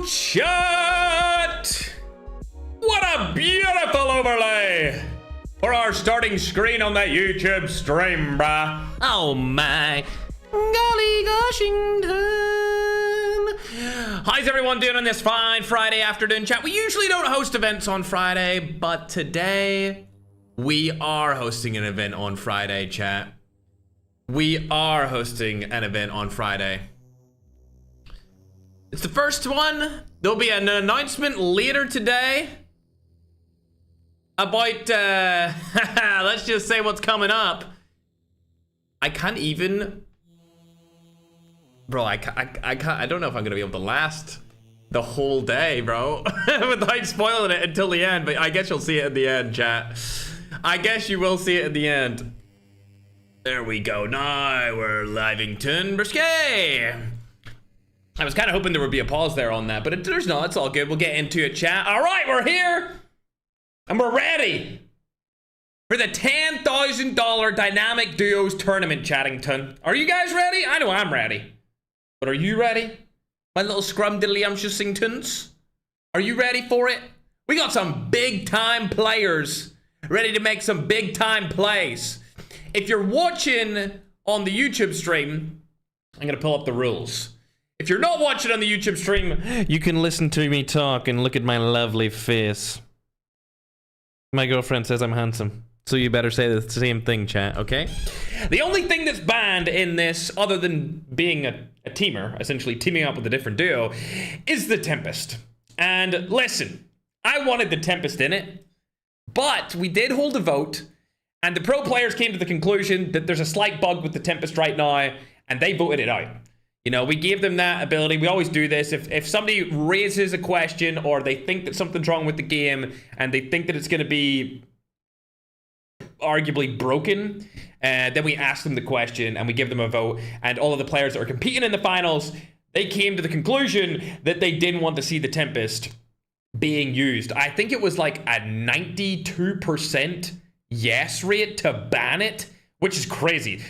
chat! What a beautiful overlay for our starting screen on the YouTube stream, bruh. Oh my golly goshington. How's everyone doing on this fine Friday afternoon, chat? We usually don't host events on Friday, but today we are hosting an event on Friday, chat. We are hosting an event on Friday. It's the first one. There'll be an announcement later today about, let's just say what's coming up. I can't even, bro, I don't know if I'm gonna be able to last the whole day, bro, without spoiling it until the end, but I guess you'll see it at the end, chat. I guess you will see it at the end. There we go. Now we're Livington Brisket. I was kind of hoping there would be a pause there on that, but there's not. It's all good. We'll get into it, chat. All right, we're here. And we're ready for the $10,000 Dynamic Duos Tournament, Chattington. Are you guys ready? I know I'm ready. But are you ready? My little scrumdiddlyumshusingtons? Are you ready for it? We got some big-time players ready to make some big-time plays. If you're watching on the YouTube stream, I'm going to pull up the rules. If you're not watching on the YouTube stream, you can listen to me talk and look at my lovely face. My girlfriend says I'm handsome, so you better say the same thing, chat, okay? The only thing that's banned in this, other than being a teamer, essentially teaming up with a different duo, is the Tempest. And listen, I wanted the Tempest in it, but we did hold a vote, and the pro players came to the conclusion that there's a slight bug with the Tempest right now, and they voted it out. You know, we gave them that ability. We always do this. If somebody raises a question or they think that something's wrong with the game and they think that it's going to be arguably broken, then we ask them the question and we give them a vote. And all of the players that are competing in the finals, they came to the conclusion that they didn't want to see the Tempest being used. I think it was like a 92% yes rate to ban it, which is crazy.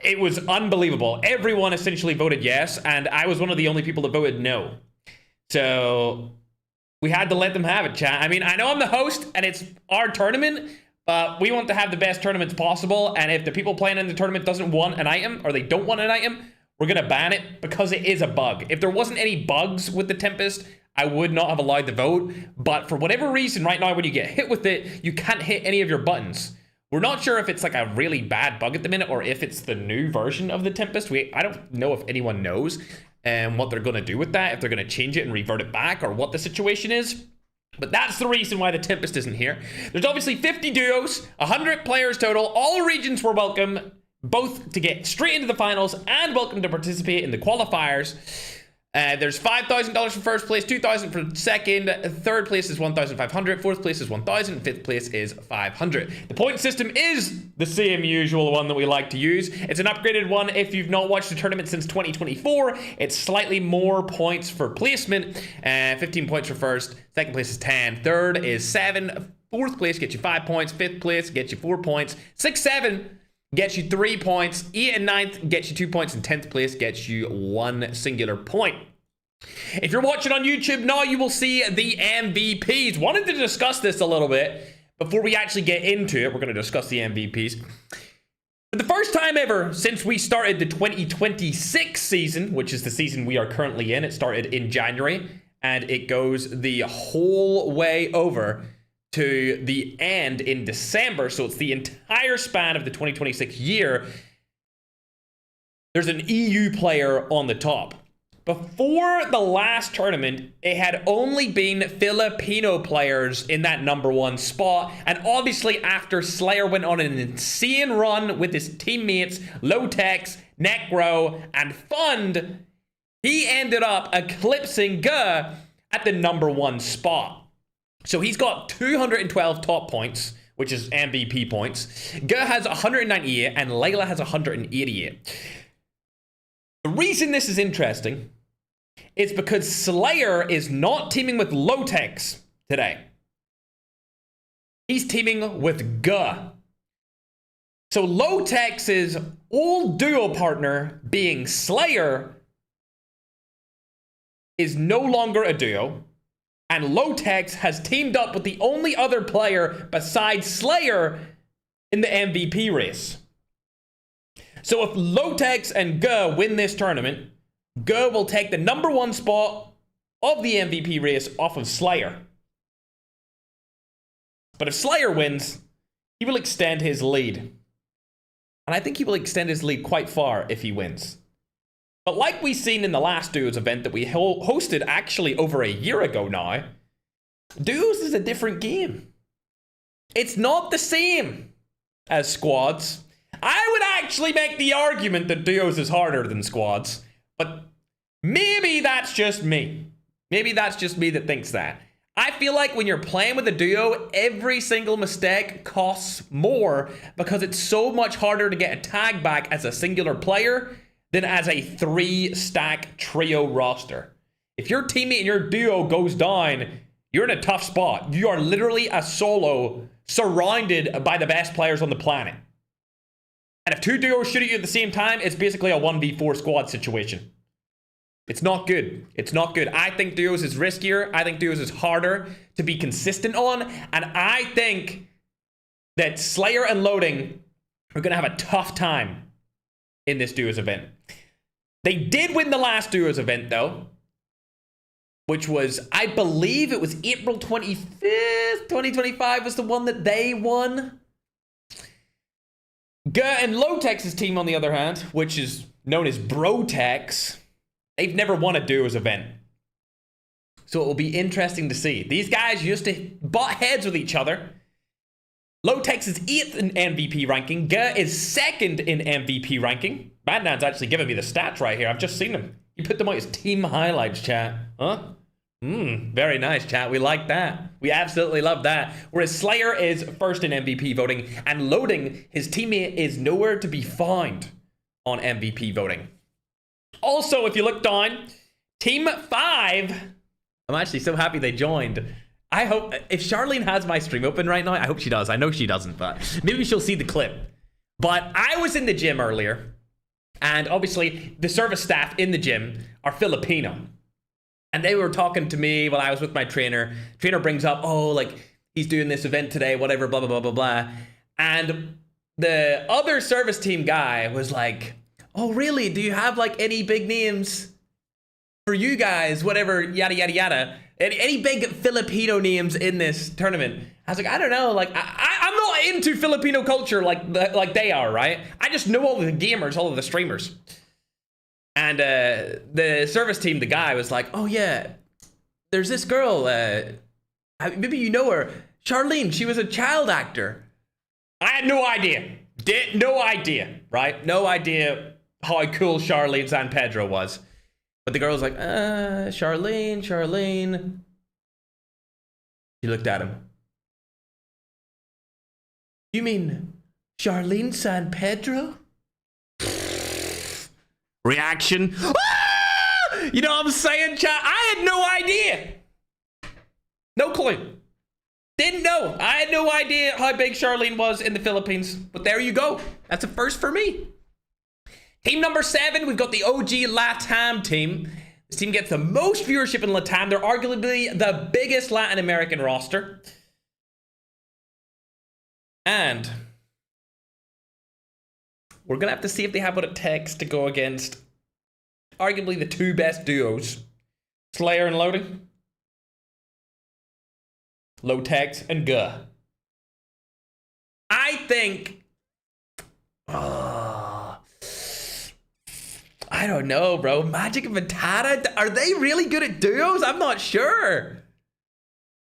It was unbelievable. Everyone essentially voted yes, and I was one of the only people that voted no. So we had to let them have it, chat. I mean, I know I'm the host, and it's our tournament, but we want to have the best tournaments possible, and if the people playing in the tournament doesn't want an item, or they don't want an item, we're going to ban it because it is a bug. If there wasn't any bugs with the Tempest, I would not have allowed the vote, but for whatever reason, right now, when you get hit with it, you can't hit any of your buttons. We're not sure if it's like a really bad bug at the minute or if it's the new version of the Tempest. I don't know if anyone knows what they're going to do with that, if they're going to change it and revert it back or what the situation is. But that's the reason why the Tempest isn't here. There's obviously 50 duos, 100 players total. All regions were welcome, both to get straight into the finals and welcome to participate in the qualifiers. There's $5,000 for first place, $2,000 for second, third place is $1,500, fourth place is $1,000, fifth place is $500. The point system is the same usual one that we like to use. It's an upgraded one. If you've not watched the tournament since 2024, it's slightly more points for placement. 15 points for first, second place is 10, third is 7, fourth place gets you 5 points, fifth place gets you 4 points, 6, 7 gets you 3 points, 8 and 9th gets you 2 points, and 10th place gets you 1 singular point. If you're watching on YouTube now, you will see the MVPs. Wanted to discuss this a little bit before we actually get into it. We're going to discuss the MVPs. For the first time ever since we started the 2026 season, which is the season we are currently in, it started in January, and it goes the whole way over to the end in December, so it's the entire span of the 2026 year. There's an EU player on the top. Before the last tournament, it had only been Filipino players in that #1 spot, and obviously after Slayer went on an insane run with his teammates, Lotex, Necro, and Fund, he ended up eclipsing Guh at the #1 spot. So he's got 212 top points, which is MVP points. Guh has 198 and Layla has 188. The reason this is interesting is because Slayer is not teaming with Lotex today. He's teaming with Guh. So Lotex's old duo partner being Slayer is no longer a duo, and Lotex has teamed up with the only other player besides Slayer in the MVP race. So if Lotex and Guh win this tournament, Guh will take the #1 spot of the MVP race off of Slayer. But if Slayer wins, he will extend his lead. And I think he will extend his lead quite far if he wins. But like we've seen in the last Duos event that we hosted actually over a year ago now, Duos is a different game. It's not the same as squads. I would actually make the argument that Duos is harder than squads, but maybe that's just me. Maybe that's just me that thinks that. I feel like when you're playing with a duo, every single mistake costs more because it's so much harder to get a tag back as a singular player than as a 3-stack trio roster. If your teammate in your duo goes down, you're in a tough spot. You are literally a solo surrounded by the best players on the planet. And if 2 duos shoot at you at the same time, it's basically a 1v4 squad situation. It's not good. It's not good. I think Duos is riskier. I think Duos is harder to be consistent on. And I think that Slayer and Loading are going to have a tough time in this Duos event. They did win the last Duos event, though, which was, I believe it was April 25th, 2025 was the one that they won. Guh and Lotex's team, on the other hand, which is known as Brotex, they've never won a Duos event. So it will be interesting to see. These guys used to butt heads with each other. Lotex is 8th in MVP ranking. Guh is 2nd in MVP ranking. Madnan's actually giving me the stats right here. I've just seen them. You put them out as team highlights, chat. Huh? Very nice, chat. We like that. We absolutely love that. Whereas Slayer is 1st in MVP voting, and Loading, his teammate, is nowhere to be found on MVP voting. Also, if you look down, Team 5, I'm actually so happy they joined. I hope, if Charlene has my stream open right now, I hope she does. I know she doesn't, but maybe she'll see the clip. But I was in the gym earlier, and obviously the service staff in the gym are Filipino. And they were talking to me while I was with my trainer. Trainer brings up, oh, like, he's doing this event today, whatever, blah, blah, blah, blah, blah. And the other service team guy was like, oh, really? Do you have, like, any big names for you guys? Whatever, yada, yada, yada. Any big Filipino names in this tournament? I was like, I don't know. Like, I'm not into Filipino culture like they are, right? I just know all of the gamers, all of the streamers. And the service team, the guy was like, oh, yeah, there's this girl. Maybe you know her. Charlene, she was a child actor. I had no idea. No idea, right? No idea how cool Charlene San Pedro was. But the girl was like, Charlene. She looked at him. You mean Charlene San Pedro? Reaction. Ah! You know what I'm saying, chat? I had no idea. No clue. Didn't know. I had no idea how big Charlene was in the Philippines. But there you go. That's a first for me. Team number 7, we've got the OG Latam team. This team gets the most viewership in Latam. They're arguably the biggest Latin American roster. And we're going to have to see if they have what it takes to go against arguably the 2 best duos. Slayer and Loading. Lotex and Guh. I think... I don't know, bro. Magic and Ventana, are they really good at duos? I'm not sure.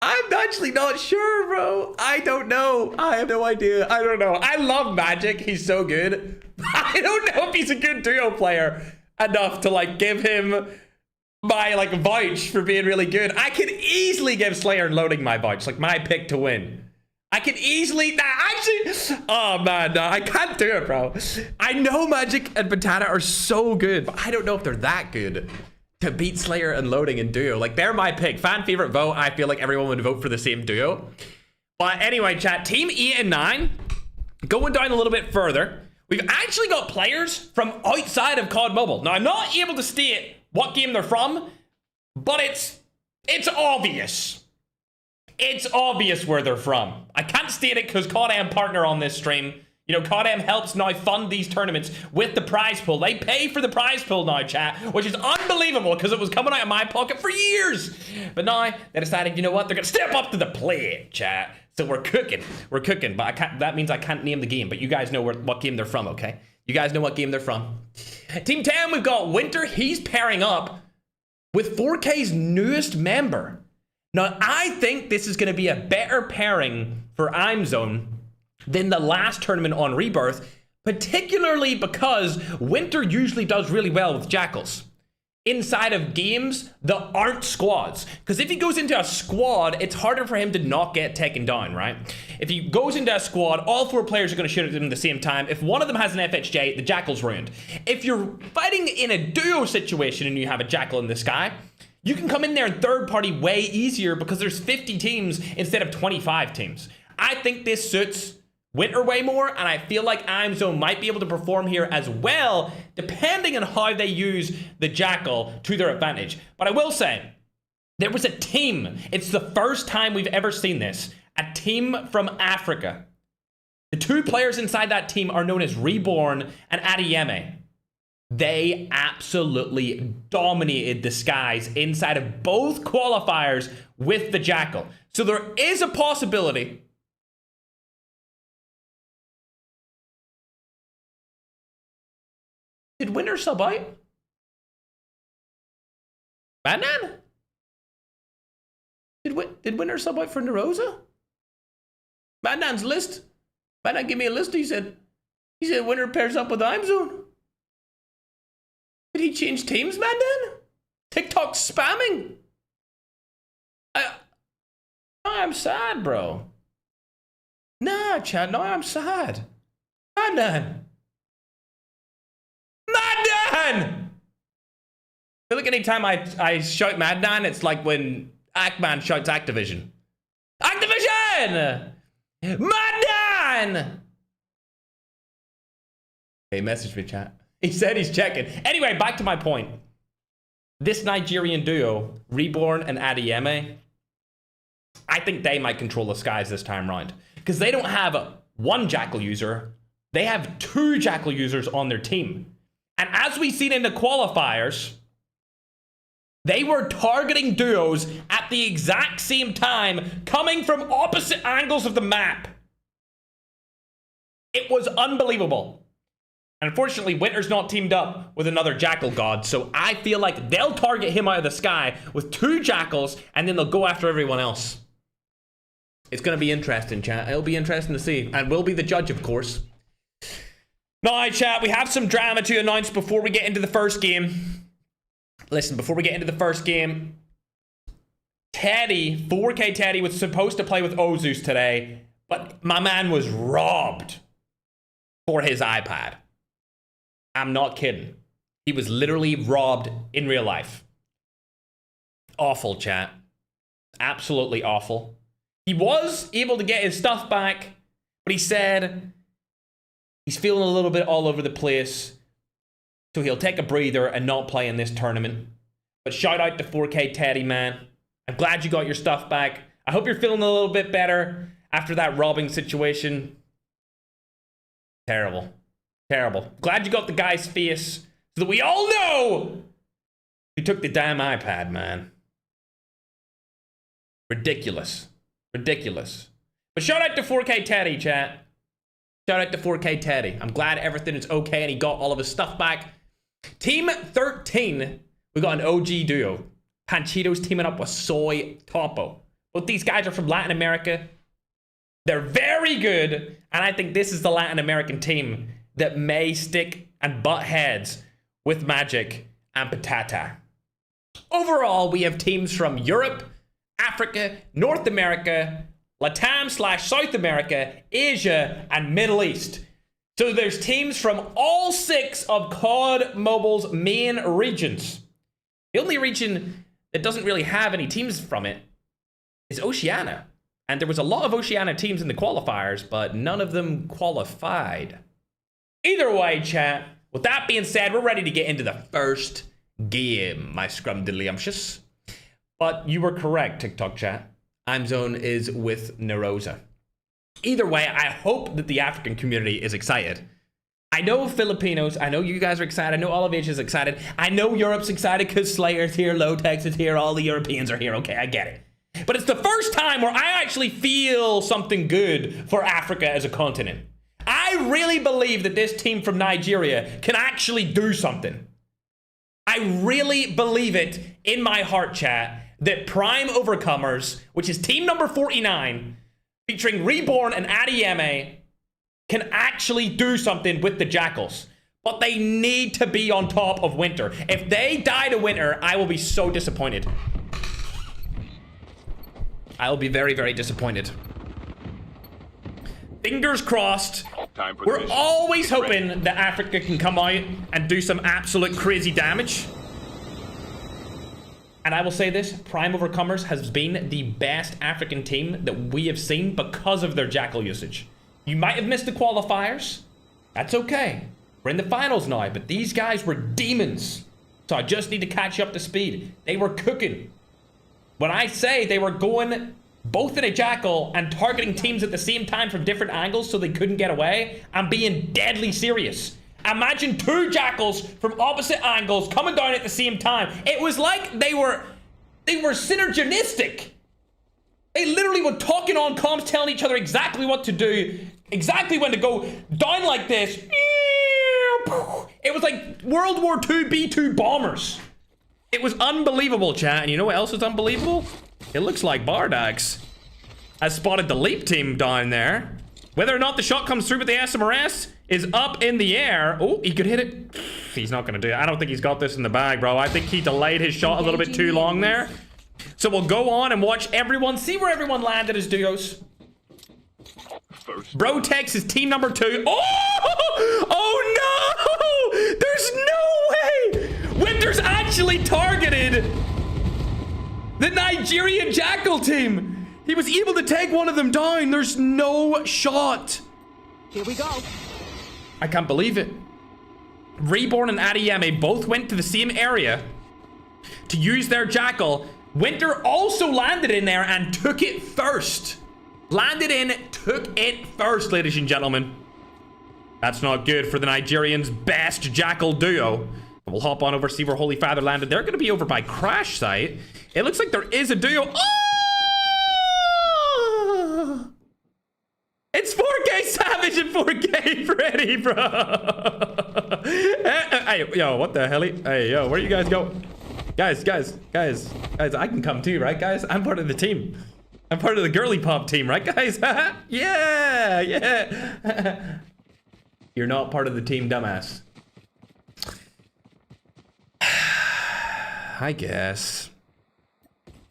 I'm actually not sure, bro. I don't know. I have no idea. I don't know. I love Magic. He's so good. I don't know if he's a good duo player enough to, like, give him my, like, vouch for being really good. I could easily give Slayer and Loading my vouch, like, my pick to win. I can easily, oh man, no, I can't do it, bro. I know Magic and Ventana are so good, but I don't know if they're that good to beat Slayer and Loading in duo. Like, they're my pick. Fan favorite vote, I feel like everyone would vote for the same duo. But anyway, chat, Team 8 and 9, going down a little bit further, we've actually got players from outside of COD Mobile. Now, I'm not able to state what game they're from, but it's obvious. It's obvious where they're from. I can't state it because COD partner on this stream. You know, COD helps now fund these tournaments with the prize pool. They pay for the prize pool now, chat, which is unbelievable because it was coming out of my pocket for years. But now they decided, you know what? They're going to step up to the plate, chat. So we're cooking. We're cooking. But that means I can't name the game. But you guys know what game they're from, okay? You guys know what game they're from. Team 10, we've got Winter. He's pairing up with 4K's newest member. Now, I think this is going to be a better pairing for IMZone than the last tournament on Rebirth, particularly because Winter usually does really well with Jackals inside of games that aren't squads. Because if he goes into a squad, it's harder for him to not get taken down, right? If he goes into a squad, all 4 players are going to shoot at him at the same time. If one of them has an FHJ, the Jackal's ruined. If you're fighting in a duo situation and you have a Jackal in the sky, you can come in there in third party way easier because there's 50 teams instead of 25 teams. I think this suits Winter way more, and I feel like IMZone might be able to perform here as well, depending on how they use the Jackal to their advantage. But I will say, there was a team. It's the first time we've ever seen this. A team from Africa. The 2 players inside that team are known as Reborn and Adeyemi. They absolutely dominated the skies inside of both qualifiers with the Jackal. So there is a possibility. Did Winter sub out? Madman? Did Winter sub out for Narosa? Madman's list. Madman gave me a list. He said Winter pairs up with IMZone. Did he change teams, Madman? TikTok spamming. I'm sad, bro. Nah, Chad. No, I'm sad. Madman. Madman! I feel like anytime I shout Madman, it's like when Ackman shouts Activision. Activision! Madman! Hey, message me, chat. He said he's checking. Anyway, back to my point. This Nigerian duo, Reborn and Adeyemi, I think they might control the skies this time round. Because they don't have one Jackal user. They have 2 Jackal users on their team. And as we've seen in the qualifiers, they were targeting duos at the exact same time, coming from opposite angles of the map. It was unbelievable. And unfortunately, Winter's not teamed up with another Jackal god, so I feel like they'll target him out of the sky with 2 Jackals, and then they'll go after everyone else. It's going to be interesting, chat. It'll be interesting to see. And we'll be the judge, of course. Now, chat, we have some drama to announce before we get into the first game. Listen, before we get into the first game, Teddy, 4K Teddy, was supposed to play with Ozus today, but my man was robbed for his iPad. I'm not kidding. He was literally robbed in real life. Awful, chat. Absolutely awful. He was able to get his stuff back, but he said he's feeling a little bit all over the place, so he'll take a breather and not play in this tournament. But shout out to 4K Teddy, man. I'm glad you got your stuff back. I hope you're feeling a little bit better after that robbing situation. Terrible. Terrible. Glad you got the guy's face so that we all know who took the damn iPad, man. Ridiculous. Ridiculous. But shout out to 4K Teddy, chat. Shout out to 4K Teddy. I'm glad everything is okay and he got all of his stuff back. Team 13, we got an OG duo. Panchitos teaming up with Soy Topo. Both these guys are from Latin America. They're very good, and I think this is the Latin American team that may stick and butt heads with Magic and Patata. Overall, we have teams from Europe, Africa, North America, Latam/South America, Asia, and Middle East. So there's teams from all 6 of COD Mobile's main regions. The only region that doesn't really have any teams from it is Oceania. And there was a lot of Oceania teams in the qualifiers, but none of them qualified. Either way, chat, with that being said, we're ready to get into the first game, my scrumdiddlyumptious. But you were correct, TikTok chat. ImZone is with Narosa. Either way, I hope that the African community is excited. I know Filipinos, I know you guys are excited, I know all of Asia's excited, I know Europe's excited because Slayer's here, Lotex is here, all the Europeans are here, okay, I get it. But it's the first time where I actually feel something good for Africa as a continent. I really believe that this team from Nigeria can actually do something. I really believe it in my heart, chat, that Prime Overcomers, which is team number 49, featuring Reborn and Adieme, can actually do something with the Jackals. But they need to be on top of Winter. If they die to Winter, I will be so disappointed. I will be very, very disappointed. Fingers crossed. We're always hoping that Africa can come out and do some absolute crazy damage. And I will say this, Prime Overcomers has been the best African team that we have seen because of their Jackal usage. You might have missed the qualifiers. That's okay. We're in the finals now, but these guys were demons. So I just need to catch you up to speed. They were cooking. When I say they were going both in a Jackal and targeting teams at the same time from different angles so they couldn't get away, I'm being deadly serious. Imagine two Jackals from opposite angles coming down at the same time. It was like they were synergistic. They literally were talking on comms, telling each other exactly what to do, exactly when to go down like this. It was like World War II B-2 bombers. It was unbelievable, chat. And you know what else is unbelievable? It looks like Bardax has spotted the Leap team down there. Whether or not the shot comes through with the SMRS is up in the air. Oh, he could hit it. He's not going to do it. I don't think he's got this in the bag, bro. I think he delayed his shot a little bit too long there. So we'll go on and watch everyone, see where everyone landed as duos. Brotex is team number 2. Oh no! There's no way! Winter's actually targeted the Nigerian Jackal team. He was able to take one of them down. There's no shot. Here we go. I can't believe it. Reborn and Adieme both went to the same area to use their Jackal. Winter also landed in there and took it first. Landed in, took it first, ladies and gentlemen. That's not good for the Nigerians' best Jackal duo. But we'll hop on over, see where Holy Father landed. They're going to be over by Crash Site. It looks like there is a duo. Oh! It's 4K Savage and 4K Freddy, bro. Hey, yo, what the hell? Hey, yo, where you guys go? Guys, I can come too, right, guys? I'm part of the team. I'm part of the girly pop team, right, guys? yeah. You're not part of the team, dumbass. I guess.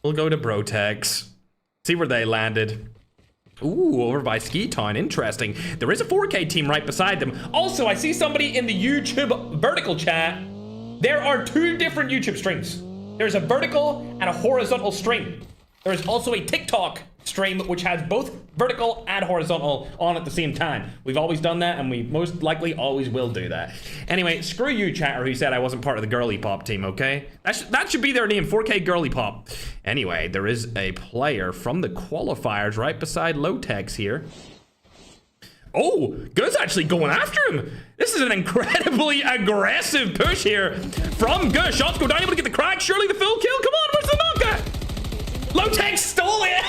We'll go to Brotex. See where they landed. Ooh, over by Ski Town. Interesting. There is a 4K team right beside them. Also, I see somebody in the YouTube vertical chat. There are 2 different YouTube streams. There's a vertical and a horizontal stream. There is also a TikTok stream which has both vertical and horizontal on at the same time. We've always done that, and we most likely always will do that. Anyway, screw you, chatter, who said I wasn't part of the girly pop team, okay? That should be their name, 4K girly pop. Anyway, there is a player from the qualifiers right beside Lotex here. Oh, Good's actually going after him. This is an incredibly aggressive push here from Good. Shots go down, able to get the crack. Surely the full kill. Come on, where's the knock at? Lotex stole it.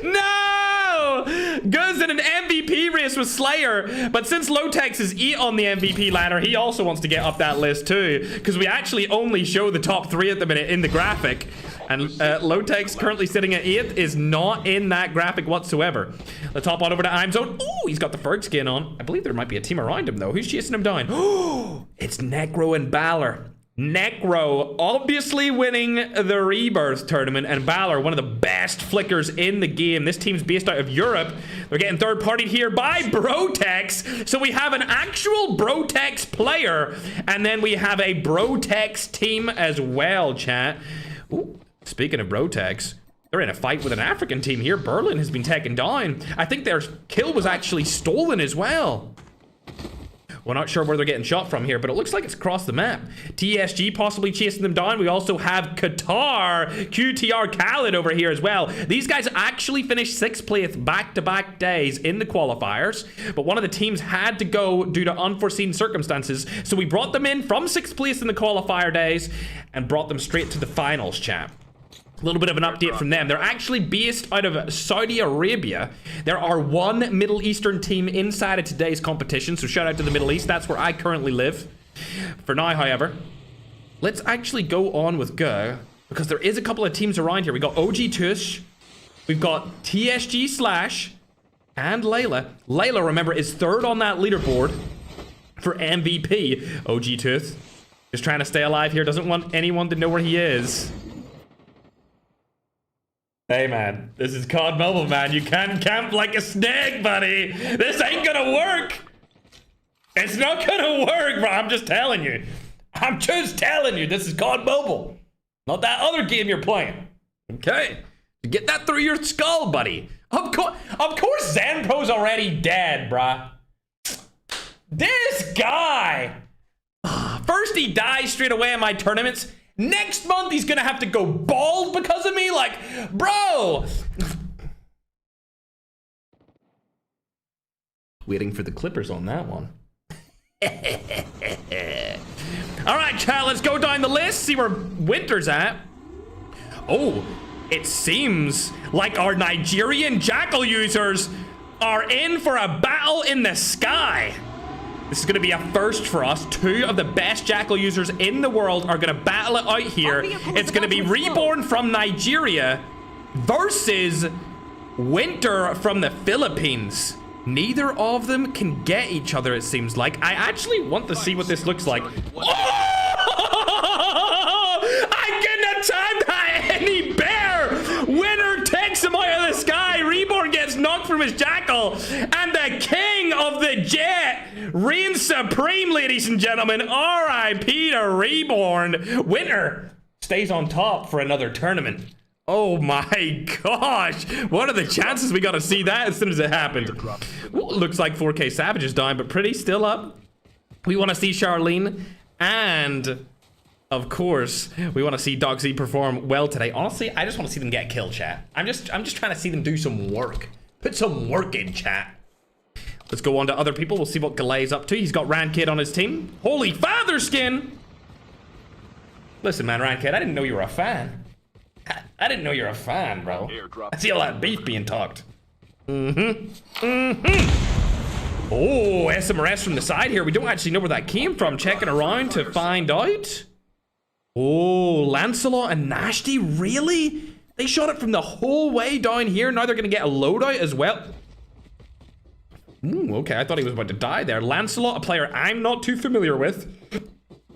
No! Good's in an MVP race with Slayer, but since Lotex is 8 on the MVP ladder, he also wants to get up that list too, because we actually only show the top 3 at the minute in the graphic. And Lotex, currently sitting at 8th, is not in that graphic whatsoever. Let's hop on over to ImZone. Oh, he's got the Ferg skin on. I believe there might be a team around him, though. Who's chasing him down? Oh, it's Necro and Balor. Necro obviously winning the Rebirth tournament, and Balor, one of the best flickers in the game. This team's based out of Europe. They're getting third-partied here by Brotex. So we have an actual Brotex player, and then we have a Brotex team as well, chat. Ooh. Speaking of Brotex, they're in a fight with an African team here. Berlin has been taken down. I think their kill was actually stolen as well. We're not sure where they're getting shot from here, but it looks like it's across the map. TSG possibly chasing them down. We also have Qatar, QTR Khaled over here as well. These guys actually finished 6th place back-to-back days in the qualifiers, but one of the teams had to go due to unforeseen circumstances, so we brought them in from 6th place in the qualifier days and brought them straight to the finals, chat. A little bit of an update from them. They're actually based out of Saudi Arabia. There are one Middle Eastern team inside of today's competition, so shout out to the Middle East. That's where I currently live. For now, however, let's actually go on with Go, because there is a couple of teams around here. We got OG Tush, we've got TSG Slash, and Layla. Layla, remember, is 3rd on that leaderboard for MVP. OG Tooth, just trying to stay alive here, doesn't want anyone to know where he is. Hey man, this is COD Mobile, man. You can't camp like a snake, buddy. This ain't gonna work. It's not gonna work, bro. I'm just telling you. I'm just telling you. This is COD Mobile, not that other game you're playing. Okay, get that through your skull, buddy. Of course, Zenpro's already dead, bruh. This guy. First, he dies straight away in my tournaments. Next month, he's gonna have to go bald because of me? Like, bro! Waiting for the Clippers on that one. Alright, chat, let's go down the list, see where Winter's at. Oh, it seems like our Nigerian Jackal users are in for a battle in the sky. This is going to be a first for us. 2 of the best Jackal users in the world are going to battle it out here. It's going to be Reborn from Nigeria versus Winter from the Philippines. Neither of them can get each other, it seems like. I actually want to see what this looks like. Oh! I couldn't have timed that any better! Winter takes him out of the sky. Reborn gets knocked from his Jackal. And the king of the jet reigns supreme, ladies and gentlemen. R.I.P. to Reborn. Winter stays on top for another tournament. Oh my gosh. What are the chances we got to see that as soon as it happened? Well, looks like 4K Savage is down, but Pretty still up. We want to see Charlene. And, of course, we want to see Dogsy perform well today. Honestly, I just want to see them get killed, chat. I'm just trying to see them do some work. Put some work in, chat. Let's go on to other people. We'll see what Galay's up to. He's got Rankid on his team. Holy Father Skin! Listen, man, Rankid, I didn't know you were a fan. I didn't know you're a fan, bro. I see a lot of beef being talked. Oh, SMRS from the side here. We don't actually know where that came from. Checking around to find out. Oh, Lancelot and Nashty, really? They shot it from the whole way down here. Now they're going to get a loadout as well. Ooh, okay, I thought he was about to die there. Lancelot, a player I'm not too familiar with.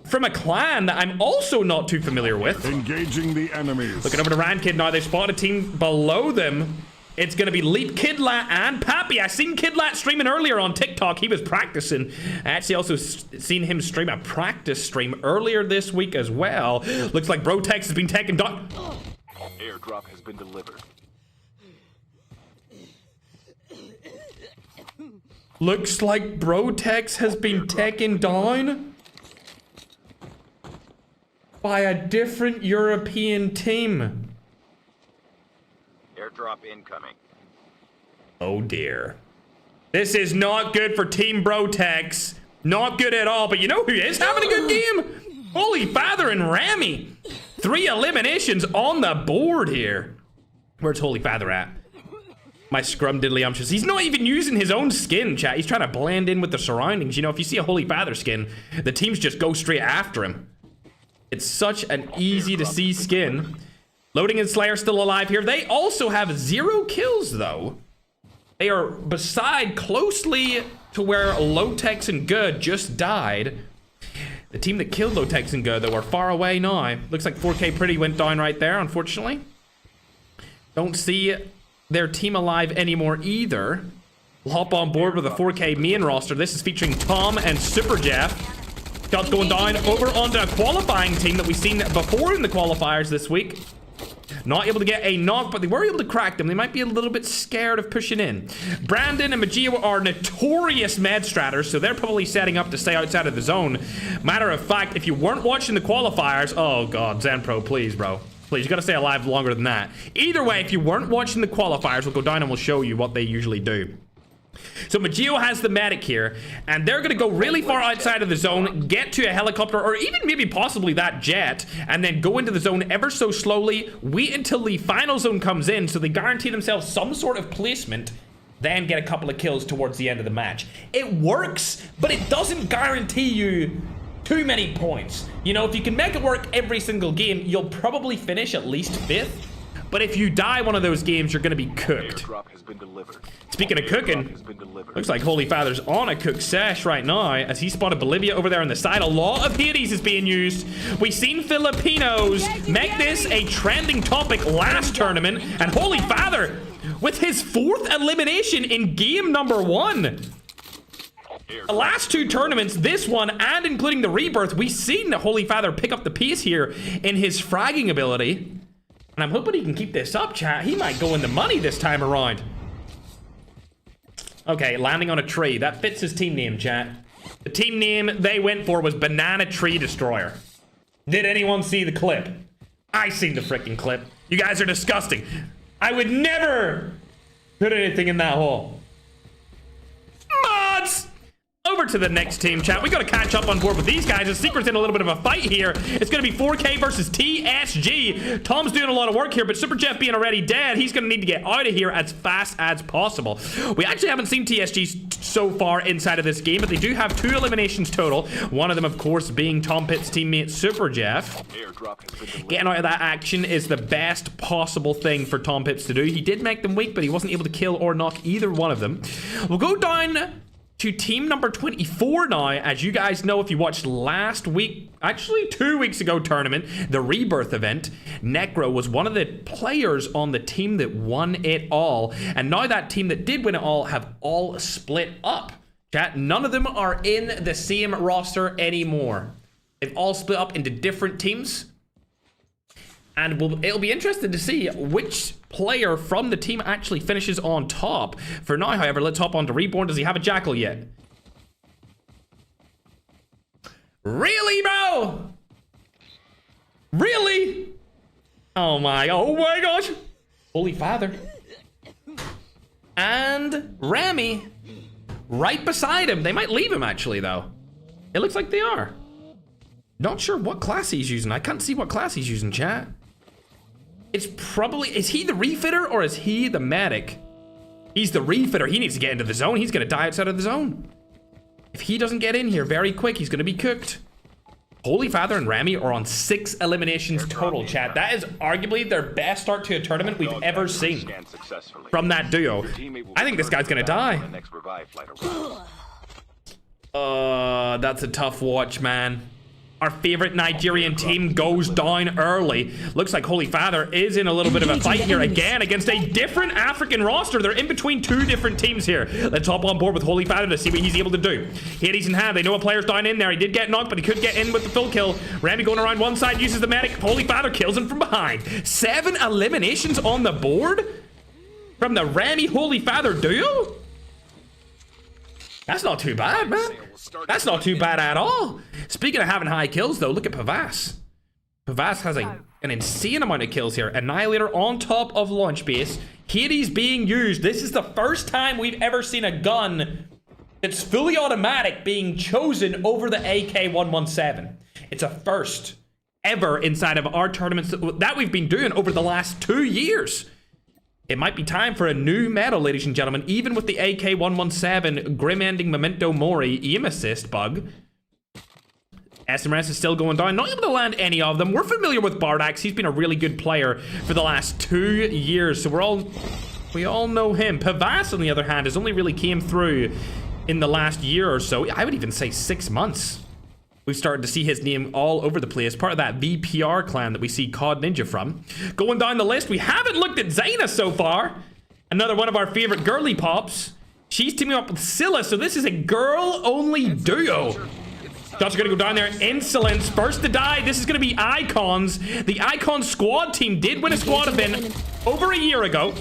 From a clan that I'm also not too familiar with. Engaging the enemies. Looking over to Rankid now. They spot a team below them. It's going to be Leap, Kidlat, and Pappy. I seen Kidlat streaming earlier on TikTok. He was practicing. I actually also seen him stream a practice stream earlier this week as well. Looks like Brotex has been taken down. Airdrop has been delivered. Looks like Brotex has been taken down by a different European team. Airdrop incoming. Oh dear. This is not good for Team Brotex. Not good at all, but you know who is having a good game? Holy Father and Rami. 3 eliminations on the board here. Where's Holy Father at? My scrum diddlyumptious. He's not even using his own skin, chat. He's trying to blend in with the surroundings. You know, if you see a Holy Father skin, the teams just go straight after him. It's such an easy to see skin. Loading and Slayer still alive here. They also have 0 kills though. They are beside closely to where Lotex and Good just died. The team that killed Lotex and Good though are far away now. Looks like 4K Pretty went down right there, unfortunately. Don't see their team alive anymore either. We'll hop on board with a 4K main roster. This is featuring Tom and Super Jeff. Shots going down over onto a qualifying team that we've seen before in the qualifiers this week. Not able to get a knock, but they were able to crack them. They might be a little bit scared of pushing in. Brandon and Magio are notorious med stratters, so they're probably setting up to stay outside of the zone. Matter of fact, if you weren't watching the qualifiers, oh god, Zen Pro, please, bro. Please, you gotta stay alive longer than that. Either way, if you weren't watching the qualifiers, we'll go down and we'll show you what they usually do. So Magio has the medic here, and they're gonna go really far outside of the zone, get to a helicopter, or even maybe possibly that jet, and then go into the zone ever so slowly, wait until the final zone comes in, so they guarantee themselves some sort of placement, then get a couple of kills towards the end of the match. It works, but it doesn't guarantee you too many points. You know, if you can make it work every single game, you'll probably finish at least 5th. But if you die one of those games, you're going to be cooked. Speaking of cooking, looks like Holy Father's on a cook sesh right now as he spotted Bolivia over there on the side. A lot of Hades is being used. We've seen Filipinos make this a trending topic last tournament, and Holy Father with his 4th elimination in game number 1. The last 2 tournaments, this one and including the rebirth, we've seen the Holy Father pick up the pace here in his fragging ability. And I'm hoping he can keep this up, chat. He might go in the money this time around. Okay, landing on a tree. That fits his team name, chat. The team name they went for was Banana Tree Destroyer. Did anyone see the clip? I seen the freaking clip. You guys are disgusting. I would never put anything in that hole. Mods! Over to the next team, chat. We gotta catch up on board with these guys. The Secret's in a little bit of a fight here. It's gonna be 4K versus TSG. Tom's doing a lot of work here, but Super Jeff being already dead, he's gonna need to get out of here as fast as possible. We actually haven't seen TSG so far inside of this game, but they do have 2 eliminations total. One of them, of course, being Tom Pitt's teammate Super Jeff. Getting out of that action is the best possible thing for Tom Pips to do. He did make them weak, but he wasn't able to kill or knock either one of them. We'll go down to team number 24 now. As you guys know, if you watched last week, actually 2 weeks ago tournament, the rebirth event, Necro was one of the players on the team that won it all. And now that team that did win it all have all split up. Chat, none of them are in the same roster anymore. They've all split up into different teams. And it'll be interesting to see which player from the team actually finishes on top. For now, however, let's hop on to Reborn. Does he have a Jackal yet? Really, bro? Really? Oh my gosh. Holy Father. And Rami right beside him. They might leave him, actually, though. It looks like they are. Not sure what class he's using. I can't see what class he's using, chat. It's probably... Is he the refitter or is he the medic? He's the refitter. He needs to get into the zone. He's going to die outside of the zone. If he doesn't get in here very quick, he's going to be cooked. Holy Father and Rami are on 6 eliminations total, chat. That is arguably their best start to a tournament we've ever seen from that duo. I think this guy's going to die. That's a tough watch, man. Our favorite Nigerian team goes down early. Looks like Holy Father is in a little bit of a fight here again against a different African roster. They're in between 2 different teams here. Let's hop on board with Holy Father to see what he's able to do. Hades in hand. They know a player's down in there. He did get knocked, but he could get in with the full kill. Rami going around one side, uses the medic. Holy Father kills him from behind. 7 eliminations on the board from the Rami Holy Father duo? That's not too bad, man. That's not too bad at all. Speaking of having high kills, though, look at Pavas. Pavas has an insane amount of kills here. Annihilator on top of launch base. Hades being used. This is the first time we've ever seen a gun that's fully automatic being chosen over the AK-117. It's a first ever inside of our tournaments that we've been doing over the last 2 years. It might be time for a new medal, ladies and gentlemen, even with the AK-117 Grim Ending Memento Mori aim assist bug. SMRS is still going down, not able to land any of them. We're familiar with Bardax. He's been a really good player for the last 2 years, so we all know him. Pavas, on the other hand, has only really came through in the last year or so. I would even say 6 months. We've started to see his name all over the place. Part of that VPR clan that we see COD Ninja from. Going down the list, we haven't looked at Zaina so far. Another one of our favorite girly pops. She's teaming up with Scylla, so this is a girl-only duo. Shots are gonna go down there. Insolence, first to die. This is gonna be Icons. The Icon squad team did win a squad event over a year ago.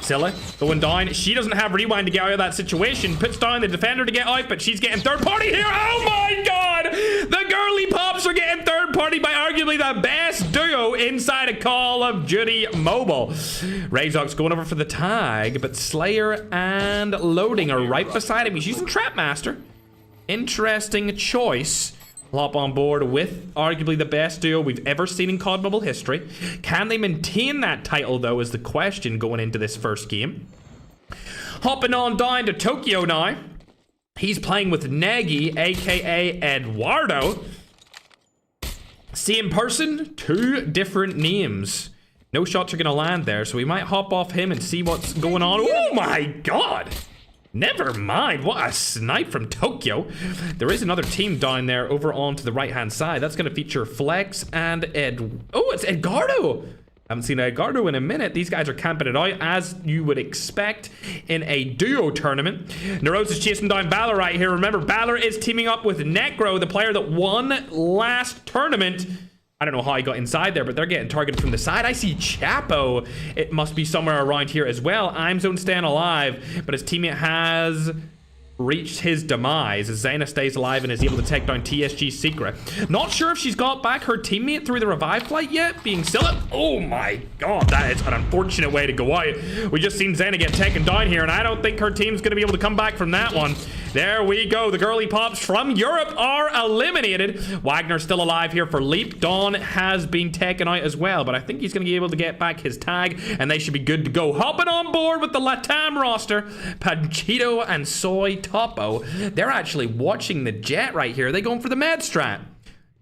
Scylla going down. She doesn't have rewind to get out of that situation. Puts down the defender to get out, but she's getting third party here. Oh my god! The girly pops are getting third party by arguably the best duo inside of Call of Duty Mobile. Razor's going over for the tag, but Slayer and Loading are right beside him. He's using Trapmaster. Interesting choice. Hop on board with arguably the best duo we've ever seen in COD Mobile history. Can they maintain that title, though, is the question going into this first game. Hopping on down to Tokyo now. He's playing with Negi, aka Eduardo. Same person, two different names. No shots are going to land there, so we might hop off him and see what's going on. Oh my god! Never mind. What a snipe from Tokyo. There is another team down there over on to the right-hand side. That's going to feature Flex and Oh, it's Edgardo. Haven't seen Edgardo in a minute. These guys are camping it out, as you would expect in a duo tournament. Neros is chasing down Balor right here. Remember, Balor is teaming up with Necro, the player that won last tournament. I don't know how he got inside there, but they're getting targeted from the side. I see Chapo. It must be somewhere around here as well. I'm Zone staying alive, but his teammate has reached his demise as Zayna stays alive and is able to take down TSG's Secret. Not sure if she's got back her teammate through the revive flight yet, being Scylla. Oh my god, that is an unfortunate way to go out. We just seen Zayna get taken down here, and I don't think her team's going to be able to come back from that one. There we go. The girly pops from Europe are eliminated. Wagner's still alive here for Leap. Dawn has been taken out as well, but I think he's going to be able to get back his tag, and they should be good to go. Hopping on board with the Latam roster, Panchito and Soy Topo. They're actually watching the jet right here. Are they going for the med strat?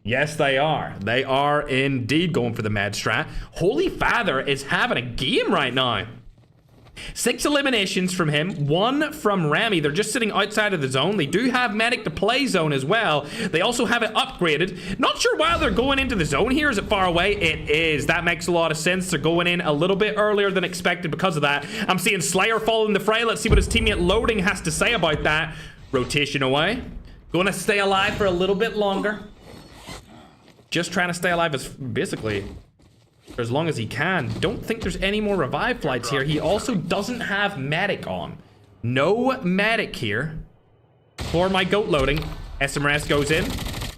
Yes, they are. They are indeed going for the med strat. Holy Father is having a game right now. 6 eliminations from him, 1 from Rami. They're just sitting outside of the zone. They do have medic to play zone as well. They also have it upgraded. Not sure why they're going into the zone here. Is it far away? It is. That makes a lot of sense. They're going in a little bit earlier than expected because of that. I'm seeing Slayer fall in the fray. Let's see what his teammate Loading has to say about that. Rotation away. Going to stay alive for a little bit longer. Just trying to stay alive as basically for as long as he can. Don't think there's any more revive flights here. He also doesn't have medic on. No medic here for my goat Loading. SMRS goes in,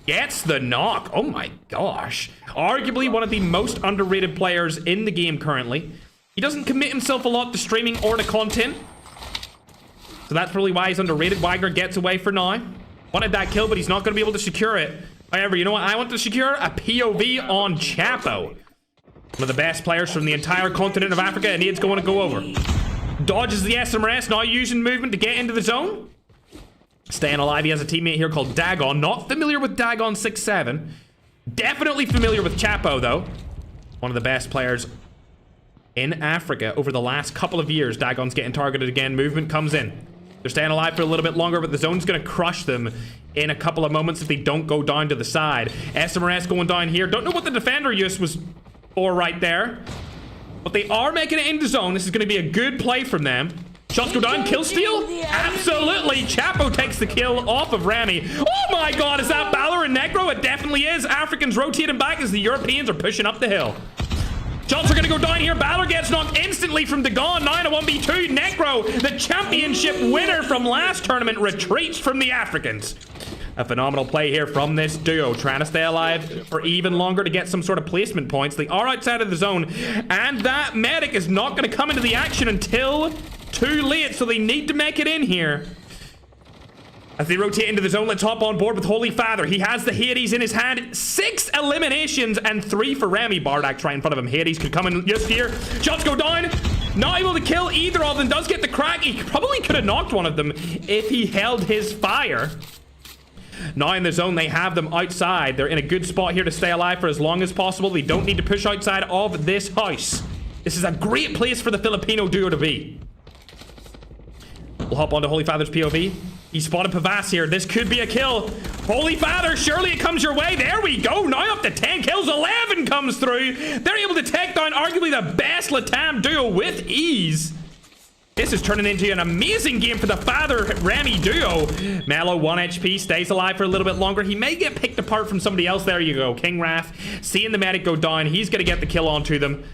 gets the knock. Oh my gosh. Arguably one of the most underrated players in the game currently. He doesn't commit himself a lot to streaming or to content, so that's probably why he's underrated. Wagner gets away for now. Wanted that kill, but he's not going to be able to secure it. However, you know what I want to secure? A POV on Chapo. One of the best players from the entire continent of Africa, and he's going to go over. Dodges the SMRS, now using movement to get into the zone. Staying alive, he has a teammate here called Dagon. Not familiar with Dagon 6'7". Definitely familiar with Chapo, though. One of the best players in Africa over the last couple of years. Dagon's getting targeted again. Movement comes in. They're staying alive for a little bit longer, but the zone's going to crush them in a couple of moments if they don't go down to the side. SMRS going down here. Don't know what the defender use was for right there, but they are making it into zone. This is going to be a good play from them. Shots go down. Kill steal? Absolutely. Chapo takes the kill off of Rami. Oh my god, is that Balor and Necro? It definitely is. Africans rotating back as the Europeans are pushing up the hill. Shots are going to go down here. Balor gets knocked instantly from Dagon. 9 to 1v2. Necro, the championship winner from last tournament, retreats from the Africans. A phenomenal play here from this duo, trying to stay alive for even longer to get some sort of placement points. They are outside of the zone, and that medic is not going to come into the action until too late, so they need to make it in here. As they rotate into the zone, let's hop on board with Holy Father. He has the Hades in his hand. 6 eliminations and 3 for Rami. Bardak right in front of him. Hades could come in just here. Shots go down. Not able to kill either of them. Does get the crack. He probably could have knocked one of them if he held his fire. Now in the zone, they have them outside. They're in a good spot here to stay alive for as long as possible. They don't need to push outside of this house. This is a great place for the Filipino duo to be. We'll hop onto Holy Father's POV. He spotted Pavas here. This could be a kill. Holy Father, surely it comes your way. There we go. Now up to 10 kills. 11 comes through. They're able to take down arguably the best Latam duo with ease. This is turning into an amazing game for the father-Remy duo. Mello, 1 HP, stays alive for a little bit longer. He may get picked apart from somebody else. There you go. King Raph, seeing the medic go down. He's going to get the kill onto them.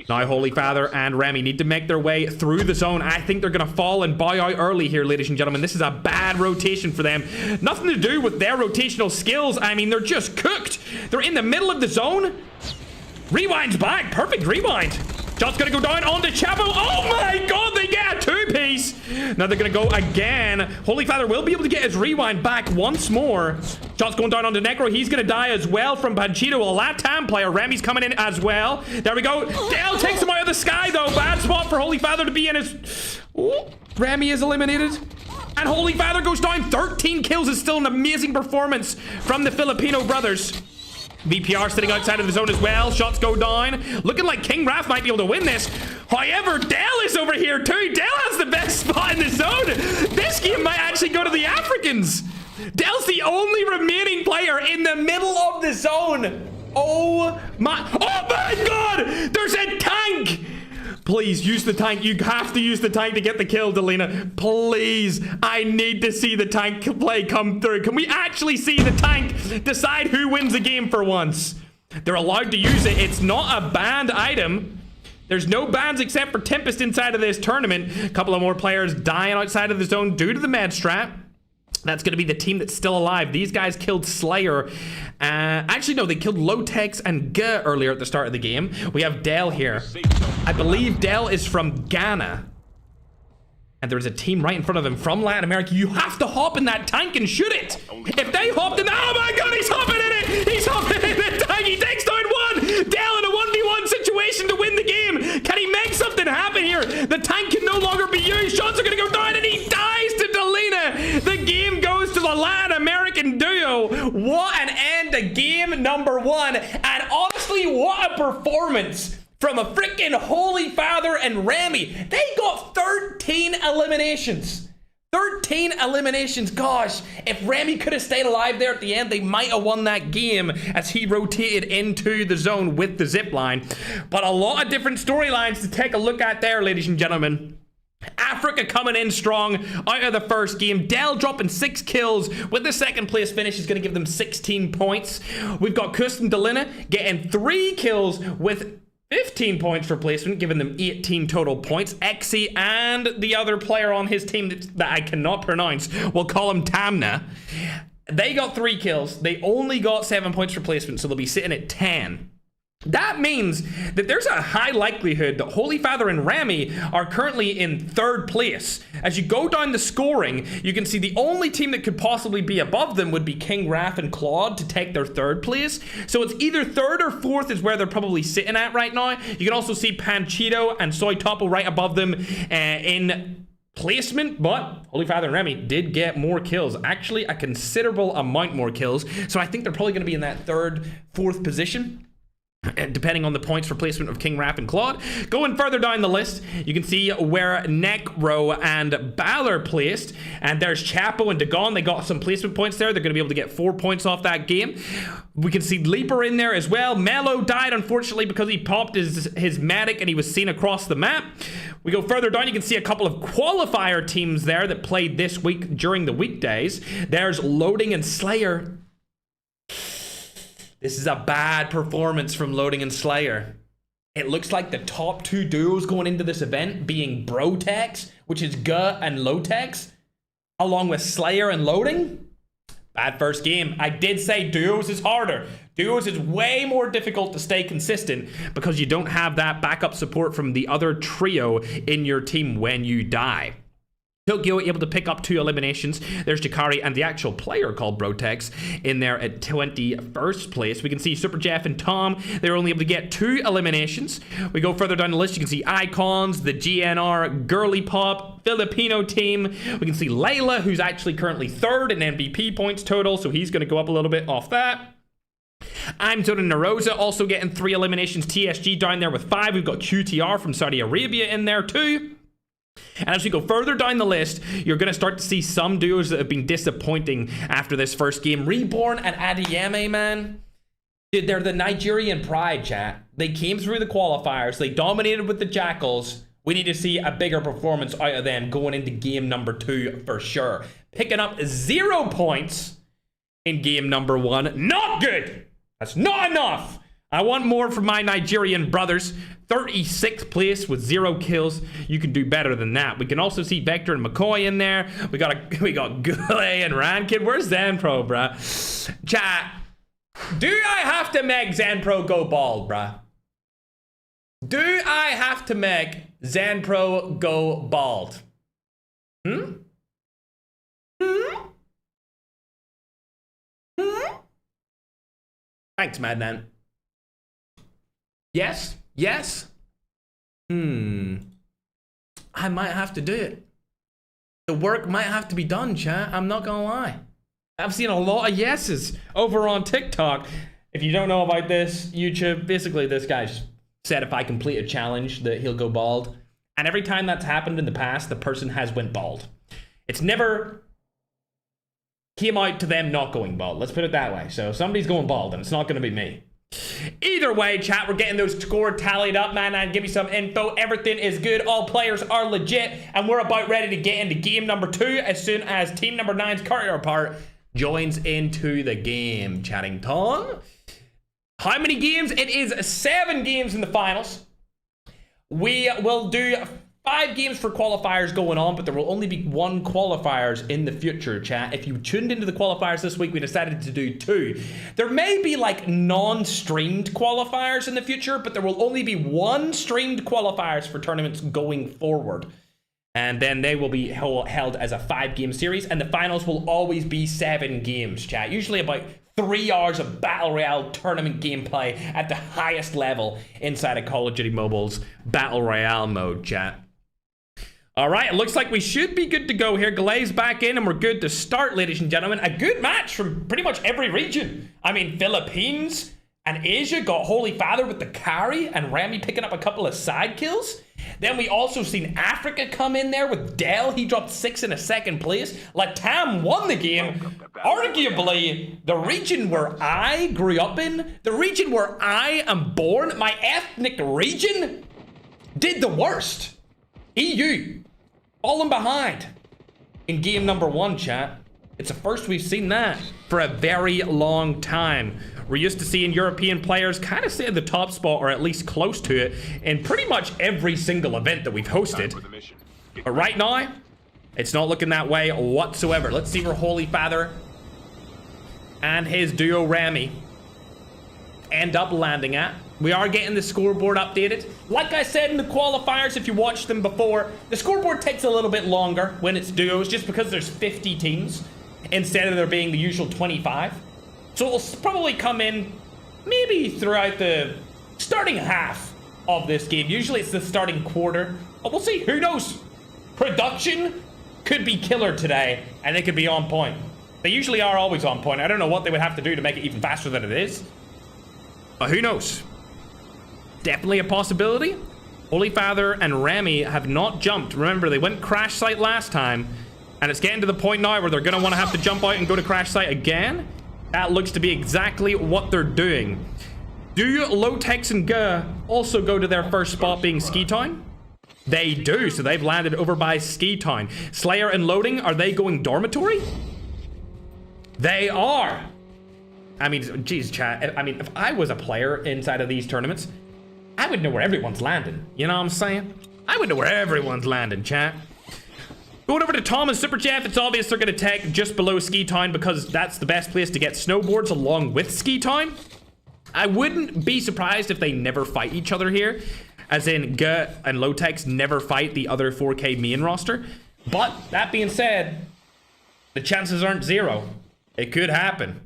Now Holy Father and Remy need to make their way through the zone. I think they're going to fall and bow out early here, ladies and gentlemen. This is a bad rotation for them. Nothing to do with their rotational skills. I mean, they're just cooked. They're in the middle of the zone. Rewind's back. Perfect rewind. Shot's going to go down onto Chapo. Oh my god, they get a two-piece. Now they're going to go again. Holy Father will be able to get his rewind back once more. Shot's going down onto Necro. He's going to die as well from Panchito, a Latam player. Remy's coming in as well. There we go. Dell takes him out of the sky, though. Bad spot for Holy Father to be in his... Oh, Remy is eliminated. And Holy Father goes down. 13 kills is still an amazing performance from the Filipino brothers. VPR sitting outside of the zone as well. Shots go down. Looking like King Raph might be able to win this. However, Dell is over here too. Dell has the best spot in the zone. This game might actually go to the Africans. Dell's the only remaining player in the middle of the zone. Oh my god! There's a tank! Please use the tank. You have to use the tank to get the kill, Delina. Please. I need to see the tank play come through. Can we actually see the tank decide who wins the game for once? They're allowed to use it. It's not a banned item. There's no bans except for Tempest inside of this tournament. A couple of more players dying outside of the zone due to the med strap. That's going to be the team that's still alive. These guys killed Slayer. Actually, no, they killed Lotex and G earlier at the start of the game. We have Dell here. I believe Dell is from Ghana. And there's a team right in front of them from Latin America. You have to hop in that tank and shoot it. If they hopped in... Oh my god, he's hopping in it. He's hopping in the tank. He takes down one. Dell in a 1v1 situation to win the game. Can he make something happen here? The tank can no longer be used. Shots are going to go down and he dies to Delina. The game goes to the Latin American duo. What an end to game number 1. And honestly, what a performance from a freaking Holy Father and Remy. They got 13 eliminations. 13 eliminations. Gosh, if Remy could have stayed alive there at the end, they might have won that game as he rotated into the zone with the zipline. But a lot of different storylines to take a look at there, ladies and gentlemen. Africa coming in strong out of the first game. Dell dropping 6 kills with the second place finish is going to give them 16 points. We've got Custom Delina getting 3 kills with 15 points for placement, giving them 18 total points. Exy and the other player on his team that I cannot pronounce, we'll call him Tamna. They got 3 kills. They only got 7 points for placement, so they'll be sitting at 10. That means that there's a high likelihood that Holy Father and Remy are currently in 3rd place. As you go down the scoring, you can see the only team that could possibly be above them would be King Raph and Claude to take their 3rd place. So it's either 3rd or 4th is where they're probably sitting at right now. You can also see Panchito and Soy Topo right above them in placement, but Holy Father and Remy did get more kills. Actually, a considerable amount more kills. So I think they're probably going to be in that 3rd, 4th position, depending on the points for placement of King Raph and Claude. Going further down the list, you can see where Necro and Balor placed. And there's Chapo and Dagon. They got some placement points there. They're going to be able to get 4 points off that game. We can see Leaper in there as well. Mello died, unfortunately, because he popped his medic and he was seen across the map. We go further down, you can see a couple of qualifier teams there that played this week during the weekdays. There's Loading and Slayer. This is a bad performance from Loading and Slayer. It looks like the top 2 duos going into this event being Brotex, which is G and Lotex, along with Slayer and Loading. Bad first game. I did say duos is harder. Duos is way more difficult to stay consistent because you don't have that backup support from the other trio in your team when you die. Tokyo able to pick up 2 eliminations. There's Jakari and the actual player called Brotex in there at 21st place. We can see Super Jeff and Tom. They're only able to get 2 eliminations. We go further down the list. You can see Icons, the GNR, Girly Pop, Filipino team. We can see Layla, who's actually currently 3rd in MVP points total, so he's going to go up a little bit off that. I'm Zona Narosa also getting 3 eliminations. TSG down there with 5. We've got QTR from Saudi Arabia in there too. And as we go further down the list, you're going to start to see some duos that have been disappointing after this first game. Reborn and Adeyemi, man. Dude, they're the Nigerian pride, chat. They came through the qualifiers. They dominated with the Jackals. We need to see a bigger performance out of them going into game number 2 for sure. Picking up 0 points in game number 1. Not good. That's not enough. I want more from my Nigerian brothers. 36th place with 0 kills. You can do better than that. We can also see Vector and McCoy in there. We got Goulet and Rankid. Where's Zanpro, bruh? Chat. Do I have to make Zanpro go bald, bruh? Do I have to make Zanpro go bald? Thanks, Madman. Yes? Yes? I might have to do it. The work might have to be done, chat. I'm not gonna lie. I've seen a lot of yeses over on TikTok. If you don't know about this, YouTube, basically this guy said if I complete a challenge that he'll go bald. And every time that's happened in the past, the person has went bald. It's never came out to them not going bald. Let's put it that way. So somebody's going bald and it's not gonna be me. Either way, chat, we're getting those scores tallied up, man, and give me some info. Everything is good. All players are legit, and we're about ready to get into game number 2 as soon as team number 9's counterpart joins into the game. Chatting Tom. How many games? It is 7 games in the finals. We will do 5 games for qualifiers going on, but there will only be 1 qualifiers in the future, chat. If you tuned into the qualifiers this week, we decided to do 2. There may be like non-streamed qualifiers in the future, but there will only be 1 streamed qualifiers for tournaments going forward. And then they will be held as a 5-game series, and the finals will always be 7 games, chat. Usually about 3 hours of Battle Royale tournament gameplay at the highest level inside of Call of Duty Mobile's Battle Royale mode, chat. All right, it looks like we should be good to go here. Galay's back in, and we're good to start, ladies and gentlemen. A good match from pretty much every region. I mean, Philippines and Asia got Holy Father with the carry, and Remy picking up a couple of side kills. Then we also seen Africa come in there with Dell. He dropped 6 in a 2nd place. Latam won the game. Arguably, the region where I grew up in, the region where I am born, my ethnic region, did the worst. EU, falling behind in game number 1, chat. It's the first we've seen that for a very long time. We're used to seeing European players kind of stay at the top spot, or at least close to it, in pretty much every single event that we've hosted. But right now, it's not looking that way whatsoever. Let's see where Holy Father and his duo Remy end up landing at. We are getting the scoreboard updated. Like I said in the qualifiers, if you watched them before, the scoreboard takes a little bit longer when it's duos, just because there's 50 teams instead of there being the usual 25. So it'll probably come in maybe throughout the starting half of this game. Usually it's the starting quarter. But we'll see. Who knows? Production could be killer today, and they could be on point. They usually are always on point. I don't know what they would have to do to make it even faster than it is. But who knows? Definitely a possibility. Holy Father and Remy have not jumped. Remember, they went crash site last time, and it's getting to the point now where they're going to want to have to jump out and go to crash site again. That looks to be exactly what they're doing. Do Lotex and Ge also go to their first spot being Ski Town? They do, so they've landed over by Ski Town. Slayer and Loading, are they going dormitory? They are. I mean, geez, chat. I mean, if I was a player inside of these tournaments, I would know where everyone's landing. You know what I'm saying? I would know where everyone's landing, chat. Going over to Tom and Super Jeff, it's obvious they're going to tech just below Ski Town because that's the best place to get snowboards along with Ski Town. I wouldn't be surprised if they never fight each other here, as in Ge and Lotex never fight the other 4K main roster. But that being said, the chances aren't 0. It could happen.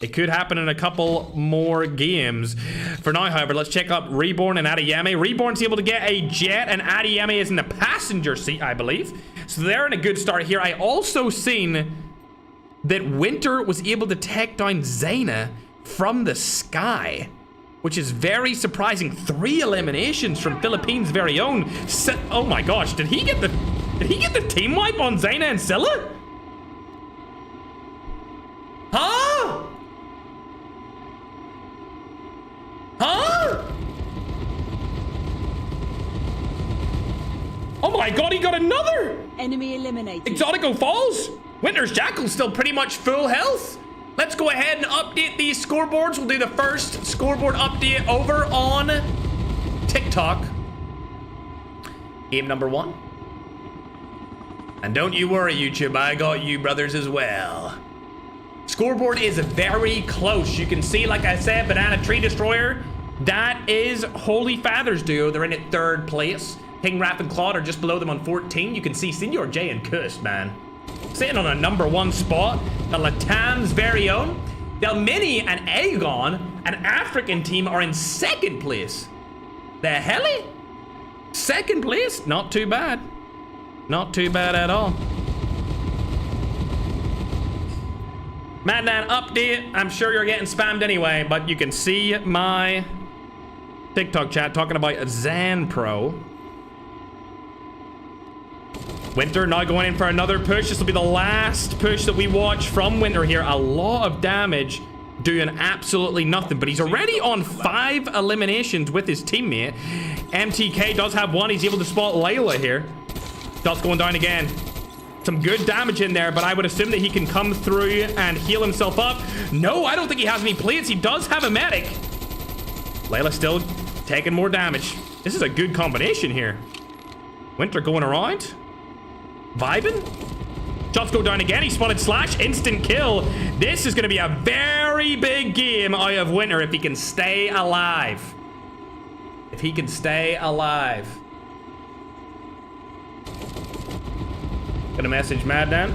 It could happen in a couple more games. For now, however, let's check out Reborn and Adiyame. Reborn's able to get a jet, and Adiyame is in the passenger seat, I believe. So they're in a good start here. I also seen that Winter was able to take down Zaina from the sky, which is very surprising. 3 eliminations from Philippines' very own. Oh my gosh, did he get the team wipe on Zaina and Scylla? Huh? Huh? Oh my god, he got another! Enemy eliminated. Exotico falls. Winter's Jackal's still pretty much full health. Let's go ahead and update these scoreboards. We'll do the first scoreboard update over on TikTok. Game number 1. And don't you worry, YouTube, I got you brothers as well. Scoreboard is very close. You can see, like I said, Banana Tree Destroyer. That is Holy Father's duo. They're in at 3rd place. King Raph and Claude are just below them on 14. You can see Senior J and Kuss, man, sitting on a number 1 spot. The Latam's very own Delmini and Aegon, an African team, are in 2nd place. The heli? 2nd place? Not too bad. Not too bad at all. Madman update. I'm sure you're getting spammed anyway, but you can see my TikTok chat talking about Zan Pro. Winter now going in for another push. This will be the last push that we watch from Winter here. A lot of damage, doing absolutely nothing, but he's already on 5 eliminations with his teammate. MTK does have 1. He's able to spot Layla here. Dot's going down again. Some good damage in there, but I would assume that he can come through and heal himself up. No, I don't think he has any plates. He does have a medic. Layla still taking more damage. This is a good combination here. Winter going around. Vibing. Shots go down again. He spotted Slash. Instant kill. This is going to be a very big game out of Winter if he can stay alive. If he can stay alive. Gonna message Madman.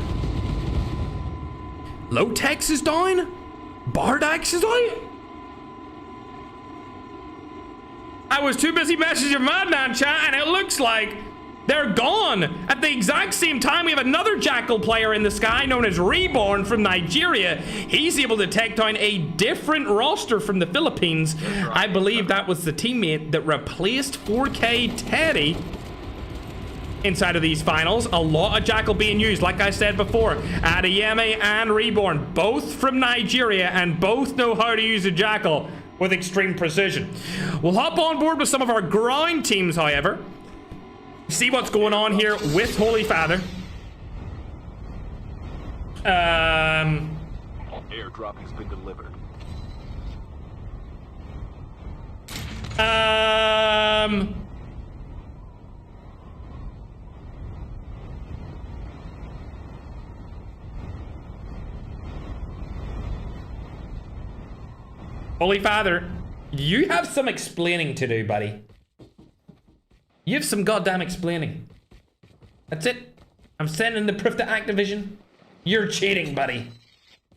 Lotex is down. Bardax is out. I was too busy messaging Madman chat, and it looks like they're gone. At the exact same time, we have another Jackal player in the sky known as Reborn from Nigeria. He's able to take down a different roster from the Philippines. I believe that was the teammate that replaced 4K Teddy inside of these finals. A lot of Jackal being used, like I said before. Adeyemi and Reborn, both from Nigeria, and both know how to use a Jackal with extreme precision. We'll hop on board with some of our ground teams, however. See what's going on here with Holy Father. Airdrop has been delivered. Holy Father, you have some explaining to do, buddy. You have some goddamn explaining. That's it. I'm sending the proof to Activision. You're cheating, buddy.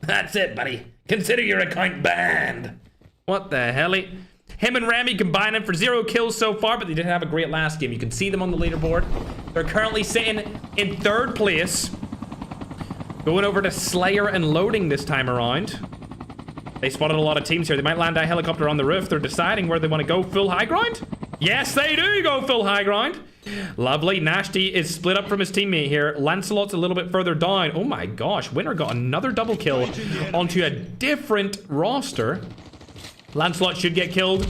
That's it, buddy. Consider your account banned. What the hell? Him and Remy combining for 0 kills so far, but they didn't have a great last game. You can see them on the leaderboard. They're currently sitting in 3rd place. Going over to Slayer and loading this time around. They spotted a lot of teams here. They might land a helicopter on the roof. They're deciding where they want to go. Full high ground? Yes, they do go full high ground. Lovely. Nashty is split up from his teammate here. Lancelot's a little bit further down. Oh my gosh. Winter got another double kill onto a different roster. Lancelot should get killed.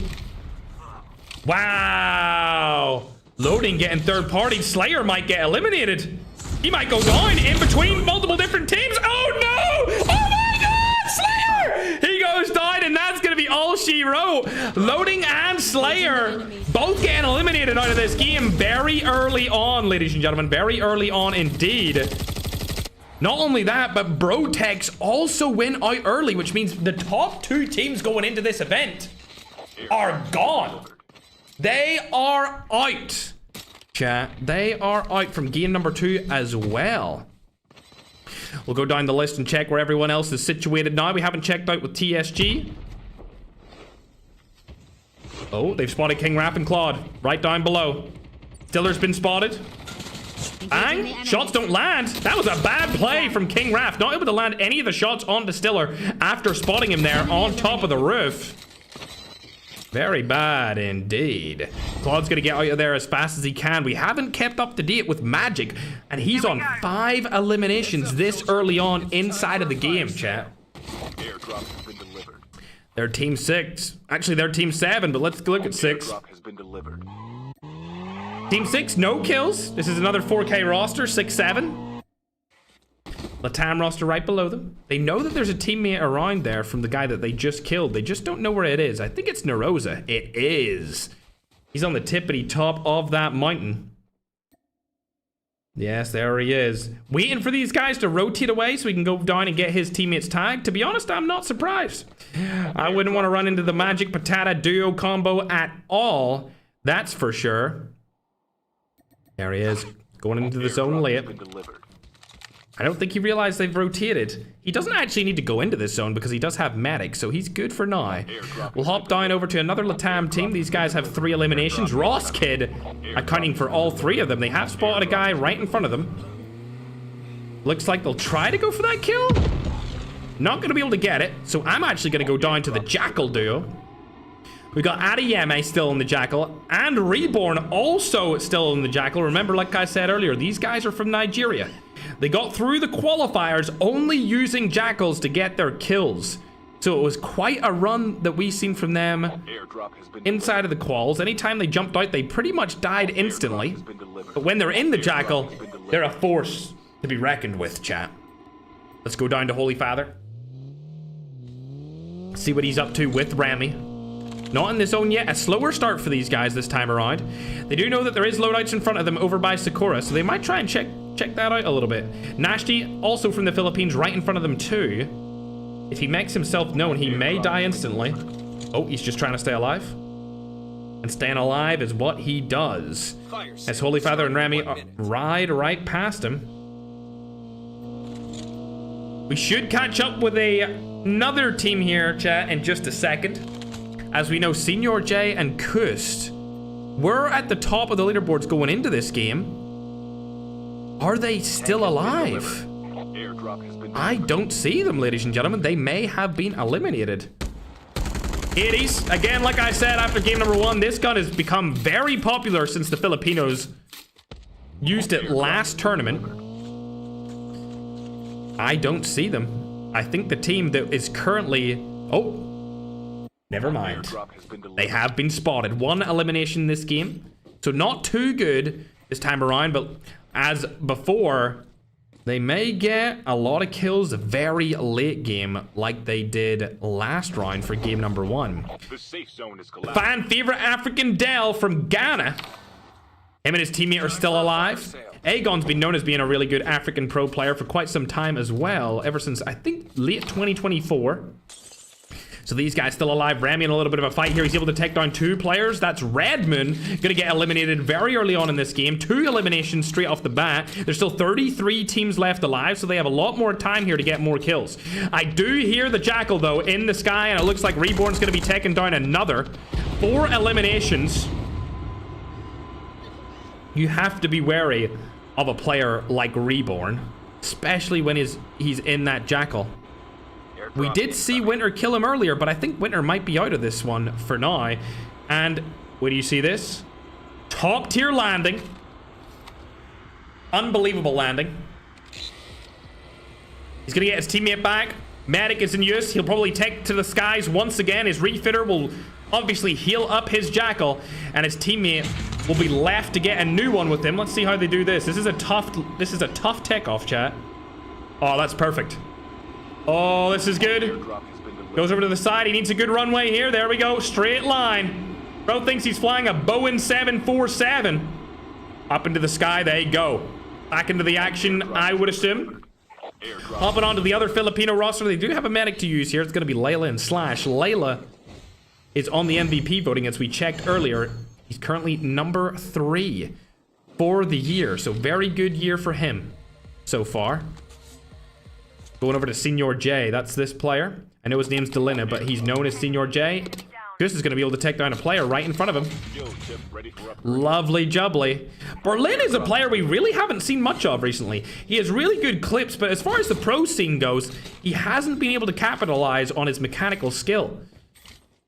Wow. Loading getting 3rd party. Slayer might get eliminated. He might go down in between multiple different teams. Oh no! Oh my god! Slayer! He goes down, and that's going to be all she wrote. Loading and Slayer both getting eliminated out of this game very early on, ladies and gentlemen. Very early on indeed. Not only that, but Brotex also win out early, which means the top 2 teams going into this event are gone. They are out. Chat, they are out from game number 2 as well. We'll go down the list and check where everyone else is situated now. We haven't checked out with TSG. Oh, they've spotted King Raph and Claude right down below. Stiller's been spotted. Bang! Shots don't land. That was a bad play from King Raph. Not able to land any of the shots onto Stiller after spotting him there on top of the roof. Very bad indeed. Claude's gonna get out of there as fast as he can. We haven't kept up to date with Magic, and he's on 5 eliminations this early on inside of the game, chat. Airdrop has been delivered. They're team 6. Actually, they're team 7, but let's look at 6. Airdrop has been delivered. Team 6, no kills. This is another 4K roster, 6-7. Latam roster right below them. They know that there's a teammate around there from the guy that they just killed. They just don't know where it is. I think it's Narosa. It is. He's on the tippity top of that mountain. Yes, there he is. Waiting for these guys to rotate away so he can go down and get his teammates tagged. To be honest, I'm not surprised. I wouldn't want to run into the magic patata duo combo at all. That's for sure. There he is. Going into the zone layup. I don't think he realized they've rotated. He doesn't actually need to go into this zone because he does have medic, so he's good for now. We'll hop down over to another Latam team. These guys have 3 eliminations. Ross Kid accounting for all 3 of them. They have spotted a guy right in front of them. Looks like they'll try to go for that kill. Not going to be able to get it, so I'm actually going to go down to the Jackal duo. We got Adiyeme still in the Jackal, and Reborn also still in the Jackal. Remember, like I said earlier, these guys are from Nigeria. They got through the qualifiers only using Jackals to get their kills. So it was quite a run that we've seen from them inside of the quals. Anytime they jumped out, they pretty much died instantly. But when they're in the Jackal, they're a force to be reckoned with, chat. Let's go down to Holy Father. See what he's up to with Rami. Not in the zone yet. A slower start for these guys this time around. They do know that there is loadouts in front of them over by Sakura, so they might try and check that out a little bit. Nashti, also from the Philippines, right in front of them too. If he makes himself known, he may die instantly. Oh, he's just trying to stay alive. And staying alive is what he does. As Holy Father and Rami ride right past him. We should catch up with another team here, chat, in just a second. As we know, Senior J and Kust were at the top of the leaderboards going into this game. Are they still alive? I don't see them, ladies and gentlemen. They may have been eliminated. 80s. Again, like I said, after game number 1, this gun has become very popular since the Filipinos used it last tournament. I don't see them. I think the team that is currently... Oh, never mind. They have been spotted. 1 elimination in this game. So not too good this time around, but as before, they may get a lot of kills very late game like they did last round for game number 1. The safe zone is collapsed. Fan favorite African Dell from Ghana. Him and his teammate are still alive. Aegon's been known as being a really good African pro player for quite some time as well, ever since, I think, late 2024. So these guys still alive. Rami in a little bit of a fight here. He's able to take down 2 players. That's Redmond. Gonna get eliminated very early on in this game. 2 eliminations straight off the bat. There's still 33 teams left alive, so they have a lot more time here to get more kills. I do hear the Jackal, though, in the sky, and it looks like Reborn's gonna be taking down another. 4 eliminations. You have to be wary of a player like Reborn, especially when he's in that Jackal. We did see Winter kill him earlier, but I think Winter might be out of this one for now. And where do you see this? Top tier landing. Unbelievable landing. He's gonna get his teammate back. Medic is in use. He'll probably take to the skies once again. His refitter will obviously heal up his Jackal, and his teammate will be left to get a new one with him. Let's see how they do this. This is a tough takeoff, chat. Oh, that's perfect. Oh, this is good. Goes over to the side. He needs a good runway here. There we go. Straight line. Bro thinks he's flying a Boeing 747. Up into the sky. They go. Back into the action, I would assume. Hopping onto the other Filipino roster. They do have a medic to use here. It's going to be Layla and Slash. Layla is on the MVP voting as we checked earlier. He's currently number 3 for the year. So very good year for him so far. Going over to Senior J. That's this player. I know his name's Delina, but he's known as Senior J. Chris is going to be able to take down a player right in front of him. Lovely jubbly. Berlin is a player we really haven't seen much of recently. He has really good clips, but as far as the pro scene goes, he hasn't been able to capitalize on his mechanical skill.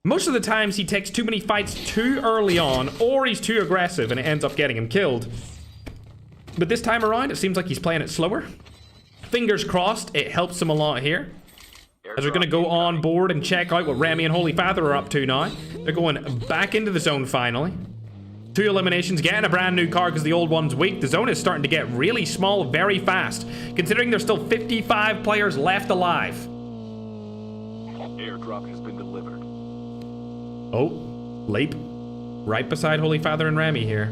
Most of the times he takes too many fights too early on, or he's too aggressive and it ends up getting him killed. But this time around, it seems like he's playing it slower. Fingers crossed, it helps him a lot here. As we're going to go on board and check out what Rami and Holy Father are up to now. They're going back into the zone finally. 2 eliminations, getting a brand new car because the old one's weak. The zone is starting to get really small very fast, considering there's still 55 players left alive. Airdrop has been delivered. Oh, leap. Right beside Holy Father and Remy here.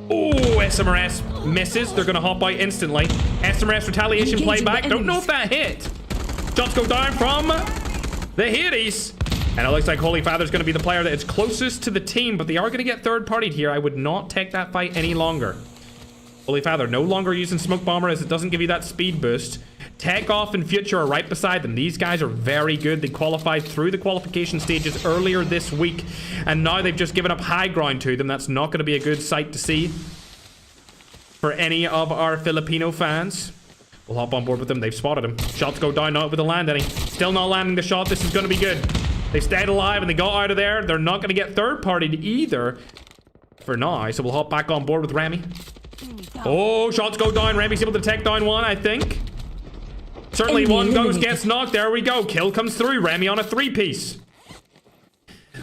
Oh, SMRS misses. They're going to hop out instantly. SMRS retaliation play back. Don't know if that hit. Shots go down from the Hades. And it looks like Holy Father's going to be the player that is closest to the team, but they are going to get third-partied here. I would not take that fight any longer. Holy Father no longer using Smoke Bomber as it doesn't give you that speed boost. Tech Off and Future are right beside them. These guys are very good. They qualified through the qualification stages earlier this week, and now they've just given up high ground to them. That's not going to be a good sight to see for any of our Filipino fans. We'll hop on board with them. They've spotted him. Shots go down, not able to land any. Still not landing the shot. This is going to be good. They stayed alive and they got out of there. They're not going to get third-partied either for now, so we'll hop back on board with Remy. Oh, shots go down. Remy's able to take down one, I think. Certainly one goes, gets knocked. There we go. Kill comes through. Remy on a 3-piece.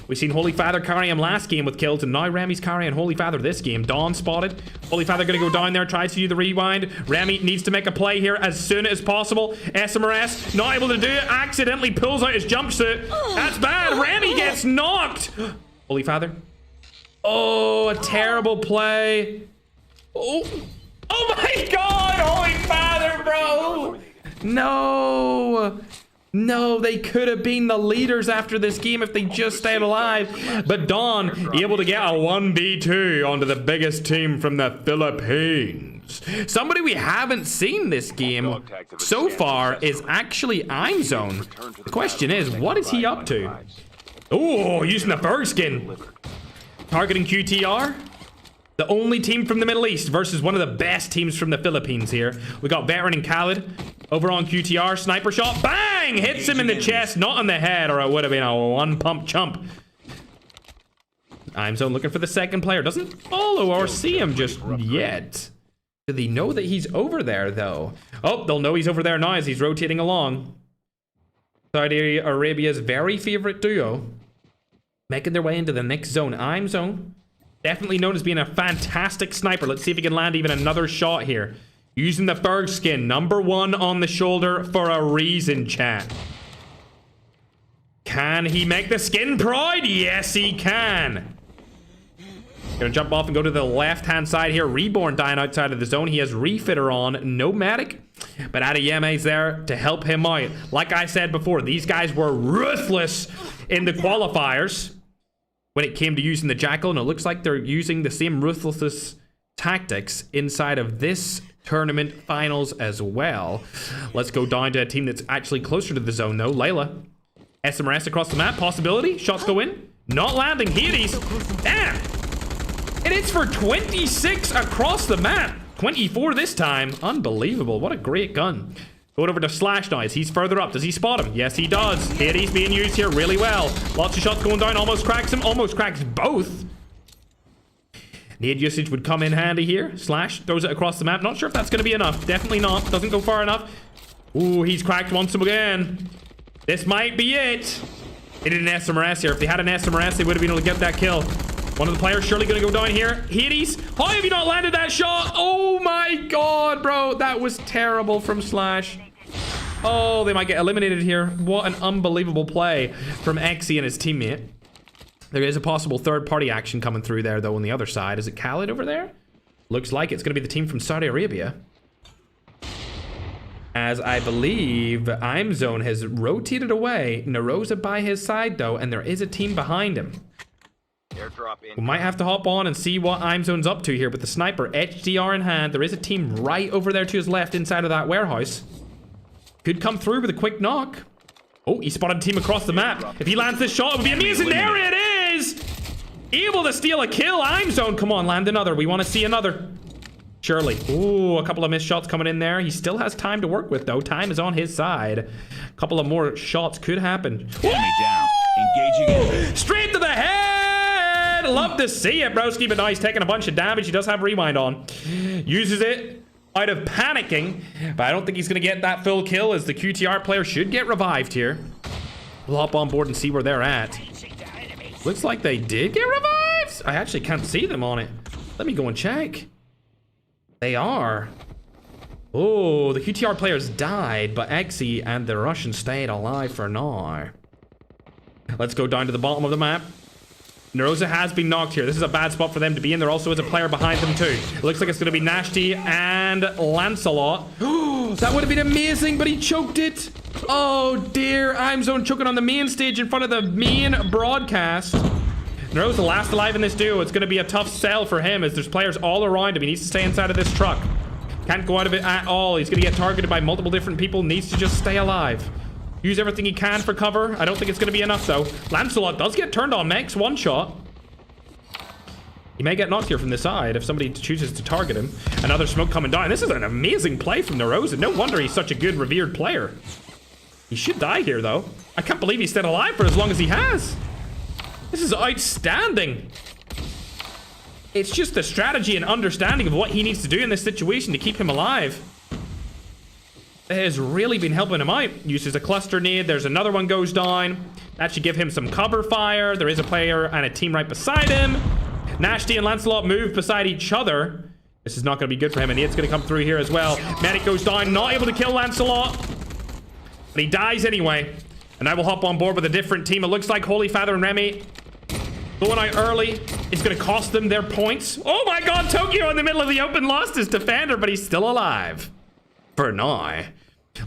We've seen Holy Father carry him last game with kills, and now Remy's carrying Holy Father this game. Dawn spotted. Holy Father going to go down there, tries to do the rewind. Remy needs to make a play here as soon as possible. SMRS not able to do it. Accidentally pulls out his jumpsuit. That's bad. Remy gets knocked. Holy Father. Oh, a terrible play. Oh my God, Holy Father, bro. No, they could have been the leaders after this game if they just stayed alive. But Dawn able to get a 1v2 onto the biggest team from the Philippines. Somebody we haven't seen this game so far is actually IMZone. The question is, what is he up to? Oh, using the Ferg skin. Targeting QTR. The only team from the Middle East versus one of the best teams from the Philippines here. We got Veteran and Khaled over on QTR. Sniper shot. Bang! Hits him in the chest, not on the head, or it would have been a one-pump chump. IMZone looking for the second player. Doesn't follow or see him just yet. Do they know that he's over there, though? Oh, they'll know he's over there now as he's rotating along. Saudi Arabia's very favorite duo. Making their way into the next zone. IMZone. Definitely known as being a fantastic sniper. Let's see if he can land even another shot here. Using the Ferg skin. #1 on the shoulder for a reason, chat. Can he make the skin pride? Yes, he can. Gonna jump off and go to the left-hand side here. Reborn dying outside of the zone. He has Refitter on. No medic. But Adeyeme's there to help him out. Like I said before, these guys were ruthless in the qualifiers when it came to using the Jackal, and it looks like they're using the same ruthless tactics inside of this tournament finals as well. Let's go down to a team that's actually closer to the zone, though. Layla. SMRS across the map. Possibility. Shots go in. Not landing. Hades. Damn. And it's for 26 across the map. 24 this time. Unbelievable. What a great gun. Going over to Slash now. He's further up. Does he spot him? Yes, he does. Hades being used here really well. Lots of shots going down. Almost cracks him. Almost cracks both. Nade usage would come in handy here. Slash throws it across the map. Not sure if that's going to be enough. Definitely not. Doesn't go far enough. Ooh, he's cracked once again. This might be it. They did an SMRS here. If they had an SMRS, they would have been able to get that kill. One of the players surely going to go down here. Hades. How have you not landed that shot? Oh my God, bro. That was terrible from Slash. Oh, they might get eliminated here. What an unbelievable play from Exy and his teammate. There is a possible third-party action coming through there, though, on the other side. Is it Khaled over there? Looks like it's going to be the team from Saudi Arabia. As I believe IMZone has rotated away. Narosa by his side, though, and there is a team behind him. We might have to hop on and see what IMZone's up to here with the sniper. HDR in hand. There is a team right over there to his left inside of that warehouse. Could come through with a quick knock. Oh, he spotted a team across the map. If he lands this shot, it would be amazing. There it is! Able to steal a kill. IMZone. Come on, land another. We want to see another. Surely. Ooh, a couple of missed shots coming in there. He still has time to work with, though. Time is on his side. A couple of more shots could happen. Enemy down. Engaging in. Straight to the head! Love to see it, broski, but now he's taking a bunch of damage. He does have rewind on. Uses it out of panicking, but I don't think he's going to get that full kill, as the QTR player should get revived here. We'll hop on board and see where they're at. Looks like they did get revived. I actually can't see them on it. Let me go and check. They are. Oh, the QTR players died, but Exy and the Russians stayed alive for now. Let's go down to the bottom of the map. Neroza has been knocked here. This is a bad spot for them to be in. There also is a player behind them too. It looks like it's going to be Nashti and Lancelot. That would have been amazing, but he choked it. Oh dear, I'm zone choking on the main stage in front of the main broadcast. Neroza last alive in this duo. It's going to be a tough sell for him as there's players all around him. He needs to stay inside of this truck. Can't go out of it at all. He's going to get targeted by multiple different people. Needs to just stay alive. Use everything he can for cover. I don't think it's going to be enough, though. Lancelot does get turned on. Max one shot. He may get knocked here from the side if somebody chooses to target him. Another smoke coming down. This is an amazing play from Neroza. No wonder he's such a good, revered player. He should die here, though. I can't believe he stayed alive for as long as he has. This is outstanding. It's just the strategy and understanding of what he needs to do in this situation to keep him alive. It has really been helping him out. Uses a cluster nade. There's another one goes down. That should give him some cover fire. There is a player and a team right beside him. Nashti and Lancelot move beside each other. This is not going to be good for him, and it's going to come through here as well. Medic goes down, not able to kill Lancelot, but he dies anyway. And I will hop on board with a different team. It looks like Holy Father and Remy going out early is going to cost them their points. Oh my god, Tokyo in the middle of the open lost his defender, but he's still alive. For now.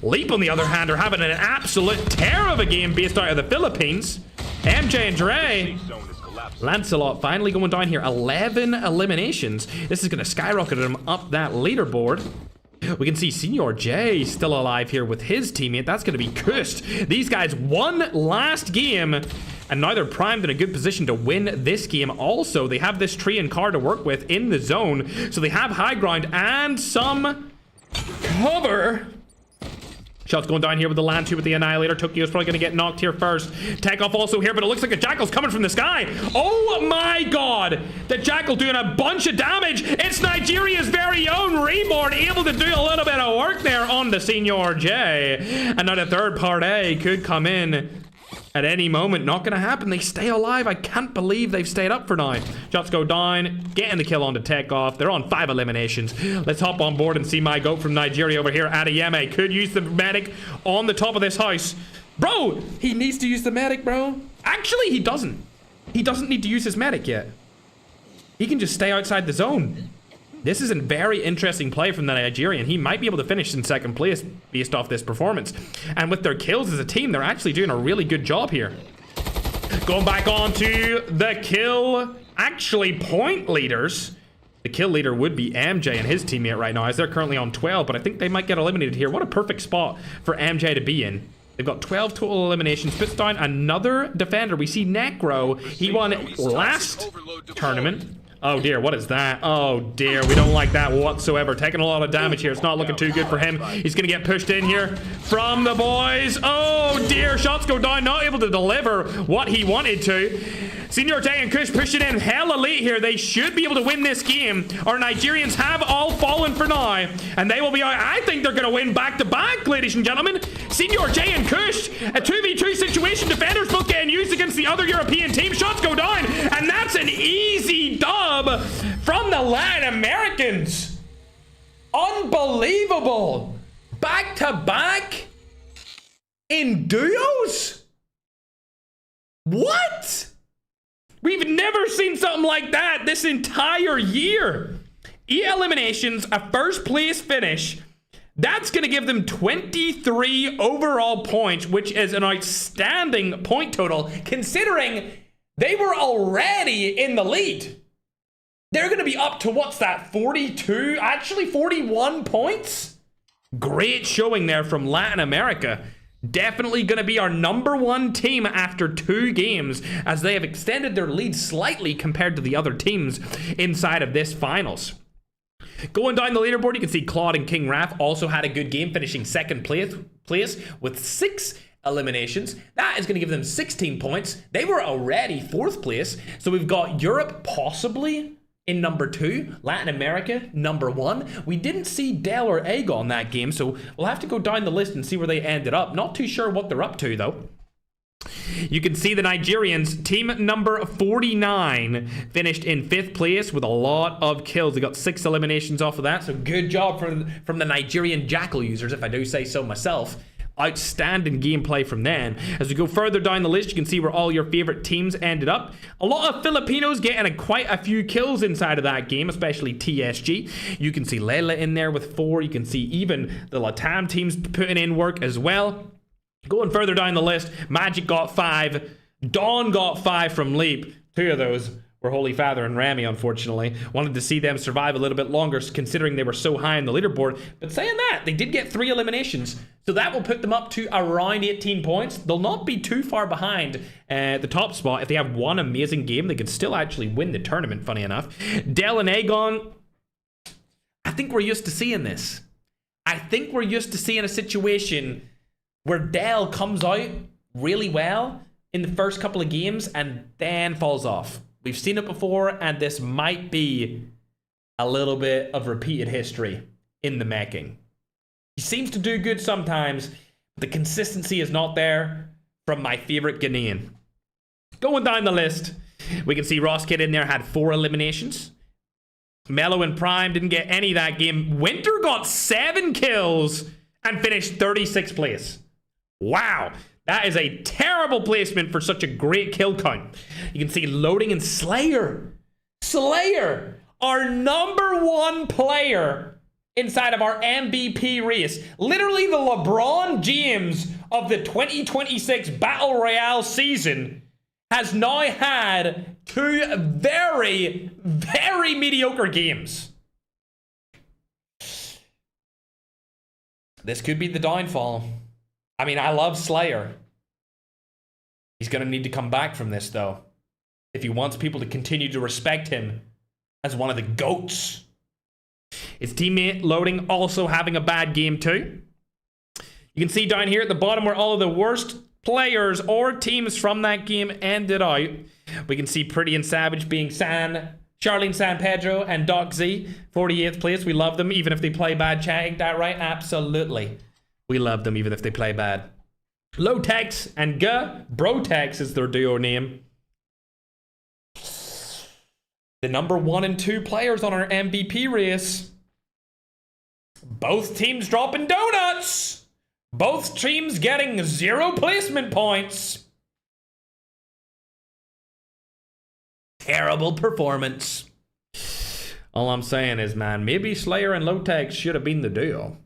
Leap, on the other hand, are having an absolute tear of a game based out of the Philippines. MJ and Dre. Lancelot finally going down here. 11 eliminations. This is going to skyrocket him up that leaderboard. We can see Senior J still alive here with his teammate. That's going to be cursed. These guys won last game, and now they're primed in a good position to win this game. Also, they have this tree and car to work with in the zone, so they have high ground and some cover. Shots going down here with the land 2 with the Annihilator. Tokyo's probably going to get knocked here first. Takeoff also here, but it looks like a Jackal's coming from the sky. Oh my god! The Jackal doing a bunch of damage. It's Nigeria's very own Reborn, able to do a little bit of work there on the Senior J. And now the third party could come in at any moment. Not gonna happen. They stay alive. I can't believe they've stayed up for now. Shots go down, getting the kill on the Takeoff. They're on 5 eliminations. Let's hop on board and see my goat from Nigeria over here. Adeyemi could use the medic on the top of this house. Bro, he needs to use the medic, bro. Actually, he doesn't. He doesn't need to use his medic yet. He can just stay outside the zone. This is a very interesting play from the Nigerian. He might be able to finish in second place based off this performance. And with their kills as a team, they're actually doing a really good job here. Going back on to the kill, actually point leaders. The kill leader would be MJ and his teammate right now, as they're currently on 12, but I think they might get eliminated here. What a perfect spot for MJ to be in. They've got 12 total eliminations. Puts down another defender. We see Necro. He won last tournament. Oh dear, what is that? Oh dear, we don't like that whatsoever. Taking a lot of damage here. It's not looking too good for him. He's gonna get pushed in here from the boys. Oh dear, shots go down. Not able to deliver what he wanted to. Senior J and Kush pushing in hella late here. They should be able to win this game. Our Nigerians have all fallen for now, and they will be out. I think they're gonna win back to back, ladies and gentlemen. Senior J and Kush, a 2v2 situation. Defenders both getting used against the other European team. Shots go down, and that's an easy dub from the Latin Americans. Unbelievable. Back to back in duos? What? We've never seen something like that this entire year. 8 eliminations, a first place finish. That's going to give them 23 overall points, which is an outstanding point total considering they were already in the lead. They're going to be up to, what's that, 42? Actually, 41 points? Great showing there from Latin America. Definitely going to be our #1 team after 2 games, as they have extended their lead slightly compared to the other teams inside of this finals. Going down the leaderboard, you can see Claude and King Raph also had a good game, finishing second place with 6 eliminations. That is going to give them 16 points. They were already 4th place. So we've got Europe possibly in #2, Latin America #1. We didn't see Dell or Aegon that game, so we'll have to go down the list and see where they ended up. Not too sure what they're up to though. You can see the Nigerians, team number 49, finished in 5th place with a lot of kills. They got 6 eliminations off of that, so good job from the Nigerian Jackal users, if I do say so myself. Outstanding gameplay from them. As we go further down the list, you can see where all your favorite teams ended up. A lot of Filipinos getting quite a few kills inside of that game, especially TSG. You can see Lela in there with 4. You can see even the Latam teams putting in work as well. Going further down the list, Magic got 5. Dawn got 5 from Leap. 2 of those were Holy Father and Rami, unfortunately. Wanted to see them survive a little bit longer, considering they were so high on the leaderboard. But saying that, they did get 3 eliminations. So that will put them up to around 18 points. They'll not be too far behind the top spot. If they have one amazing game, they could still actually win the tournament, funny enough. Del and Aegon, I think we're used to seeing this. I think we're used to seeing a situation where Del comes out really well in the first couple of games and then falls off. We've seen it before, and this might be a little bit of repeated history in the making. He seems to do good sometimes, but the consistency is not there from my favorite Ghanaian. Going down the list, we can see Ross Kid in there had 4 eliminations. Mellow and Prime didn't get any that game. Winter got 7 kills and finished 36th place. Wow, that is a terrible placement for such a great kill count. You can see Loading and Slayer. Slayer, our #1 player inside of our MVP race. Literally the LeBron James of the 2026 Battle Royale season has now had 2 very, very mediocre games. This could be the downfall. I mean, I love Slayer. He's going to need to come back from this, though, if he wants people to continue to respect him as one of the GOATs. His teammate Loading also having a bad game, too. You can see down here at the bottom where all of the worst players or teams from that game ended out. We can see Pretty and Savage being Charlene San Pedro and Doc Z, 48th place. We love them, even if they play bad. Chat, ain't that right? Absolutely. We love them even if they play bad. Low-Tex and Brotex is their duo name. The #1 and 2 players on our MVP race. Both teams dropping donuts. Both teams getting 0 placement points. Terrible performance. All I'm saying is, man, maybe Slayer and Low-Tex should have been the duo.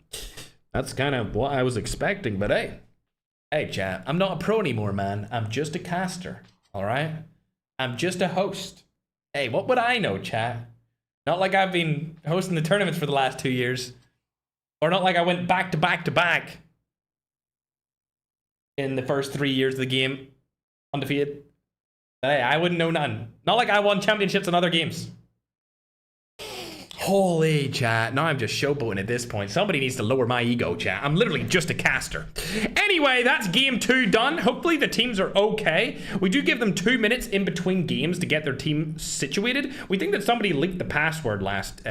That's kind of what I was expecting, but hey, chat, I'm not a pro anymore, man. I'm just a caster, all right? I'm just a host. Hey, what would I know, chat? Not like I've been hosting the tournaments for the last 2 years. Or not like I went back to back to back in the first 3 years of the game, undefeated. But hey, I wouldn't know none. Not like I won championships in other games. Holy chat, now I'm just showboating at this point. Somebody needs to lower my ego, chat. I'm literally just a caster. Anyway, that's game 2 done. Hopefully the teams are okay. We do give them 2 minutes in between games to get their team situated. We think that somebody leaked the password last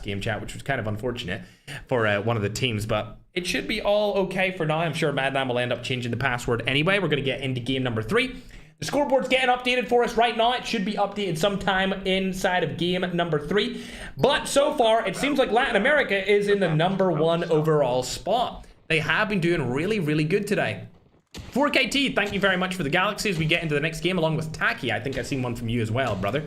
game, chat, which was kind of unfortunate for one of the teams, but it should be all okay for now. I'm sure Madman will end up changing the password anyway. We're going to get into game number 3. The scoreboard's getting updated for us right now. It should be updated sometime inside of game number 3. But so far, it seems like Latin America is in the #1 overall spot. They have been doing really, really good today. 4KT, thank you very much for the galaxy as we get into the next game along with Taki. I think I've seen one from you as well, brother.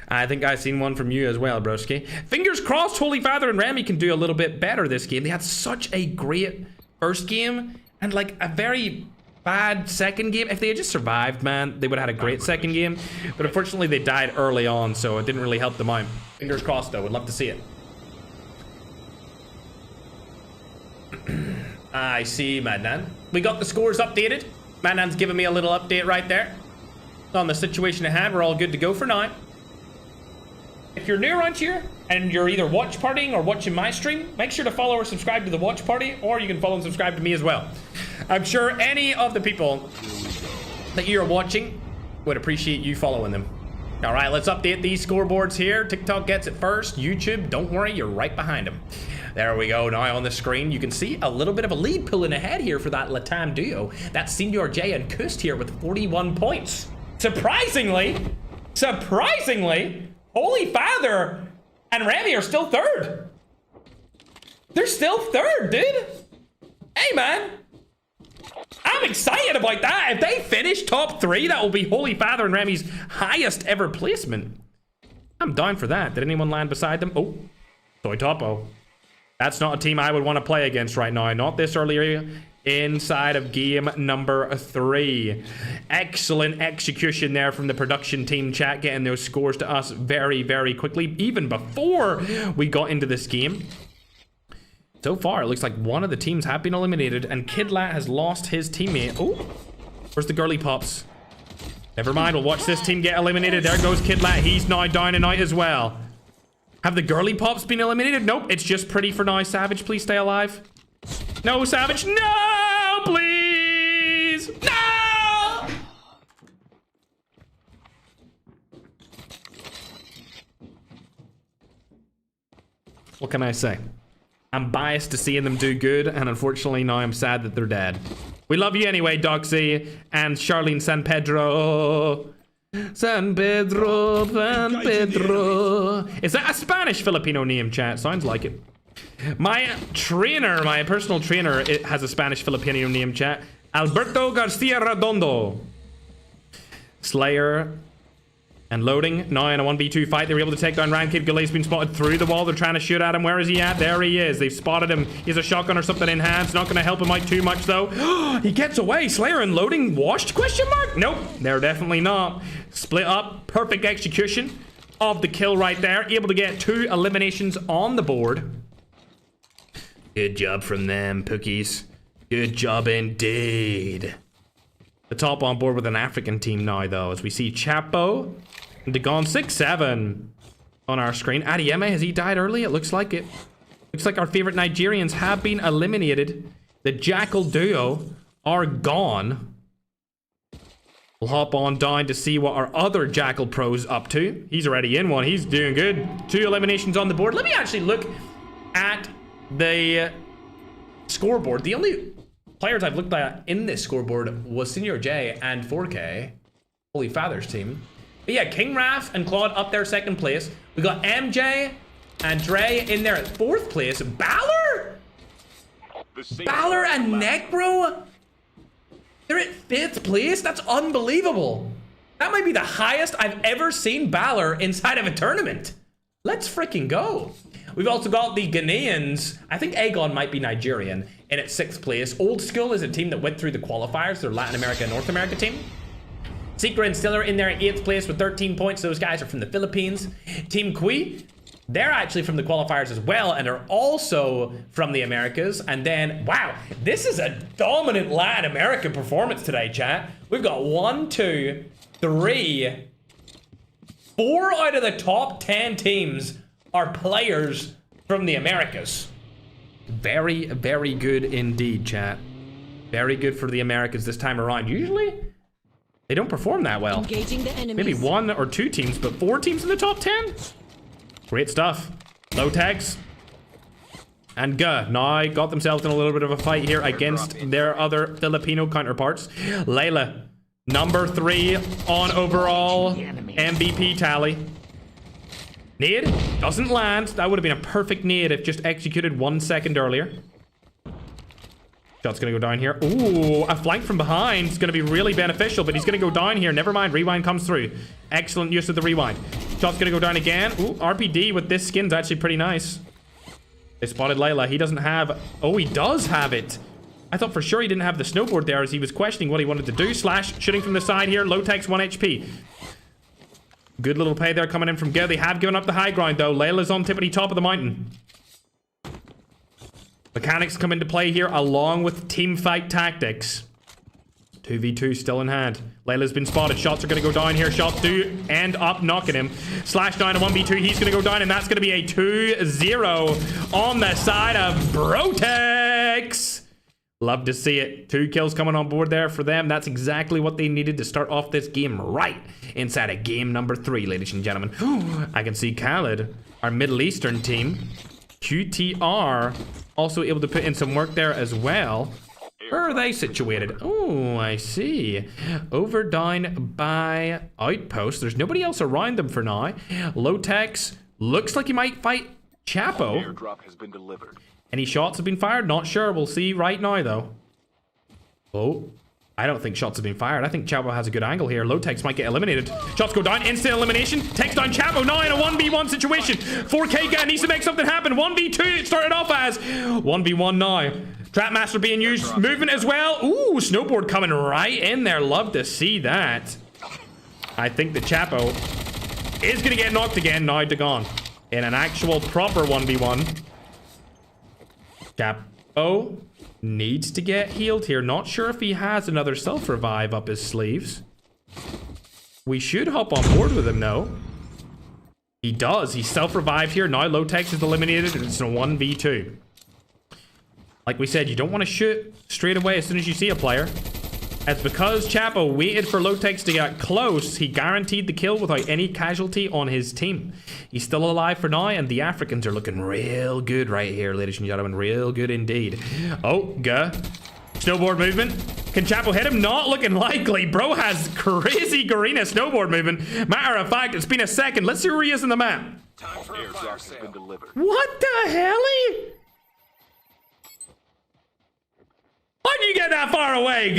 I think I've seen one from you as well, broski. Fingers crossed Holy Father and Remy can do a little bit better this game. They had such a great first game and like a very bad second game. If they had just survived, man, they would have had a great second game. But unfortunately, they died early on, so it didn't really help them out. Fingers crossed, though. Would love to see it. I see, Madnan. We got the scores updated. Madnan's giving me a little update right there on the situation at hand. We're all good to go for now. If you're new around here and you're either watch partying or watching my stream, make sure to follow or subscribe to the watch party, or you can follow and subscribe to me as well. I'm sure any of the people that you're watching would appreciate you following them. All right, let's update these scoreboards here. TikTok gets it first. YouTube, don't worry, you're right behind them. There we go. Now on the screen, you can see a little bit of a lead pulling ahead here for that Latam duo. That's Senior J and Kust here with 41 points. Surprisingly, Holy Father and Remy are still third. They're still third, dude. Hey, man. I'm excited about that. If they finish top 3, that will be Holy Father and Remy's highest ever placement. I'm down for that. Did anyone land beside them? Oh, Toy Topo. That's not a team I would want to play against right now. Not this early inside of game number 3. Excellent execution there from the production team, chat, getting those scores to us very, very quickly, even before we got into this game. So far, it looks like one of the teams have been eliminated, and Kidlat has lost his teammate. Oh, where's the girly pops? Never mind, we'll watch this team get eliminated. There goes Kidlat. He's now down and out as well. Have the girly pops been eliminated? Nope, it's just Pretty for now. Savage, please stay alive. No, Savage, no, please. No! What can I say? I'm biased to seeing them do good, and unfortunately now I'm sad that they're dead. We love you anyway, Doxy and Charlene San Pedro. San Pedro, San Pedro. Is that a Spanish Filipino name, chat? Sounds like it. My trainer, my personal trainer, it has a Spanish Filipino name, chat. Alberto Garcia Redondo. Slayer. And loading. Now in a 1v2 fight, they were able to take down Ryan Kid. Goulet's been spotted through the wall. They're trying to shoot at him. Where is he at? There he is. They've spotted him. He has a shotgun or something in hand. It's not going to help him out too much, though. He gets away. Slayer and loading washed? Question mark? Nope. They're definitely not. Split up. Perfect execution of the kill right there. Able to get 2 eliminations on the board. Good job from them, Pookies. Good job indeed. The top on board with an African team now, though, as we see Chapo and Dagon 6-7 on our screen. Adieme, has he died early? It looks like it. Looks like our favorite Nigerians have been eliminated. The Jackal duo are gone. We'll hop on down to see what our other Jackal pro's up to. He's already in one. He's doing good. 2 eliminations on the board. Let me actually look at the scoreboard. The only players I've looked at in this scoreboard was Senior J and 4K, Holy Father's team. But yeah, King Raph and Claude up there 2nd place. We got MJ and Dre in there at 4th place. Balor and Necro, they're at 5th place. That's unbelievable. That might be the highest I've ever seen Balor inside of a tournament. Let's freaking go. We've also got the Ghanaians. I think Aegon might be Nigerian, in at 6th place. Old School is a team that went through the qualifiers. They're Latin America and North America team. Secret and Stiller in there at 8th place with 13 points. Those guys are from the Philippines. Team Kui, they're actually from the qualifiers as well, and are also from the Americas. And then, wow, this is a dominant Latin American performance today, chat. We've got 1, 2, 3, 4 out of the top 10 teams are players from the Americas. Very, very good indeed, chat. Very good for the Americas this time around. Usually, they don't perform that well. Engaging the enemies. Maybe 1 or 2 teams, but 4 teams in the top 10? Great stuff. Low tags. And now got themselves in a little bit of a fight here against their other Filipino counterparts. Layla, number 3 on overall MVP tally. Nade doesn't land. That would have been a perfect nade if just executed 1 second earlier. Shot's gonna go down here. Ooh, a flank from behind is gonna be really beneficial, but he's gonna go down here. Never mind, rewind comes through. Excellent use of the rewind. Shot's gonna go down again. Ooh, RPD with this skin's actually pretty nice. They spotted Layla. He doesn't have... Oh, he does have it. I thought for sure he didn't have the snowboard there as he was questioning what he wanted to do. Slash, shooting from the side here. Low tech's 1 HP. Good little play there coming in from Gil. They have given up the high ground, though. Layla's on tippity top of the mountain. Mechanics come into play here along with team fight tactics. 2v2 still in hand. Layla's been spotted. Shots are going to go down here. Shots do end up knocking him. Slash down a 1v2. He's going to go down, and that's going to be a 2-0 on the side of Brotex. Love to see it. 2 kills coming on board there for them. That's exactly what they needed to start off this game right inside of game number 3, ladies and gentlemen. I can see Khaled, our Middle Eastern team. QTR also able to put in some work there as well. Where are they situated? Oh, I see. Over down by Outpost. There's nobody else around them for now. Lotex looks like he might fight Chapo. Airdrop has been delivered. Any shots have been fired? Not sure. We'll see right now, though. Oh, I don't think shots have been fired. I think Chapo has a good angle here. Lotex might get eliminated. Shots go down. Instant elimination. Takes down Chapo now in a 1v1 situation. 4K guy needs to make something happen. 1v2 it started off as. 1v1 now. Trapmaster being used. Movement as well. Ooh, snowboard coming right in there. Love to see that. I think the Chapo is going to get knocked again. Now to gone. In an actual proper 1v1. Chapo needs to get healed here. Not sure if he has another self-revive up his sleeves. We should hop on board with him, though. He does. He's self-revived here. Now Lotex is eliminated, and it's a 1v2. Like we said, you don't want to shoot straight away as soon as you see a player. It's because Chapo waited for Lotex to get close. He guaranteed the kill without any casualty on his team. He's still alive for now, and the Africans are looking real good right here, ladies and gentlemen. Real good indeed. Oh, snowboard movement. Can Chapo hit him? Not looking likely. Bro has crazy Garena snowboard movement. Matter of fact, it's been a second. Let's see where he is in the map. Time for airdrop has been delivered. What the hell? How'd you get that far away,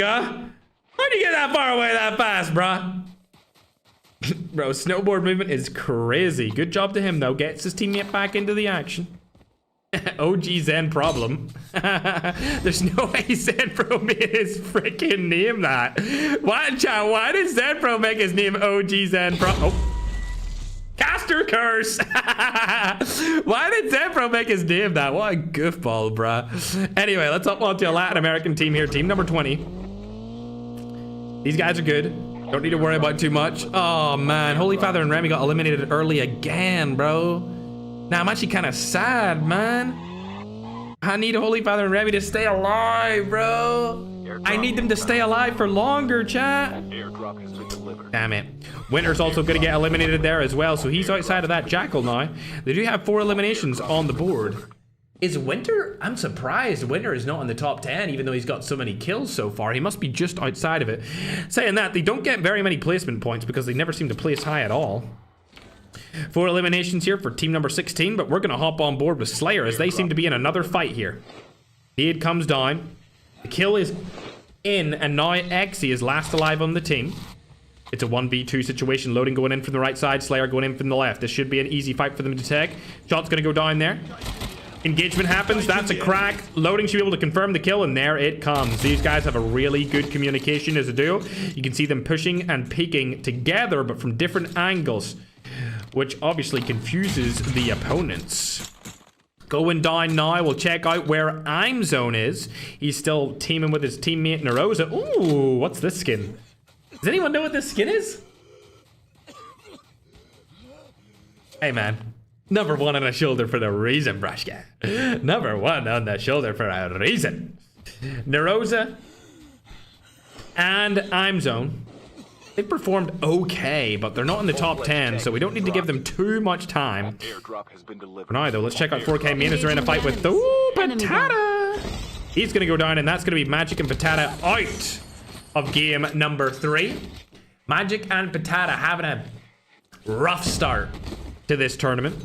How'd you get that far away that fast, bruh? Bro, snowboard movement is crazy. Good job to him, though. Gets his teammate back into the action. OG Zen problem. There's no way Zenpro made his freaking name that. Why did Zenpro make his name OG Zenpro? Oh. Caster curse. Why did Zenpro make his name that? What a goofball, bruh. Anyway, let's hop on to a Latin American team here. Team number 20. These guys are good. Don't need to worry about too much. Oh, man. Holy Father and Remy got eliminated early again, bro. Now, I'm actually kind of sad, man. I need Holy Father and Remy to stay alive, bro. I need them to stay alive for longer, chat. Airdrop has been delivered. Damn it. Winter's also going to get eliminated there as well, so he's outside of that Jackal now. They do have 4 eliminations on the board. Is Winter? I'm surprised Winter is not in the top 10, even though he's got so many kills so far. He must be just outside of it. Saying that, they don't get very many placement points because they never seem to place high at all. 4 eliminations here for team number 16, but we're going to hop on board with Slayer as they seem to be in another fight here. Nade comes down. The kill is in, and now Exy is last alive on the team. It's a 1v2 situation. Loading going in from the right side. Slayer going in from the left. This should be an easy fight for them to take. Shot's going to go down there. Engagement happens. That's a crack. Loading should be able to confirm the kill, and there it comes. These guys have a really good communication as a duo. You can see them pushing and peeking together, but from different angles, which obviously confuses the opponents. Going down now, we'll check out where I'm Zone is. He's still teaming with his teammate Narosa. Ooh, what's this skin? Does anyone know what this skin is? Hey, man. Number 1 on the shoulder for the reason, Brushka. Number 1 on the shoulder for a reason. Narosa and I'm Zone. They performed okay, but they're not in the top 10, so we don't need to give them too much time. Airdrop has been delivered. For now, though, let's check out 4K Main as they're in a fight with Patata. He's going to go down, and that's going to be Magic and Patata out of game number 3. Magic and Patata having a rough start to this tournament.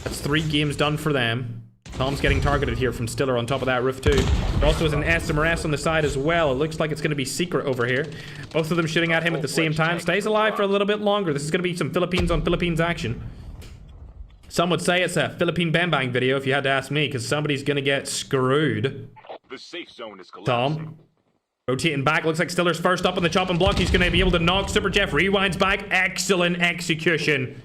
That's 3 games done for them. Tom's getting targeted here from Stiller on top of that roof too. There also is an SMRS on the side as well. It looks like it's going to be Secret over here. Both of them shooting at him at the same time. Stays alive for a little bit longer. This is going to be some Philippines on Philippines action. Some would say it's a Philippine Bang Bang video if you had to ask me, because somebody's going to get screwed. The safe zone is collapsing. Tom. Rotating back. Looks like Stiller's first up on the chopping block. He's going to be able to knock. Super Jeff rewinds back. Excellent execution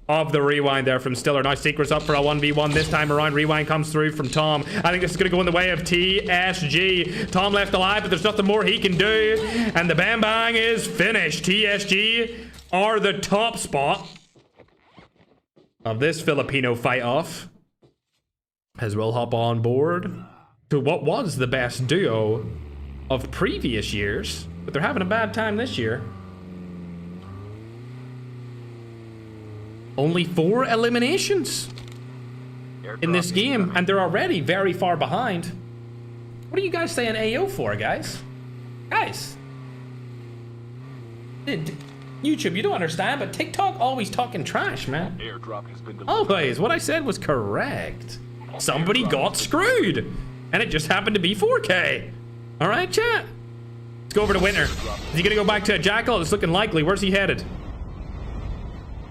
of the rewind there from Stiller. Now Secret's up for a 1v1 this time around. Rewind comes through from Tom. I think this is going to go in the way of TSG. Tom left alive, but there's nothing more he can do. And the Bang Bang is finished. TSG are the top spot of this Filipino fight-off. As we'll hop on board to what was the best duo of previous years, but they're having a bad time this year. Only 4 eliminations in this game, and they're already very far behind. What are you guys saying AO for, guys? Guys. YouTube, you don't understand, but TikTok always talking trash, man. Airdrop has been delivered. Always. What I said was correct. Somebody got screwed, and it just happened to be 4K. All right, chat. Let's go over to Winter. Is he gonna go back to a Jackal? It's looking likely. Where's he headed?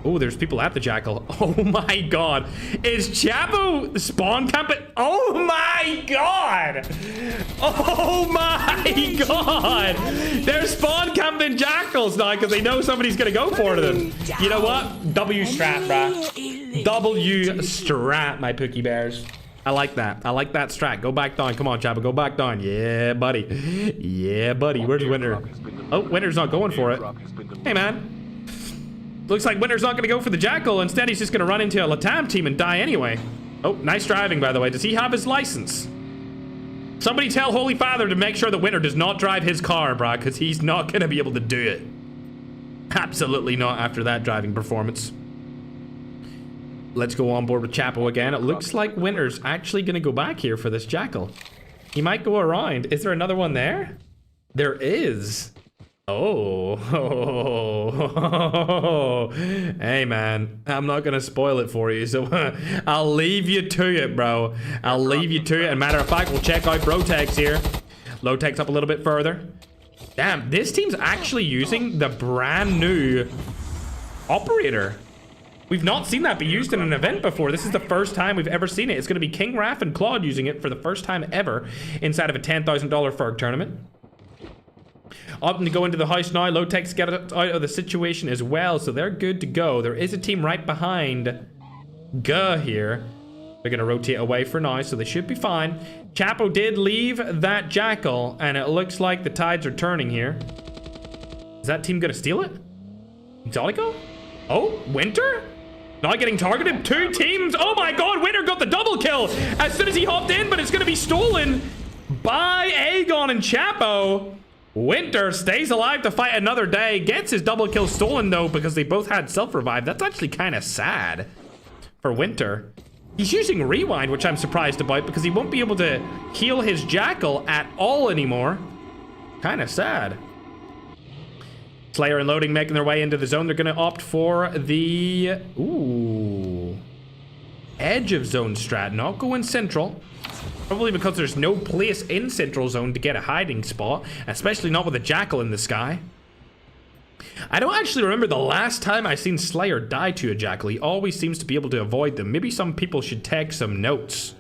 Oh, there's people at the Jackal. Oh my god. Is Chapo spawn camping? Oh my god. Oh my god. They're spawn camping Jackals now because they know somebody's gonna go for them. You know what? W strat, bruh. W strat, my Pookie Bears. I like that. I like that strat. Go back down. Come on, Chapo. Go back down. Yeah, buddy. Yeah, buddy. Where's Winter? Oh, Winter's not going for it. Hey, man. Looks like Winter's not going to go for the Jackal. Instead, he's just going to run into a Latam team and die anyway. Oh, nice driving, by the way. Does he have his license? Somebody tell Holy Father to make sure that Winter does not drive his car, brah, because he's not going to be able to do it. Absolutely not after that driving performance. Let's go on board with Chapo again. It looks like Winter's actually going to go back here for this Jackal. He might go around. Is there another one there? There is. Oh. Hey, man. I'm not going to spoil it for you, so I'll leave you to it, bro. I'll leave you to it. And matter of fact, we'll check out Brotex here. Low-tech's up a little bit further. Damn, this team's actually using the brand new operator. We've not seen that be used in an event before. This is the first time we've ever seen it. It's going to be King Raph and Claude using it for the first time ever inside of a $10,000 Ferg tournament. Opting to go into the house now. Low-tech's get out of the situation as well, so they're good to go. There is a team right behind Guh here. They're going to rotate away for now, so they should be fine. Chapo did leave that Jackal, and it looks like the tides are turning here. Is that team going to steal it? Exotico? Oh, Winter? Not getting targeted. 2 teams. Oh my god, Winter got the double kill as soon as he hopped in, but it's going to be stolen by Aegon and Chapo. Winter stays alive to fight another day. Gets his double kill stolen, though, because they both had self-revive. That's actually kind of sad for Winter. He's using Rewind, which I'm surprised about, because he won't be able to heal his Jackal at all anymore. Kind of sad. Slayer and Loading making their way into the zone. They're going to opt for the... Ooh. Edge of zone strat. Not going central. Probably because there's no place in central zone to get a hiding spot. Especially not with a Jackal in the sky. I don't actually remember the last time I seen Slayer die to a Jackal. He always seems to be able to avoid them. Maybe some people should take some notes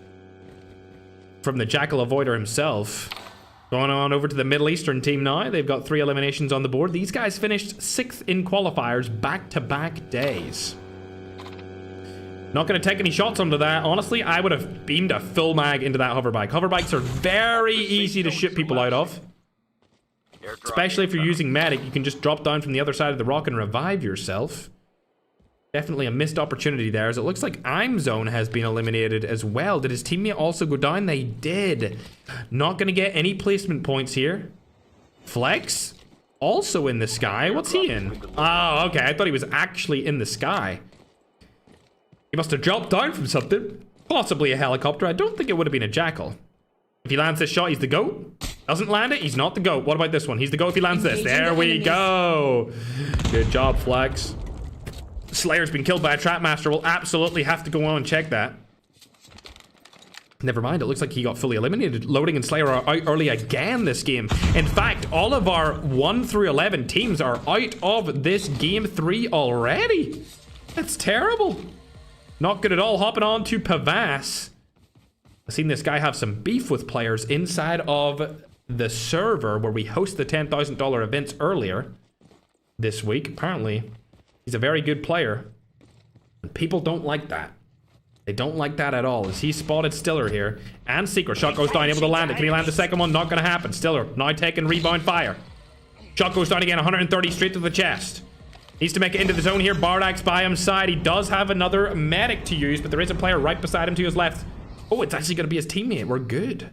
from the Jackal avoider himself. Going on over to the Middle Eastern team now. They've got 3 eliminations on the board. These guys finished 6th in qualifiers back-to-back days. Not going to take any shots onto that. Honestly, I would have beamed a full mag into that hoverbike. Hoverbikes are very easy to shoot people out of. Especially if you're using medic, you can just drop down from the other side of the rock and revive yourself. Definitely a missed opportunity there, as it looks like ImZone has been eliminated as well. Did his teammate also go down? They did. Not going to get any placement points here. Flex, also in the sky. What's he in? Oh, okay. I thought he was actually in the sky. He must have dropped down from something. Possibly a helicopter. I don't think it would have been a Jackal. If he lands this shot, he's the GOAT. Doesn't land it, he's not the GOAT. What about this one? He's the GOAT if he lands this. There we go. Good job, Flex. Slayer's been killed by a Trapmaster. We'll absolutely have to go on and check that. Never mind, it looks like he got fully eliminated. Loading and Slayer are out early again this game. In fact, all of our 1 through 11 teams are out of this game 3 already. That's terrible. Not good at all. Hopping on to Pavas. I've seen this guy have some beef with players inside of the server where we host the $10,000 events earlier this week. Apparently, he's a very good player. And people don't like that. They don't like that at all. As he spotted Stiller here. And Secret. Shot goes down, able to land it. Can he land the second one? Not going to happen. Stiller now taking rebound fire. Shot goes down again, 130 straight to the chest. Needs to make it into the zone here. Bardak's by his side. He does have another medic to use, but there is a player right beside him to his left. Oh, it's actually going to be his teammate. We're good.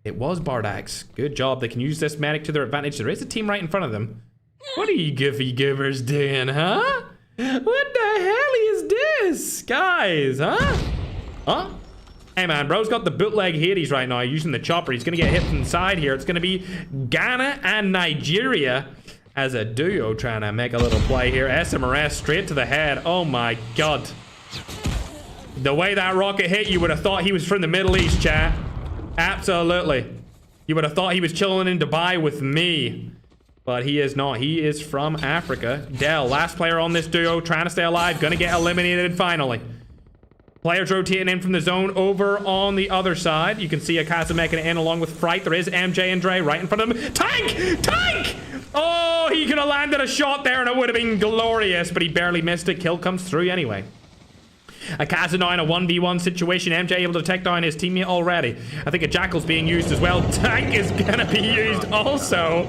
It was Bardax. Good job. They can use this medic to their advantage. There is a team right in front of them. What are you goofy goobers doing, huh? What the hell is this, guys, huh? Huh? Hey, man, bro's got the bootleg Hades right now using the chopper. He's going to get hit from the side here. It's going to be Ghana and Nigeria as a duo trying to make a little play here. SMRS straight to the head. Oh, my God. The way that rocket hit, you would have thought he was from the Middle East, chat. Absolutely. You would have thought he was chilling in Dubai with me. But he is not. He is from Africa. Dell, last player on this duo, trying to stay alive. Gonna get eliminated finally. Players rotating in from the zone over on the other side. You can see Akaza making it in along with Fright. There is MJ and Dre right in front of him. Tank! Tank! Oh, he could have landed a shot there and it would have been glorious, but he barely missed it. Kill comes through anyway. Akaza now in a 1v1 situation. MJ able to take down his teammate already. I think a Jackal's being used as well. Tank is gonna be used also.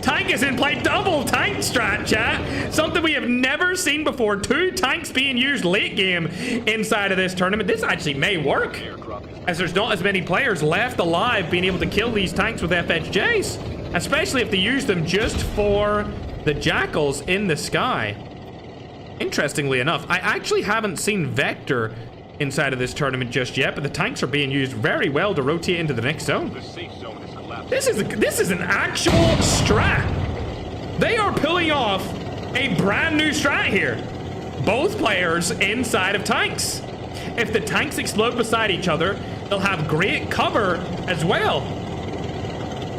Tank is in play. Double tank strat, chat. Something we have never seen before. 2 tanks being used late game inside of this tournament. This actually may work, as there's not as many players left alive being able to kill these tanks with FHJs. Especially if they use them just for the Jackals in the sky. Interestingly enough, I actually haven't seen Vector inside of this tournament just yet, but the tanks are being used very well to rotate into the next zone. The safe zone is collapsing. This is an actual strat. They are pulling off a brand new strat here. Both players inside of tanks. If the tanks explode beside each other, they'll have great cover as well.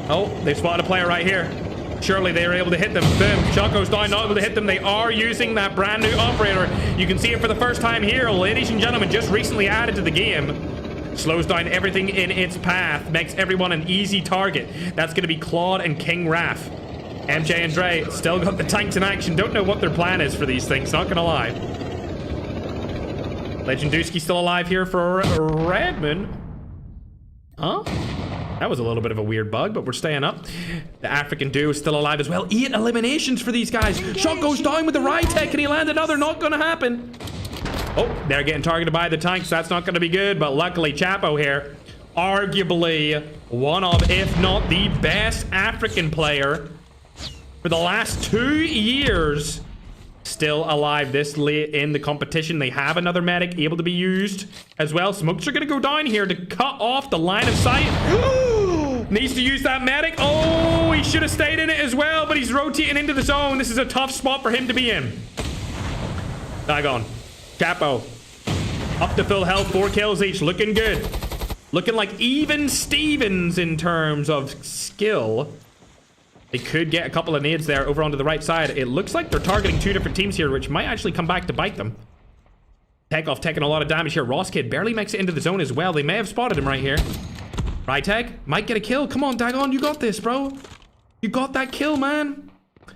Oh, they spotted a player right here. Surely they were able to hit them. Boom. Shot goes down, not able to hit them. They are using that brand new operator. You can see it for the first time here. Ladies and gentlemen, just recently added to the game. Slows down everything in its path. Makes everyone an easy target. That's going to be Claude and King Raph. MJ and Dre still got the tanks in action. Don't know what their plan is for these things, not going to lie. Legendowski still alive here for Redmond. Huh? That was a little bit of a weird bug, but we're staying up. The African duo is still alive as well. 8 eliminations for these guys. Shot goes down with the Rytech, and he landed another. Not going to happen. Oh, they're getting targeted by the tanks. That's not going to be good, but luckily Chapo here, arguably one of, if not the best African player for the last 2 years, still alive this late in the competition. They have another medic able to be used as well. Smokes are going to go down here to cut off the line of sight. Needs to use that medic. Oh, he should have stayed in it as well, but he's rotating into the zone. This is a tough spot for him to be in. Dagon. Capo. Up to full health. 4 kills each. Looking good. Looking like even Stevens in terms of skill. They could get a couple of nades there over onto the right side. It looks like they're targeting 2 different teams here, which might actually come back to bite them. Takeoff taking a lot of damage here. Ross Kid barely makes it into the zone as well. They may have spotted him right here. Rytech might get a kill. Come on, Dagon. You got this, bro. You got that kill, man.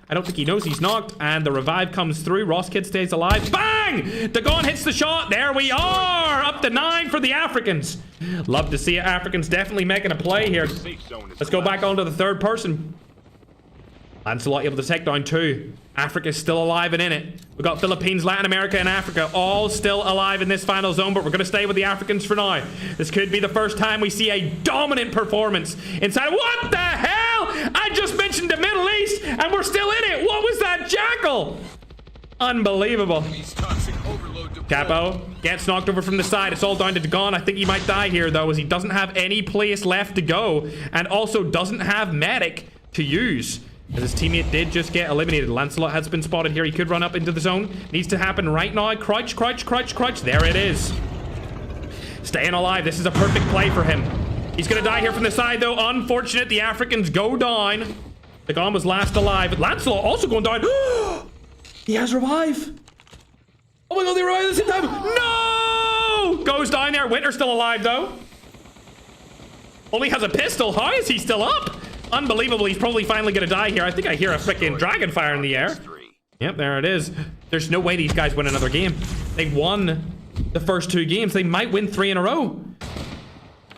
I don't think he knows he's knocked. And the revive comes through. Ross Kid stays alive. Bang! Dagon hits the shot. There we are. Up to 9 for the Africans. Love to see it. Africans definitely making a play here. Let's go back onto the third person. Lancelot able to take down 2. Africa's still alive and in it. We've got Philippines, Latin America, and Africa all still alive in this final zone, but we're going to stay with the Africans for now. This could be the first time we see a dominant performance inside. What the hell? I just mentioned the Middle East, and we're still in it. What was that Jackal? Unbelievable. Capo gets knocked over from the side. It's all down to Dagon. I think he might die here, though, as he doesn't have any place left to go, and also doesn't have medic to use. As his teammate did just get eliminated. Lancelot has been spotted here. He could run up into the zone. Needs to happen right now. Crouch, crouch, crouch, crouch. There it is. Staying alive. This is a perfect play for him. He's going to die here from the side, though. Unfortunate. The Africans go down. Dagon was last alive. Lancelot also going down. He has revive. Oh my god, they revive at the same time. No! Goes down there. Winter's still alive, though. Only has a pistol. How is he still up? Unbelievable. He's probably finally gonna die here. I think I hear a freaking dragon fire in the air. Yep, there it is. There's no way these guys win another game. They won the first 2 games. They might win 3 in a row.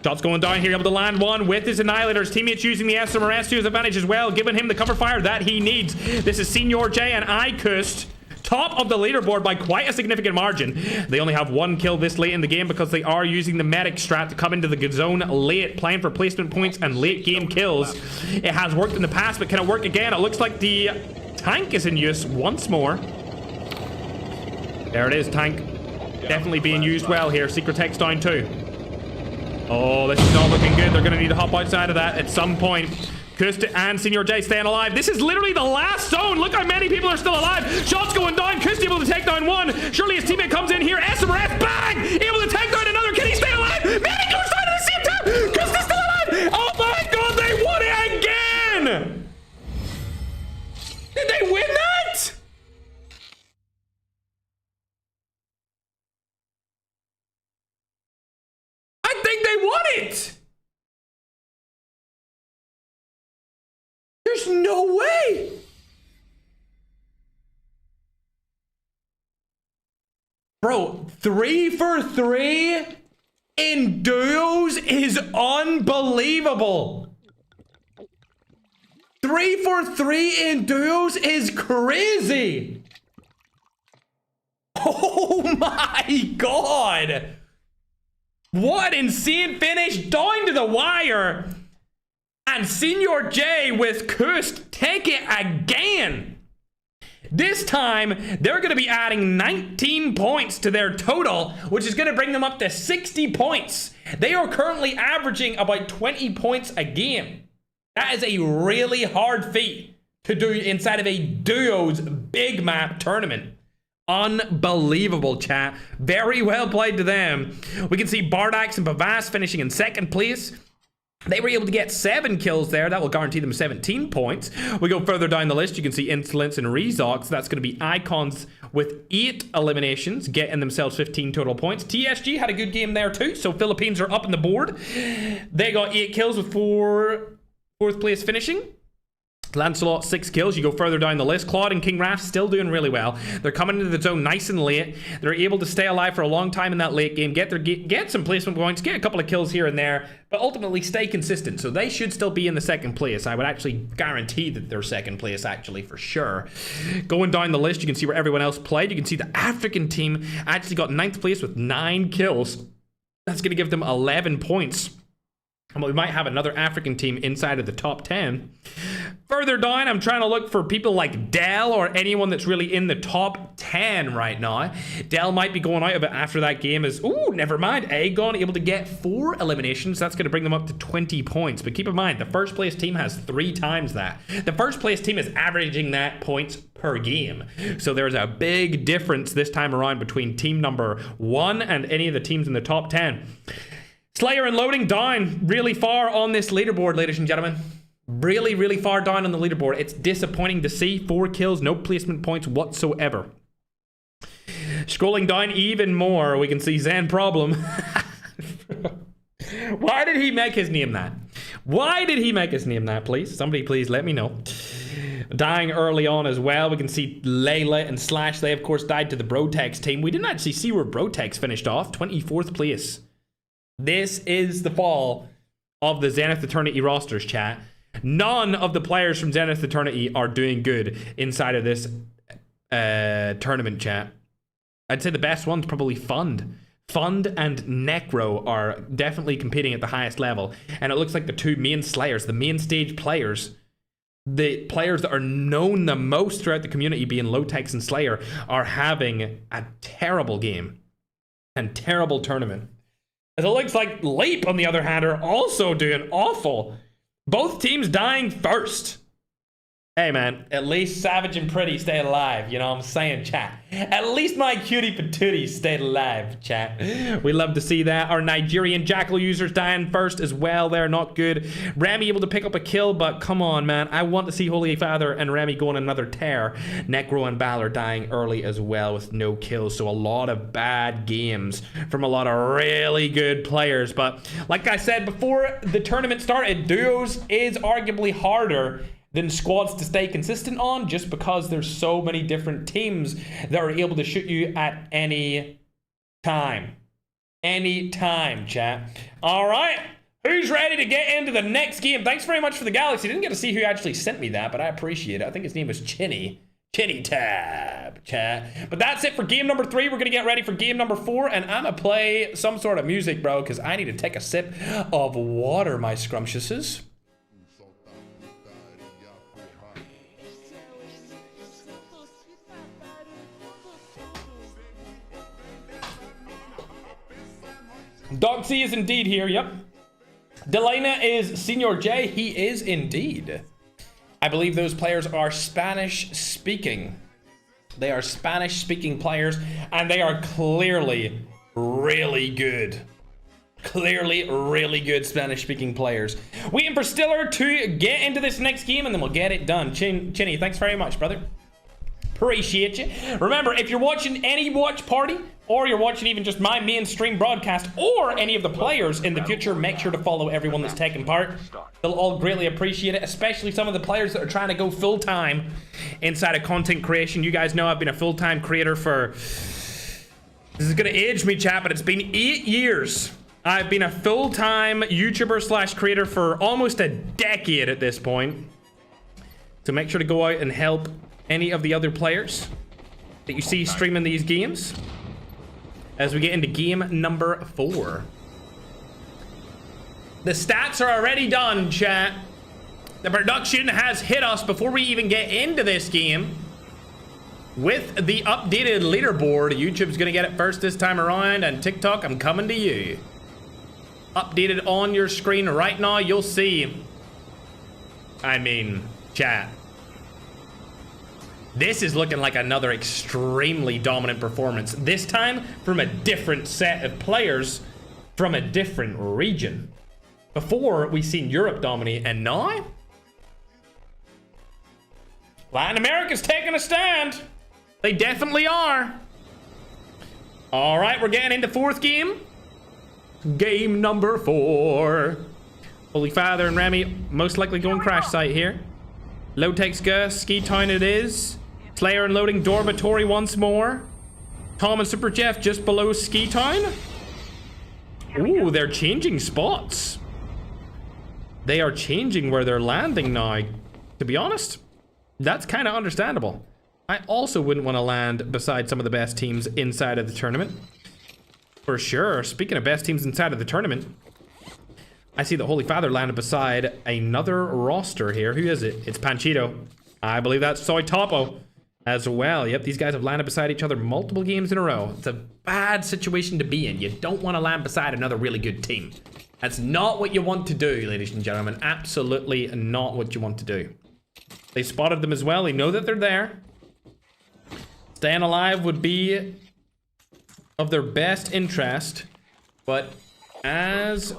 Shots going down here, able to land 1 with his Annihilators. Teammates using the SMRS to his advantage as well, giving him the cover fire that he needs. This is Senior J and Icust top of the leaderboard by quite a significant margin. They only have 1 kill this late in the game because they are using the medic strat to come into the zone late, playing for placement points and late game kills. It has worked in the past, but can it work again? It looks like the tank is in use once more. There it is, tank. Definitely being used well here. Secret Tech's down too. Oh, this is not looking good. They're going to need to hop outside of that at some point. Kust and Senior J staying alive. This is literally the last zone. Look how many people are still alive. Shots going down. Kust able to take down one. Surely his teammate comes in here. SMRF, bang! Able to take down another. Can he stay alive? Medic goes down at the same time. Kust is still alive. Oh my god, they won it again! Did they win that? I think they won it! There's no way! Bro, 3 for 3 in duos is unbelievable! 3 for 3 in duos is crazy! Oh my god! What an insane finish down to the wire! And Senior J with Kust take it again. This time, they're going to be adding 19 points to their total, which is going to bring them up to 60 points. They are currently averaging about 20 points a game. That is a really hard feat to do inside of a duos big map tournament. Unbelievable, chat. Very well played to them. We can see Bardax and Bavas finishing in second place. They were able to get 7 kills there. That will guarantee them 17 points. We go further down the list. You can see Insolence and Rezox. That's going to be Icons with 8 eliminations, getting themselves 15 total points. TSG had a good game there too. So Philippines are up on the board. They got 8 kills with 4th place finishing. Lancelot, 6 kills. You go further down the list. Claude and King Raph still doing really well. They're coming into the zone nice and late. They're able to stay alive for a long time in that late game, get some placement points, get a couple of kills here and there, but ultimately stay consistent. So they should still be in the second place. I would actually guarantee that they're second place, actually, for sure. Going down the list, you can see where everyone else played. You can see the African team actually got 9th place with 9 kills. That's going to give them 11 points. And we might have another African team inside of the top 10. Further down, I'm trying to look for people like Dell or anyone that's really in the top 10 right now. Dell might be going out of it after that game as, ooh, never mind. Aegon able to get 4 eliminations. That's going to bring them up to 20 points. But keep in mind, the first place team has 3 times that. The first place team is averaging that points per game. So there's a big difference this time around between team number 1 and any of the teams in the top 10. Slayer and Loading down really far on this leaderboard, ladies and gentlemen. Really, really far down on the leaderboard. It's disappointing to see. 4 kills, no placement points whatsoever. Scrolling down even more, we can see Zen Problem. Why did he make his name that? Why did he make his name that, please? Somebody please let me know. Dying early on as well. We can see Layla and Slash. They, of course, died to the Brotex team. We didn't actually see where Brotex finished off. 24th place. This is the fall of the Zenith Eternity rosters, chat. None of the players from Zenith Eternity are doing good inside of this tournament, chat. I'd say the best one's probably Fund. Fund and Necro are definitely competing at the highest level. And it looks like the 2 main Slayers, the main stage players, the players that are known the most throughout the community, being Lotex and Slayer, are having a terrible game and terrible tournament. It looks like Leap, on the other hand, are also doing awful. Both teams dying first. Hey, man, at least Savage and Pretty stayed alive. You know what I'm saying, chat? At least my cutie patootie stayed alive, chat. We love to see that. Our Nigerian Jackal users dying first as well. They're not good. Remy able to pick up a kill, but come on, man. I want to see Holy Father and Remy go on another tear. Necro and Balor dying early as well with no kills. So a lot of bad games from a lot of really good players. But like I said before the tournament started, duos is arguably harder than squads to stay consistent on, just because there's so many different teams that are able to shoot you at any time. Any time, chat. All right. Who's ready to get into the next game? Thanks very much for the Galaxy. Didn't get to see who actually sent me that, but I appreciate it. I think his name was Chinny. Kitty tab, chat. But that's it for game number 3. We're gonna get ready for game number 4, and I'm gonna play some sort of music, bro, because I need to take a sip of water, my scrumptiouses. Dogsy is indeed here, yep. Delana is Senor J. He is indeed. I believe those players are Spanish speaking. They are Spanish speaking players, and they are clearly really good. Clearly really good Spanish speaking players. Waiting for Stiller to get into this next game, and then we'll get it done. Chinny, thanks very much, brother. Appreciate you. Remember, if you're watching any watch party, or you're watching even just my mainstream broadcast, or any of the players in the future, make sure to follow everyone that's taking part. They'll all greatly appreciate it, especially some of the players that are trying to go full-time inside of content creation. You guys know I've been a full-time creator for... This is gonna age me, chat, but it's been 8 years. I've been a full-time YouTuber slash creator for almost a decade at this point. So make sure to go out and help any of the other players that you see streaming these games as we get into game number 4. The stats are already done, chat. The production has hit us before we even get into this game with the updated leaderboard. YouTube's gonna get it first this time around, and TikTok, I'm coming to you. Updated on your screen right now, you'll see. I mean, chat. This is looking like another extremely dominant performance. This time from a different set of players from a different region. Before, we've seen Europe dominate, and now Latin America's taking a stand. They definitely are. All right, we're getting into 4th game. Game number 4. Holy Father and Remy most likely going crash site here. Low takes Gus, Ski Town it is. Slayer unloading Dormitory once more. Tom and Super Jeff just below Ski Town. Ooh, they're changing spots. They are changing where they're landing now. To be honest, that's kind of understandable. I also wouldn't want to land beside some of the best teams inside of the tournament. For sure. Speaking of best teams inside of the tournament, I see the Holy Father landed beside another roster here. Who is it? It's Panchito. I believe that's Soy Topo as well. Yep, these guys have landed beside each other multiple games in a row. It's a bad situation to be in. You don't want to land beside another really good team. That's not what you want to do, ladies and gentlemen. Absolutely not what you want to do. They spotted them as well. They know that they're there. Staying alive would be of their best interest, but as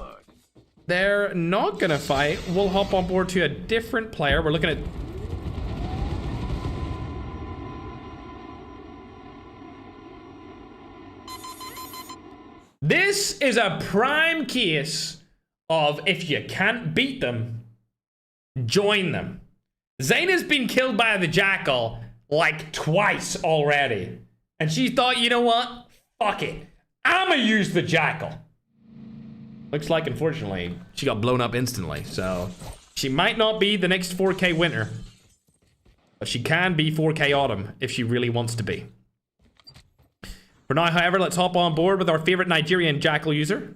they're not gonna fight, we'll hop on board to a different player. We're looking at... This is a prime case of if you can't beat them, join them. Zayn has been killed by the Jackal like twice already. And she thought, you know what? Fuck it. I'ma use the Jackal. Looks like, unfortunately, she got blown up instantly. So she might not be the next 4K winner, but she can be 4K Autumn if she really wants to be. For now, however, let's hop on board with our favorite Nigerian Jackal user.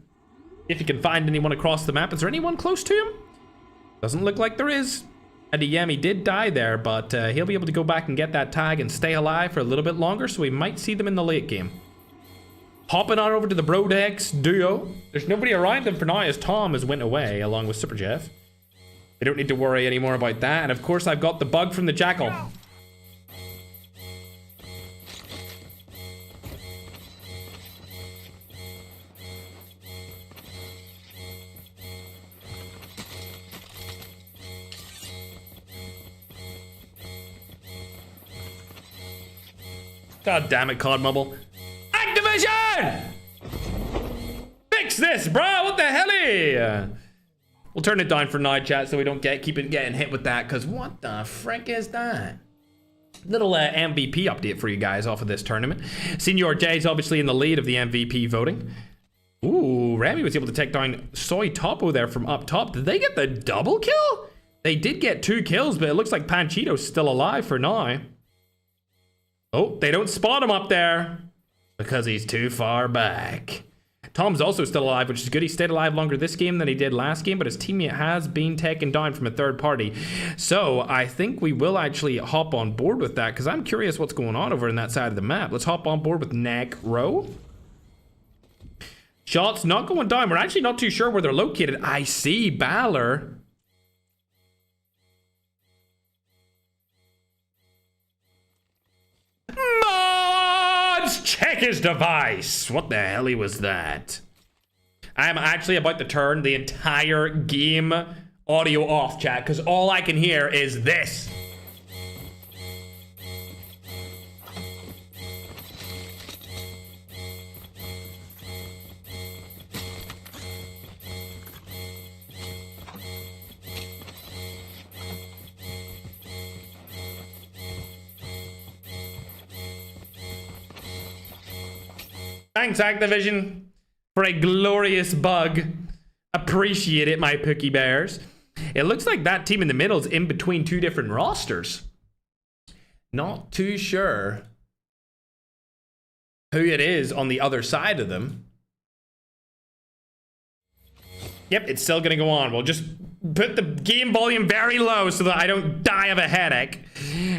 If you can find anyone across the map. Is there anyone close to him? Doesn't look like there is. Adeyemi did die there, but he'll be able to go back and get that tag and stay alive for a little bit longer, so we might see them in the late game. Hopping on over to the Brodex duo. There's nobody around them for now as Tom has went away along with Super Jeff. They don't need to worry anymore about that. And of course, I've got the bug from the Jackal. God damn it, COD Mobile. Activision! Fix this, bro! What the hell? We'll turn it down for now, chat, so we don't keep getting hit with that, because what the frick is that? Little MVP update for you guys off of this tournament. Senor J's obviously in the lead of the MVP voting. Ooh, Remy was able to take down Soy Topo there from up top. Did they get the double kill? They did get 2 kills, but it looks like Panchito's still alive for now. Oh, they don't spot him up there because he's too far back. Tom's also still alive, which is good. He stayed alive longer this game than he did last game, but his teammate has been taken down from a third party. So I think we will actually hop on board with that because I'm curious what's going on over in that side of the map. Let's hop on board with Necro. Shots not going down. We're actually not too sure where they're located. I see Balor. Mods! Check his device. What the hell was that? I'm actually about to turn the entire game audio off, chat, because all I can hear is this. Thanks, Activision, for a glorious bug. Appreciate it, my Pookie Bears. It looks like that team in the middle is in between two different rosters. Not too sure who it is on the other side of them. Yep, it's still going to go on. We'll just put the game volume very low so that I don't die of a headache.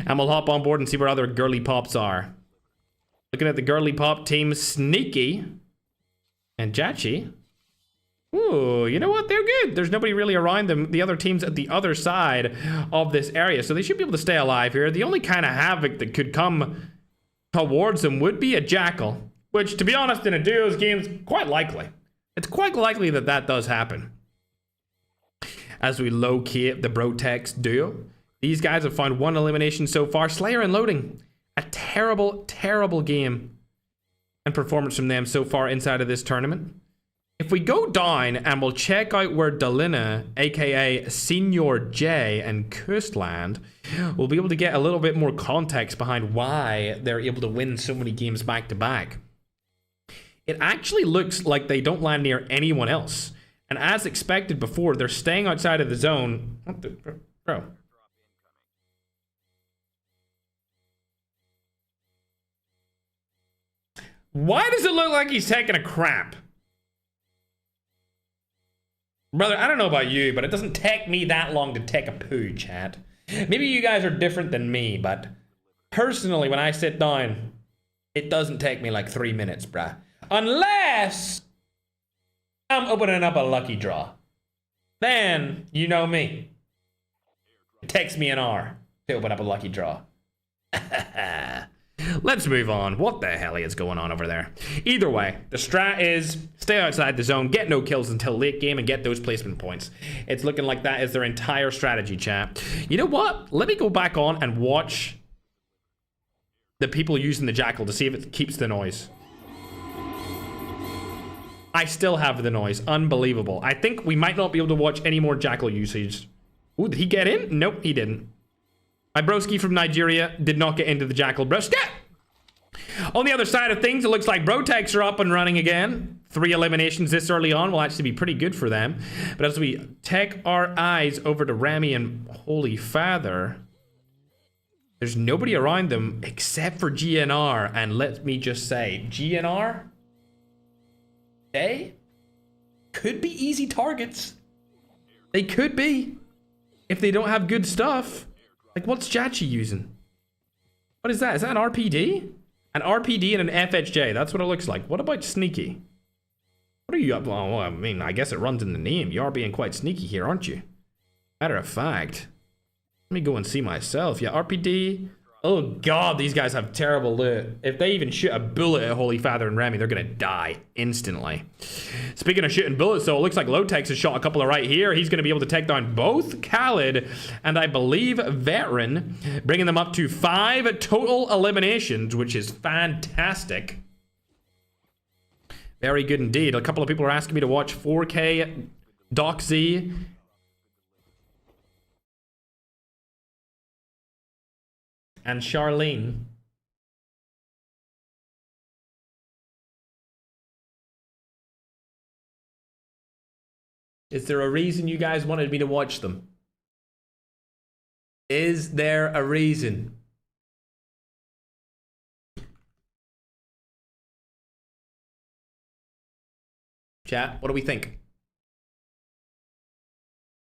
And we'll hop on board and see where other girly pops are. Looking at the girly pop team, Sneaky and Jachi. Ooh, you know what? They're good. There's nobody really around them. The other team's at the other side of this area, so they should be able to stay alive here. The only kind of havoc that could come towards them would be a Jackal, which, to be honest, in a duos game is quite likely. It's quite likely that that does happen. As we locate the Brotex duo, these guys have found one elimination so far. Slayer and Loading. A terrible, terrible game and performance from them so far inside of this tournament. If we go down and we'll check out where Dalina, aka Senior J, and Coastland, we'll be able to get a little bit more context behind why they're able to win so many games back to back. It actually looks like they don't land near anyone else. And as expected before, they're staying outside of the zone. What the, bro? Why does it look like he's taking a crap? Brother, I don't know about you, but it doesn't take me that long to take a poo, chat. Maybe you guys are different than me, but personally, when I sit down, it doesn't take me like 3 minutes, bruh. Unless I'm opening up a lucky draw. Then, you know me. It takes me an hour to open up a lucky draw. Let's move on. What the hell is going on over there? Either way, the strat is stay outside the zone, get no kills until late game, and get those placement points. It's looking like that is their entire strategy, chat. You know what? Let me go back on and watch the people using the Jackal to see if it keeps the noise. I still have the noise. Unbelievable. I think we might not be able to watch any more Jackal usage. Ooh, did he get in? Nope, he didn't. My broski from Nigeria did not get into the Jackal broski. On the other side of things, it looks like Brotex are up and running again. 3 eliminations this early on will actually be pretty good for them. But as we take our eyes over to Rami and Holy Father, there's nobody around them except for GNR. And let me just say, GNR, they could be easy targets. They could be. If they don't have good stuff. Like, what's Jachi using? What is that? Is that an RPD? An RPD and an FHJ. That's what it looks like. What about Sneaky? What are you up? Well, I mean, I guess it runs in the name. You are being quite sneaky here, aren't you? Matter of fact, let me go and see myself. Yeah, RPD. Oh, God, these guys have terrible loot. If they even shoot a bullet at Holy Father and Rami, they're going to die instantly. Speaking of shooting bullets, though, it looks like Lotex has shot a couple of right here. He's going to be able to take down both Khaled and, I believe, Veteran, bringing them up to 5 total eliminations, which is fantastic. Very good indeed. A couple of people are asking me to watch 4K Doxy. And Charlene. Is there a reason you guys wanted me to watch them? Is there a reason? Chat, what do we think?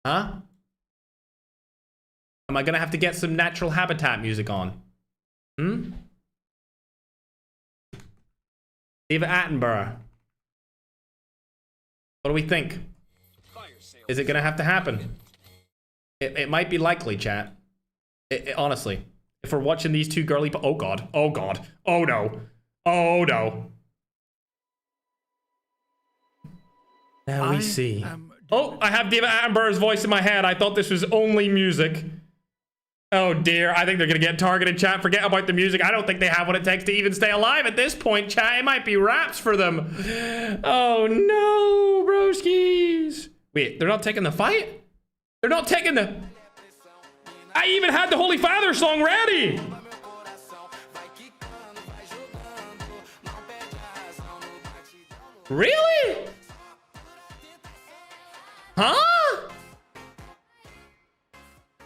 Huh? Am I gonna have to get some natural habitat music on? Hmm? David Attenborough. What do we think? Is it gonna have to happen? It might be likely, chat. Honestly. If we're watching these two girly... Oh god. Oh god. Oh no. Oh no. Now we see. Oh, I have David Attenborough's voice in my head. I thought this was only music. Oh dear, I think they're gonna get targeted, chat. Forget about the music. I don't think they have what it takes to even stay alive at this point, chat. It might be raps for them. Oh no, broskies. Wait, they're not taking the fight? They're not taking the... I even had the Holy Father song ready. Really? Huh?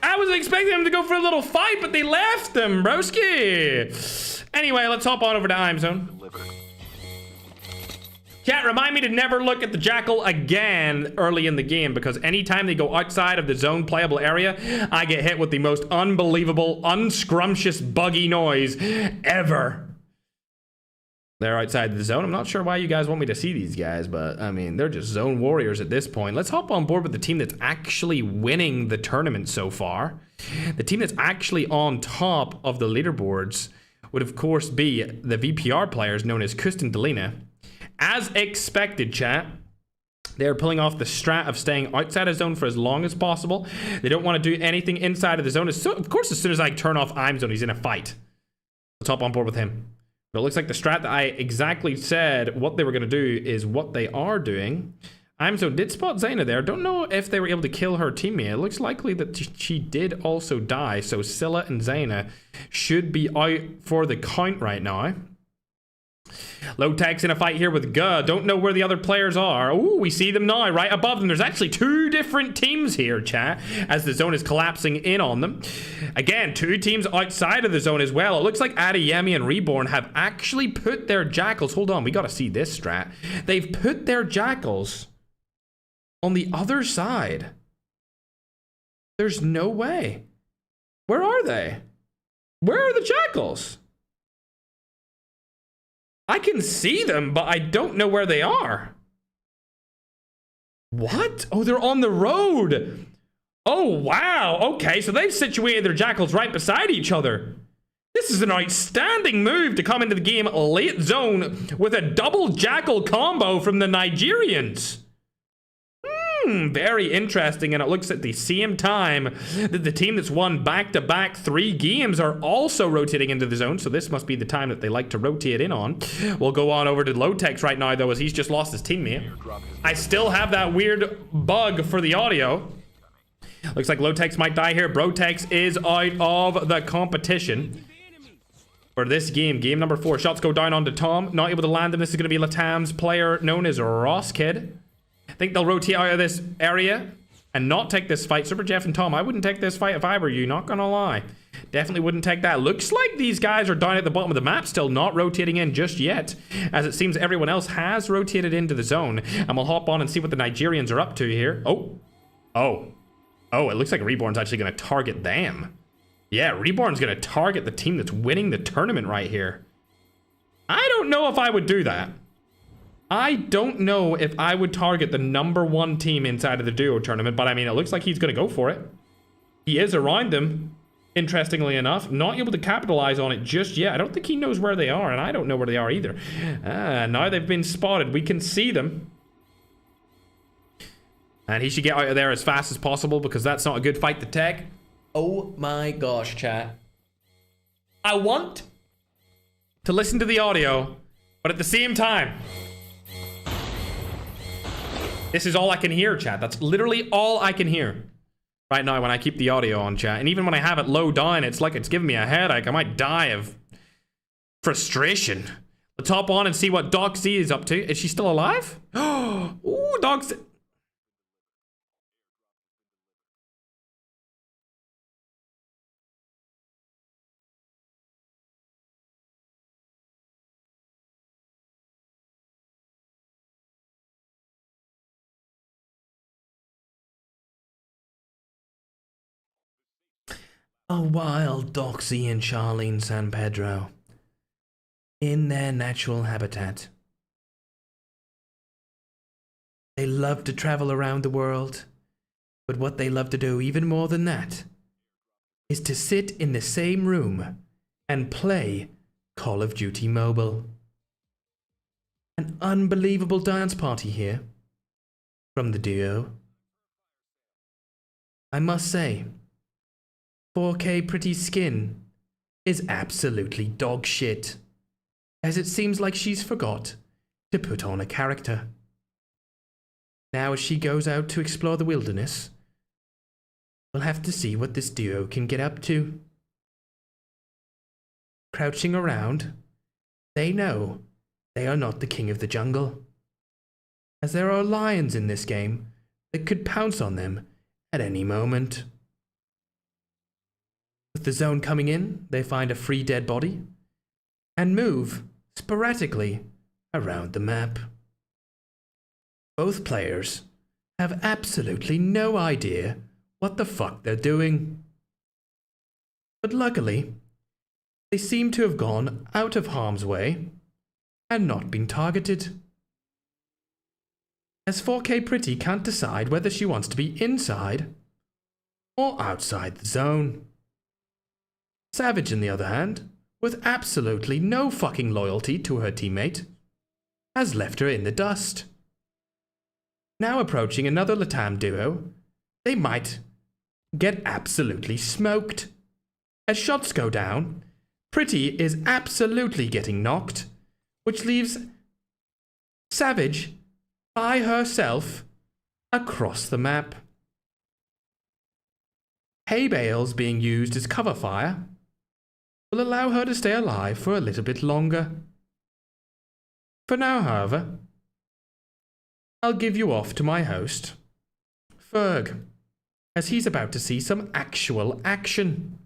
I was expecting them to go for a little fight, but they left them, broski. Anyway, let's hop on over to IMZone. Chat, remind me to never look at the Jackal again early in the game, because anytime they go outside of the zone playable area, I get hit with the most unbelievable, unscrumptious, buggy noise ever. They're outside the zone. I'm not sure why you guys want me to see these guys, but I mean, they're just zone warriors at this point. Let's hop on board with the team that's actually winning the tournament so far. The team that's actually on top of the leaderboards would, of course, be the VPR players known as Kust and Delina. As expected, chat, they're pulling off the strat of staying outside of zone for as long as possible. They don't want to do anything inside of the zone. So, of course, as soon as I turn off IMZone, he's in a fight. Let's hop on board with him. But it looks like the strat that I exactly said what they were going to do is what they are doing. IMZone did spot Zaina there. Don't know if they were able to kill her teammate. It looks likely that she did also die. So Scylla and Zaina should be out for the count right now. Lowtech's in a fight here with Guh. Don't know where the other players are. Ooh, we see them now, right above them. There's actually two different teams here, chat, as the zone is collapsing in on them. Again, two teams outside of the zone as well. It looks like Adeyemi and Reborn have actually put their Jackals... Hold on, we gotta see this strat. They've put their Jackals on the other side. There's no way. Where are they? Where are the Jackals? I can see them, but I don't know where they are. What? Oh, they're on the road. Oh, wow. Okay, so they've situated their Jackals right beside each other. This is an outstanding move to come into the game late zone with a double Jackal combo from the Nigerians. Very interesting, and it looks at the same time that the team that's won back-to-back 3 games are also rotating into the zone, so this must be the time that they like to rotate in on. We'll go on over to Lowtech's right now, though, as he's just lost his teammate. I still have that weird bug for the audio. Looks like Lowtech's might die here. Brotex is out of the competition for this game. Game number 4. Shots go down onto Tom. Not able to land him. This is going to be Latam's player known as Ross Kid. I think they'll rotate out of this area and not take this fight. Super Jeff and Tom, I wouldn't take this fight if I were you, not gonna lie. Definitely wouldn't take that. Looks like these guys are down at the bottom of the map, still not rotating in just yet, as it seems everyone else has rotated into the zone. And we'll hop on and see what the Nigerians are up to here. Oh, it looks like Reborn's actually gonna target them. Yeah, Reborn's gonna target the team that's winning the tournament right here. I don't know if I would do that. I don't know if I would target the #1 team inside of the duo tournament, but I mean, it looks like he's going to go for it. He is around them, interestingly enough. Not able to capitalize on it just yet. I don't think he knows where they are, and I don't know where they are either. Now they've been spotted. We can see them. And he should get out of there as fast as possible, because that's not a good fight to take. Oh my gosh, chat. I want to listen to the audio, but at the same time... This is all I can hear, chat. That's literally all I can hear right now when I keep the audio on, chat. And even when I have it low down, it's like it's giving me a headache. I might die of frustration. Let's hop on and see what Doc Z is up to. Is she still alive? Ooh, Doc Z. A wild Doxy and Charlene San Pedro. In their natural habitat. They love to travel around the world. But what they love to do even more than that is to sit in the same room and play Call of Duty Mobile. An unbelievable dance party here from the duo. I must say, 4K Pretty's skin is absolutely dog shit, as it seems like she's forgot to put on a character. Now as she goes out to explore the wilderness, we'll have to see what this duo can get up to. Crouching around, they know they are not the king of the jungle, as there are lions in this game that could pounce on them at any moment. With the zone coming in, they find a free dead body and move sporadically around the map. Both players have absolutely no idea what the fuck they're doing. But luckily, they seem to have gone out of harm's way and not been targeted. As 4K Pretty can't decide whether she wants to be inside or outside the zone. Savage, on the other hand, with absolutely no fucking loyalty to her teammate, has left her in the dust. Now approaching another Latam duo, they might get absolutely smoked. As shots go down, Pretty is absolutely getting knocked, which leaves Savage by herself across the map. Hay bales being used as cover fire will allow her to stay alive for a little bit longer. For now, however, I'll give you off to my host, Ferg, as he's about to see some actual action.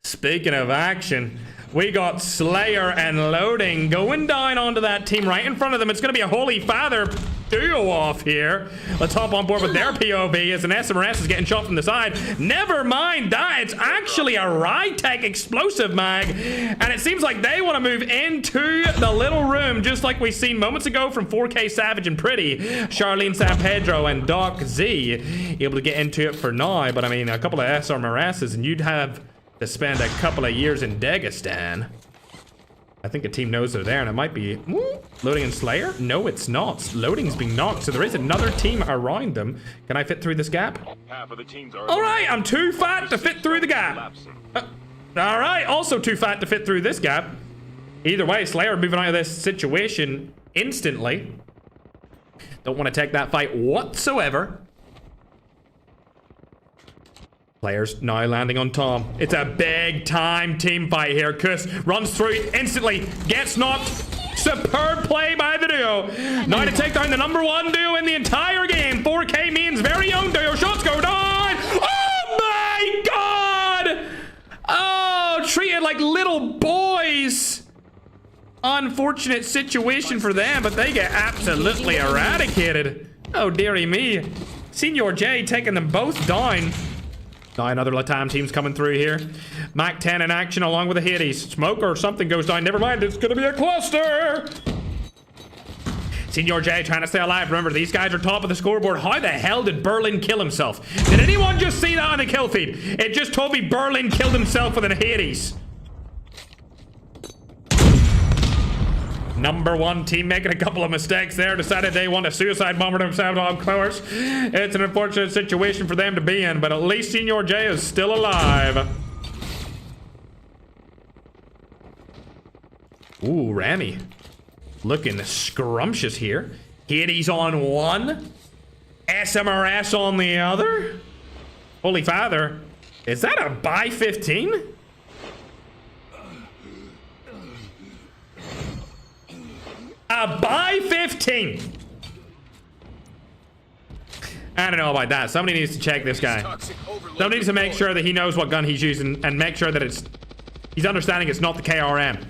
Speaking of action, we got Slayer and Loading going down onto that team right in front of them. It's going to be a Holy Father duo off here. Let's hop on board with their POV as an SMRS is getting shot from the side. Never mind that. It's actually a Rytech explosive mag. And it seems like they want to move into the little room just like we seen moments ago from 4K Savage and Pretty. Charlene San Pedro and Doc Z able to get into it for now. But I mean, a couple of SMRSs and you'd have to spend a couple of years in Dagestan. I think a team knows they're there, and it might be Loading and Slayer. No, it's not. Loading's being knocked, so there is another team around them. Can I fit through this gap? Half of the teams are All right, I'm too fat to fit through the gap. All right, also too fat to fit through this gap. Either way, Slayer moving out of this situation instantly. Don't want to take that fight whatsoever. Players now landing on Tom. It's a big time team fight here. Kuss runs through instantly, gets knocked. Superb play by the duo. Now to take down the #1 duo in the entire game. 4K means very own duo. Shots go down. Oh my god! Oh, treated like little boys. Unfortunate situation for them, but they get absolutely eradicated. Oh dearie me. Senior J taking them both down. Now another Latam team's coming through here. Mac 10 in action along with the Hades. Smoke or something goes down. Never mind, it's gonna be a cluster. Senior J trying to stay alive. Remember, these guys are top of the scoreboard. How the hell did Berlin kill himself? Did anyone just see that on the kill feed? It just told me Berlin killed himself with a Hades. #1 team making a couple of mistakes there. Decided they want to suicide bomber themselves, of course. It's an unfortunate situation for them to be in, but at least Senior J is still alive. Ooh, Rami. Looking scrumptious here. Hades on one. SMRS on the other. Holy Father. Is that a buy 15? A buy 15. I don't know about that. Somebody needs to check this guy. Somebody needs to make sure that he knows what gun he's using and make sure that he's understanding it's not the KRM.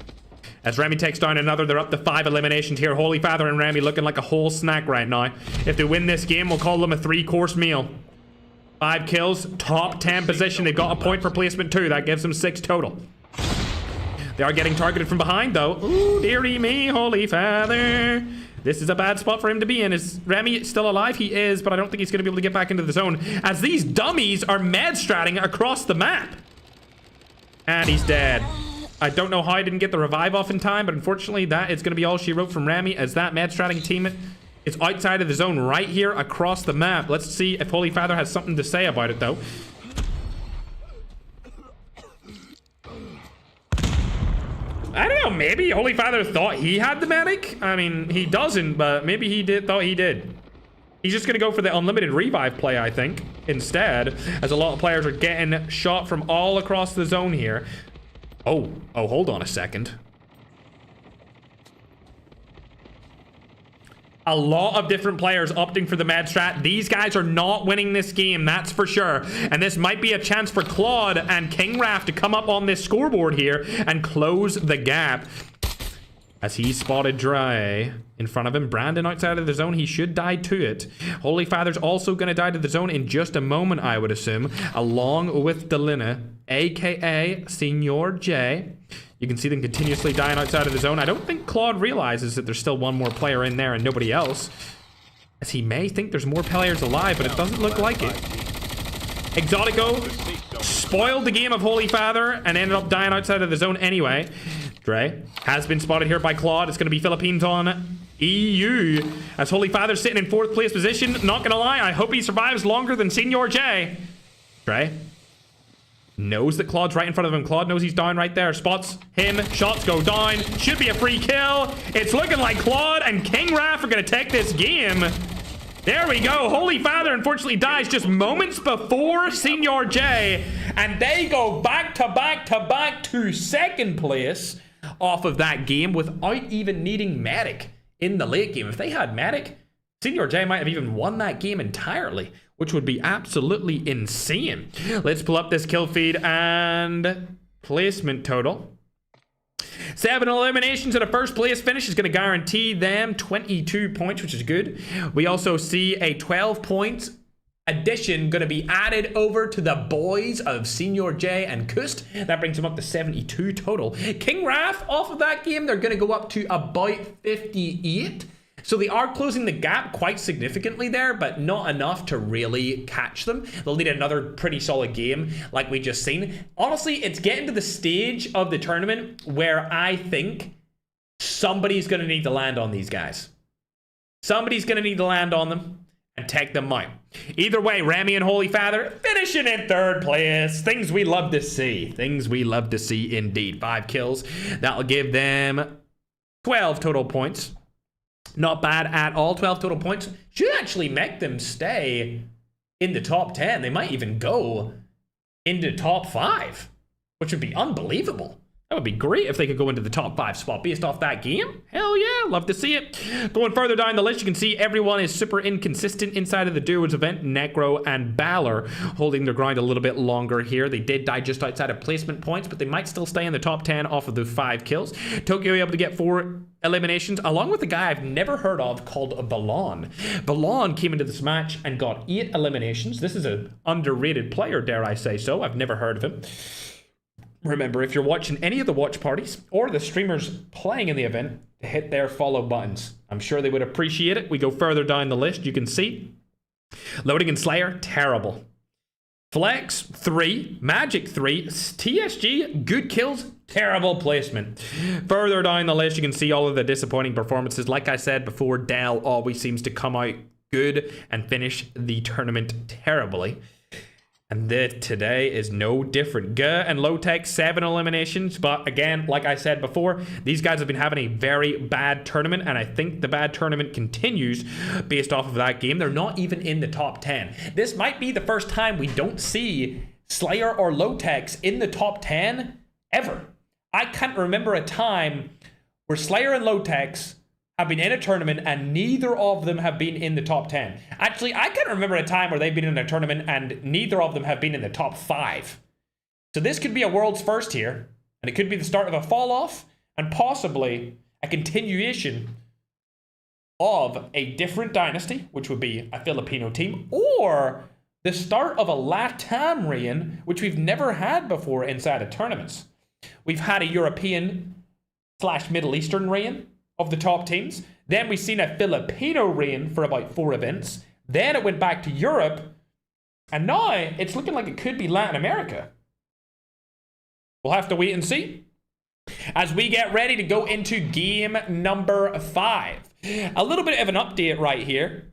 As Remy takes down another, they're up to 5 eliminations here. Holy Father and Remy looking like a whole snack right now. If they win this game, we'll call them a 3-course meal. 5 kills, top 10 position. They got a point for placement 2. That gives them 6 total. They are getting targeted from behind, though. Ooh, dearie me, Holy Father. This is a bad spot for him to be in. Is Remy still alive? He is, but I don't think he's going to be able to get back into the zone as these dummies are med-stratting across the map. And he's dead. I don't know how I didn't get the revive off in time, but unfortunately, that is going to be all she wrote from Remy as that med-stratting team is outside of the zone right here across the map. Let's see if Holy Father has something to say about it, though. I don't know, maybe Holy Father thought he had the medic? I mean, he doesn't, but maybe he thought he did. He's just gonna go for the unlimited revive play, I think, instead, as a lot of players are getting shot from all across the zone here. Oh, hold on a second. A lot of different players opting for the med strat. These guys are not winning this game, that's for sure. And this might be a chance for Claude and King Raf to come up on this scoreboard here and close the gap. As he spotted Dry in front of him. Brandon outside of the zone. He should die to it. Holy Father's also going to die to the zone in just a moment, I would assume. Along with Delina, a.k.a. Senior J. You can see them continuously dying outside of the zone. I don't think Claude realizes that there's still one more player in there and nobody else. As he may think there's more players alive, but it doesn't look like it. Exotico spoiled the game of Holy Father and ended up dying outside of the zone anyway. Dre has been spotted here by Claude. It's going to be Philippines on EU. As Holy Father's sitting in 4th place position. Not going to lie, I hope he survives longer than Senior J. Dre knows that Claude's right in front of him. Claude knows he's down right there. Spots him. Shots go down. Should be a free kill. It's looking like Claude and King Raf are going to take this game. There we go. Holy Father unfortunately dies just moments before Senior J. And they go back to back to back to 2nd place off of that game without even needing medic in the late game. If they had medic, Senior J might have even won that game entirely, which would be absolutely insane. Let's pull up this kill feed and placement total. 7 eliminations at a 1st place finish is going to guarantee them 22 points, which is good. We also see a 12 points addition going to be added over to the boys of Senior J and Kust. That brings them up to 72 total. King Raf, off of that game, they're going to go up to about 58. So they are closing the gap quite significantly there, but not enough to really catch them. They'll need another pretty solid game like we just seen. Honestly, it's getting to the stage of the tournament where I think somebody's going to need to land on these guys. Somebody's going to need to land on them and take them out. Either way, Remy and Holy Father finishing in 3rd place. Things we love to see. Things we love to see indeed. 5 kills. That'll give them 12 total points. Not bad at all. 12 total points. Should actually make them stay in the top 10. They might even go into top 5, which would be unbelievable. That would be great if they could go into the top 5 spot based off that game. Hell yeah, love to see it. Going further down the list, you can see everyone is super inconsistent inside of the duos event. Necro and Balor holding their ground a little bit longer here. They did die just outside of placement points, but they might still stay in the top 10 off of the 5 kills. Tokyo able to get 4 eliminations, along with a guy I've never heard of called Balon. Balon came into this match and got 8 eliminations. This is an underrated player, dare I say so. I've never heard of him. Remember, if you're watching any of the watch parties or the streamers playing in the event, to hit their follow buttons. I'm sure they would appreciate it. We go further down the list. You can see Loading and Slayer, terrible. Flex, 3. Magic, 3. TSG, good kills, terrible placement. Further down the list, you can see all of the disappointing performances. Like I said before, Dell always seems to come out good and finish the tournament terribly. And today is no different. Guh and Low-Tech, 7 eliminations. But again, like I said before, these guys have been having a very bad tournament. And I think the bad tournament continues based off of that game. They're not even in the top 10. This might be the first time we don't see Slayer or Low-Techs in the top 10 ever. I can't remember a time where Slayer and Low-Techs have been in a tournament and neither of them have been in the top 10. Actually, I can't remember a time where they've been in a tournament and neither of them have been in the top 5. So this could be a world's first here, and it could be the start of a fall off and possibly a continuation of a different dynasty, which would be a Filipino team, or the start of a Latam reign, which we've never had before inside of tournaments. We've had a European / Middle Eastern reign of the top teams. Then we've seen a Filipino reign for about 4 events. Then it went back to Europe. And now it's looking like it could be Latin America. We'll have to wait and see as we get ready to go into game number 5. A little bit of an update right here.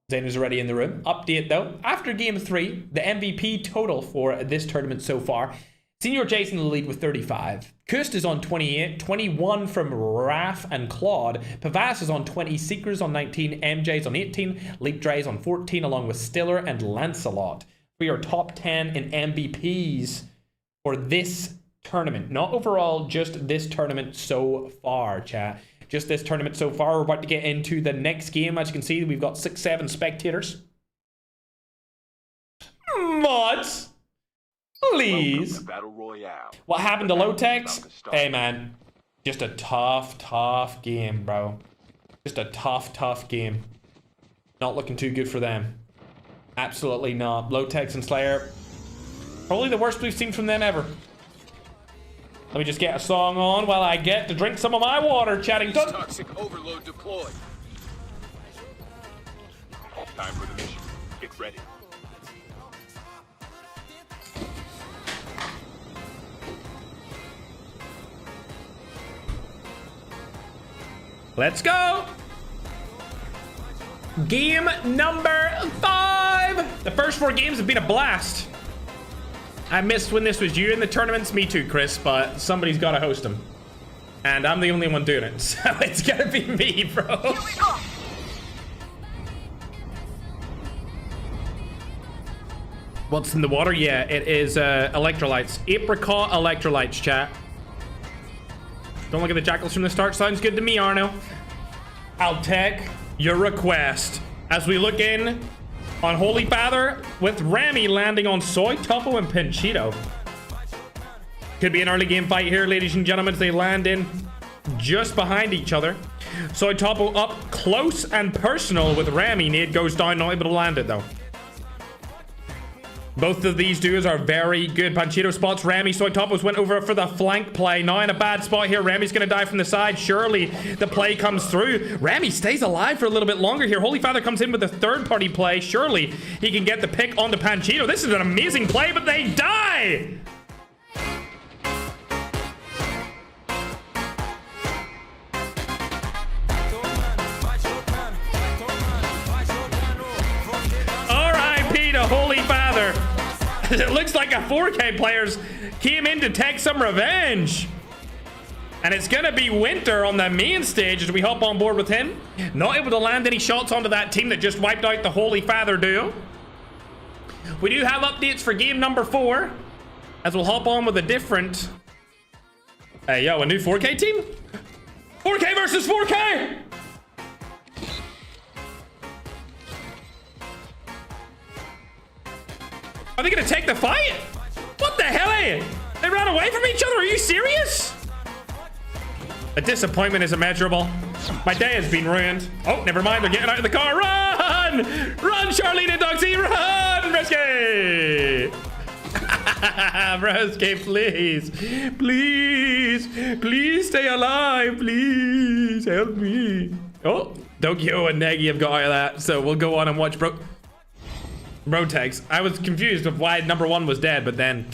Zane is already in the room. Update though. After game 3, the MVP total for this tournament so far. Senior Jason in the lead with 35. Kust is on 28. 21 from Raf and Claude. Pavas is on 20. Seekers on 19. MJ's on 18. Leap Dre's on 14, along with Stiller and Lancelot. We are top 10 in MVPs for this tournament. Not overall, just this tournament so far, chat. Just this tournament so far. We're about to get into the next game. As you can see, we've got 6-7 spectators. Mods, please. Battle Royale. What happened to Lotex? Hey, man. Just a tough game, bro. Just a tough game. Not looking too good for them. Absolutely not. Lotex and Slayer, probably the worst we've seen from them ever. Let me just get a song on while I get to drink some of my water, chatting. Toxic overload deployed. Time for the mission. Get ready. Let's go. Game number 5. The first 4 games have been a blast. I missed when this was you in the tournaments. Me too, Chris, but somebody's got to host them. And I'm the only one doing it, so it's gonna be me, bro. What's in the water? Yeah, it is electrolytes. Apricot electrolytes, chat. Don't look at the jackals from the start. Sounds good to me, Arno. I'll take your request as we look in on Holy Father with Rami landing on Soy, Topo, and Pinchito. Could be an early game fight here, ladies and gentlemen, as they land in just behind each other. Soy Topo up close and personal with Rami. Nade goes down, not able to land it though. Both of these duos are very good Panchito spots. Rami, Soy Topos went over for the flank play. Now in a bad spot here. Rami's going to die from the side. Surely the play comes through. Rami stays alive for a little bit longer here. Holy Father comes in with a third-party play. Surely he can get the pick on the Panchito. This is an amazing play, but they die! R.I.P. to Holy Father. It looks like a 4K players came in to take some revenge. And it's going to be Winter on the main stage as we hop on board with him. Not able to land any shots onto that team that just wiped out the Holy Father duo. We do have updates for game number 4 as we'll hop on with a different... Hey, yo, a new 4K team? 4K versus 4K! Are they gonna take the fight? What the hell? They ran away from each other? Are you serious? The disappointment is immeasurable. My day has been ruined. Oh, never mind. They're getting out of the car. Run! Run, Charlene and Dogsy! Run, Brisky! Brisky, please. Please. Please stay alive. Please help me. Oh, Dokyo and Negi have got out of that. So we'll go on and watch Brotex. I was confused of why number 1 was dead, but then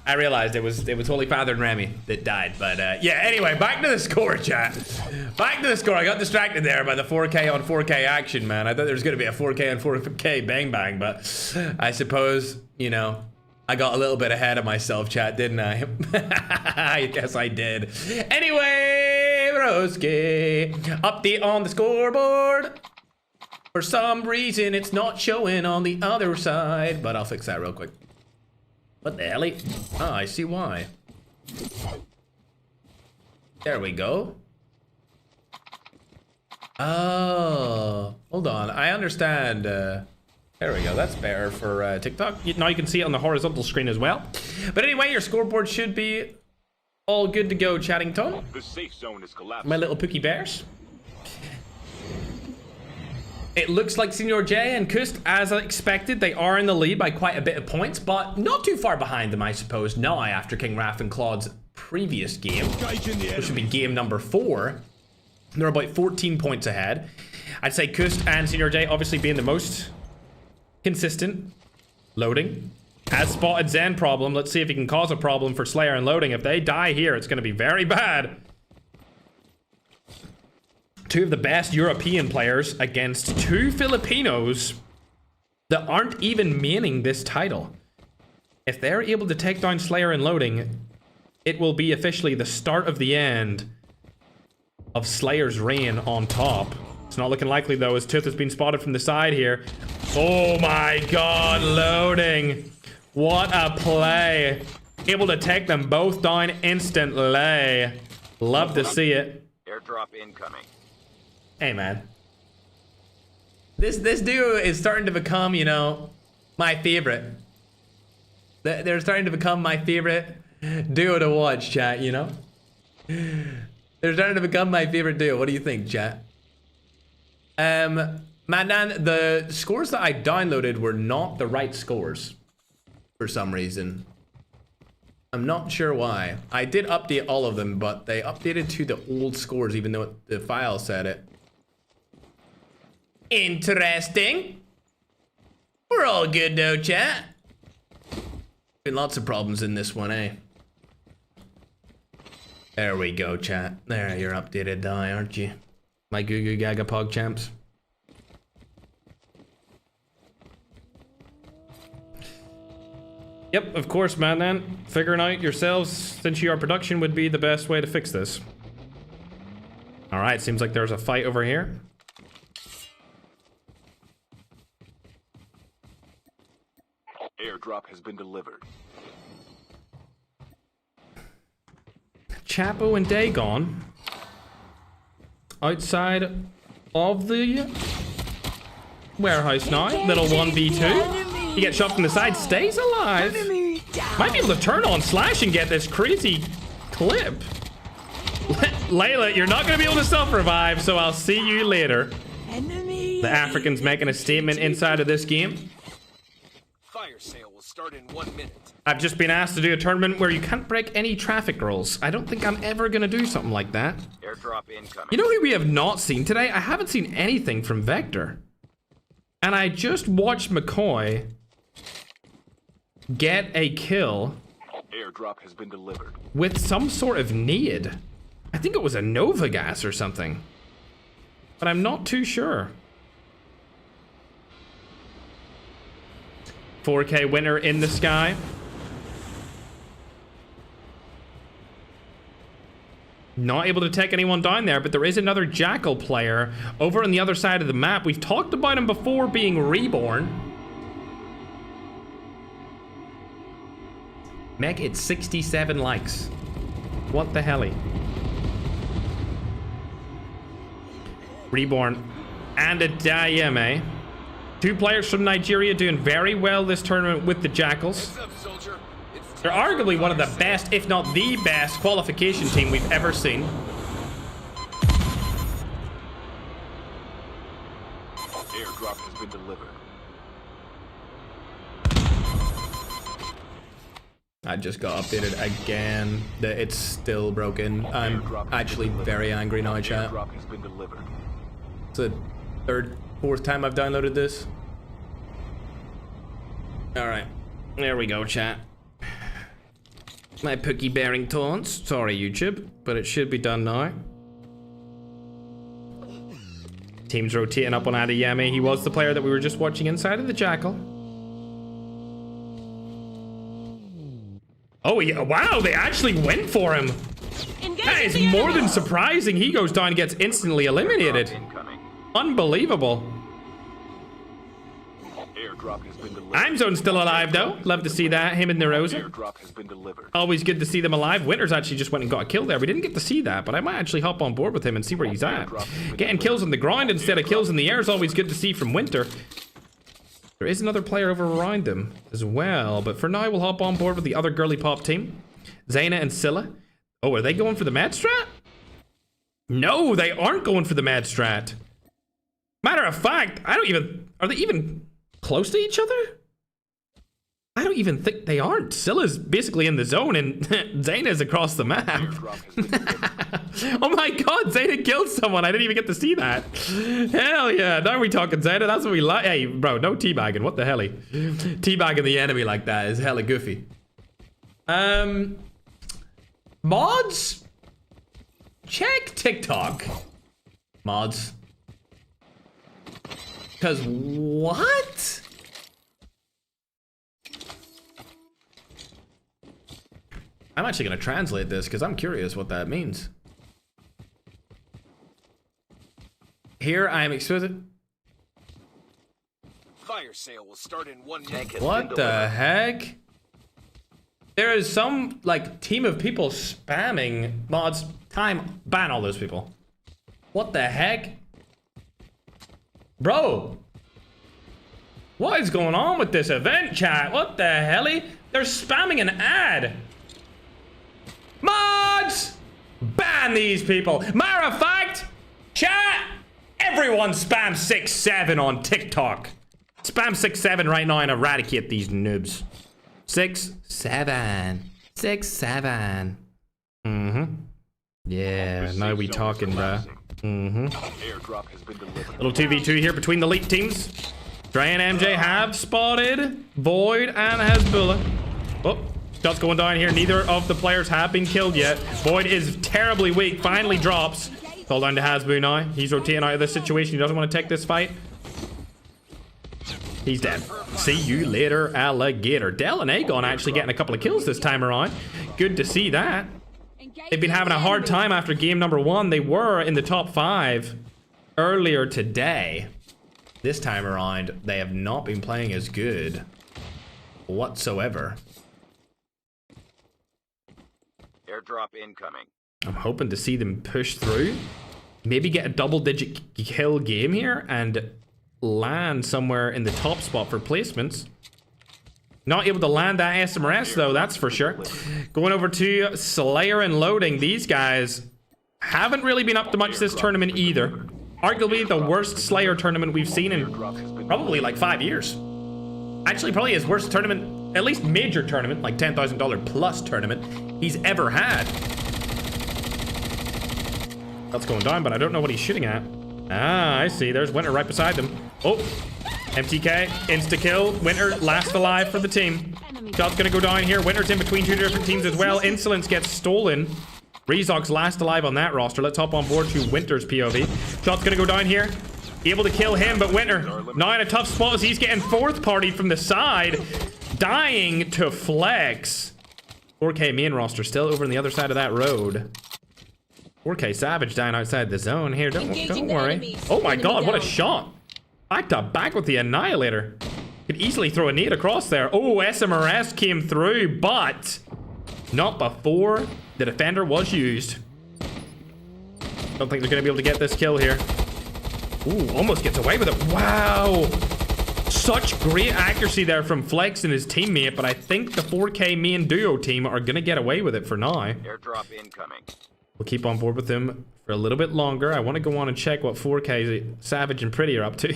I realized it was Holy Father and Remy that died. But yeah, anyway, back to the score, chat. Back to the score. I got distracted there by the 4K on 4K action, man. I thought there was going to be a 4K on 4K bang bang, but I suppose, you know, I got a little bit ahead of myself, chat, didn't I? I guess I did. Anyway, Broski, update on the scoreboard. For some reason, it's not showing on the other side, but I'll fix that real quick. What the hell? Ah, I see why. There we go. Oh, hold on. I understand. There we go. That's better for TikTok. Now you can see it on the horizontal screen as well. But anyway, your scoreboard should be all good to go, Chattington. The safe zone is collapsing. My little Pookie Bears. It looks like Senior J and Kust, as expected, they are in the lead by quite a bit of points, but not too far behind them, I suppose, now after King Raph and Claude's previous game, which would be game number 4. They're about 14 points ahead. I'd say Kust and Senior J obviously being the most consistent. Loading. Has spotted Zen problem. Let's see if he can cause a problem for Slayer and loading. If they die here, it's going to be very bad. 2 of the best European players against 2 Filipinos that aren't even maining this title. If they're able to take down Slayer and loading, it will be officially the start of the end of Slayer's reign on top. It's not looking likely though, as Tooth has been spotted from the side here. Oh my god, loading. What a play. Able to take them both down instantly. Love to see it. Airdrop incoming. Hey man, this duo is starting to become, you know, my favorite. They're starting to become my favorite duo to watch, chat, you know? They're starting to become my favorite duo. What do you think, chat? Madnan, the scores that I downloaded were not the right scores for some reason. I'm not sure why. I did update all of them, but they updated to the old scores even though the file said it. Interesting. We're all good though, chat. Been lots of problems in this one, eh? There we go, chat. There, you're updated die, aren't you? My Goo Goo Gaga Pog champs. Yep, of course, man, then. Figuring out yourselves, since you are production, would be the best way to fix this. Alright, seems like there's a fight over here. Airdrop has been delivered. Chapo and Dagon outside of the warehouse now. Little 1v2. He gets shot from the side, stays alive. Might be able to turn on Slash and get this crazy clip. Layla, you're not going to be able to self-revive, so I'll see you later. The African's making a statement inside of this game. Fire sale will start in 1 minute. I've just been asked to do a tournament where you can't break any traffic rules. I don't think I'm ever gonna do something like that. Airdrop incoming. You know who we have not seen today? I haven't seen anything from Vector. And I just watched McCoy get a kill Airdrop has been delivered. with some sort of nade. I think it was a Nova gas or something. But I'm not too sure. 4K winner in the sky. Not able to take anyone down there, but there is another Jackal player over on the other side of the map. We've talked about him before being reborn. Meg, it's 67 likes. What the helly? Reborn and a Dayeme. 2 players from Nigeria doing very well this tournament with the Jackals. What's up, soldier? It's They're arguably one of the best, if not the best, qualification team we've ever seen. Airdrop has been delivered. I just got updated again that it's still broken. I'm actually very angry now, chat. Airdrop has been delivered. It's the 3rd, 4th time I've downloaded this. Alright, there we go, chat. My Pookie bearing taunts. Sorry, YouTube, but it should be done now. Team's rotating up on Adeyemi. He was the player that we were just watching inside of the Jackal. Oh, yeah, wow, they actually went for him. That is more than surprising. He goes down and gets instantly eliminated. Incoming. Unbelievable. Airdrop has been delivered. Imzone's still alive, though. Love to see that. Him and Nerosa. Airdrop has been delivered. Always good to see them alive. Winter's actually just went and got a kill there. We didn't get to see that, but I might actually hop on board with him and see where he's at. Getting kills on the ground instead of kills in the air is always good to see from Winter. There is another player over around him as well, but for now we'll hop on board with the other girly pop team. Zaina and Scylla. Oh, are they going for the mad strat? No, they aren't going for the mad strat. Matter of fact, are they even close to each other? I don't even think they aren't. Scylla's basically in the zone and Zayna's across the map. Oh my god, Zayna killed someone. I didn't even get to see that. Hell yeah. Now we talking Zayna. That's what we like. Hey, bro, no teabagging. What the hell? Teabagging the enemy like that is hella goofy. Mods? Check TikTok. Mods. Because what? I'm actually going to translate this because I'm curious what that means. Here I am exposing. Fire sale will start in 1 minute. What the heck? There is some like team of people spamming mods. Time, ban all those people. What the heck? Bro. What is going on with this event, chat? What the helly? They're spamming an ad. Mods! Ban these people. Matter of fact, chat, everyone spam 6-7 on TikTok. Spam 6-7 right now and eradicate these noobs. 6-7. 6-7. Mm-hmm. Yeah, now we talking, bruh. Mm-hmm. Airdrop has been delivered. Little 2v2 here between the elite teams. Dre and MJ have spotted Void and Hezbollah. Oh. Shots going down here. Neither of the players have been killed yet. Void is terribly weak. Finally drops. Fall down to Hasbu now. He's rotating out of this situation. He doesn't want to take this fight. He's dead. See you later, alligator. Del and Aegon actually getting a couple of kills this time around. Good to see that. They've been having a hard time after game number 1. They were in the top 5 earlier today. This time around, they have not been playing as good whatsoever. Airdrop incoming. I'm hoping to see them push through. Maybe get a double-digit kill game here and land somewhere in the top spot for placements. Not able to land that SMRS though, that's for sure. Going over to Slayer and Loading. These guys haven't really been up to much this tournament either. Arguably the worst Slayer tournament we've seen in probably like 5 years. Actually, probably his worst tournament, at least major tournament, like $10,000 plus tournament he's ever had. That's going down, but I don't know what he's shooting at. Ah, I see. There's Winter right beside them. Oh, MTK, insta-kill. Winter last alive for the team. Shot's gonna go down here. Winter's in between 2 different teams as well. Insolence gets stolen. Rezog's last alive on that roster. Let's hop on board to Winter's POV. Shot's gonna go down here. Able to kill him, but Winter now in a tough spot as he's getting fourth party from the side. Dying to flex. 4K main roster still over on the other side of that road. 4K Savage dying outside the zone here. Don't worry. Oh my god, what a shot. Back to back with the Annihilator. Could easily throw a nade across there. Oh, SMRS came through, but not before the defender was used. Don't think they're going to be able to get this kill here. Ooh, almost gets away with it. Wow. Such great accuracy there from Flex and his teammate, but I think the 4K main duo team are going to get away with it for now. Airdrop incoming. We'll keep on board with them for a little bit longer. I want to go on and check what 4K Savage and Pretty are up to.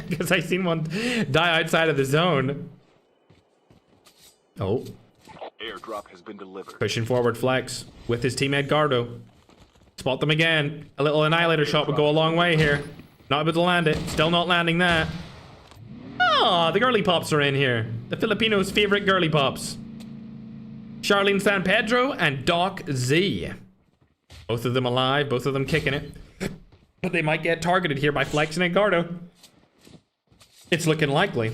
Because I seen one die outside of the zone. Oh. Airdrop has been delivered. Pushing forward Flex with his teammate Gardo. Spot them again. A little Annihilator shot would go a long way here. Not able to land it. Still not landing that. Ah, the girly pops are in here. The Filipinos' favorite girly pops. Charlene San Pedro and Doc Z. Both of them alive, both of them kicking it. But they might get targeted here by Flex and Gardo. It's looking likely.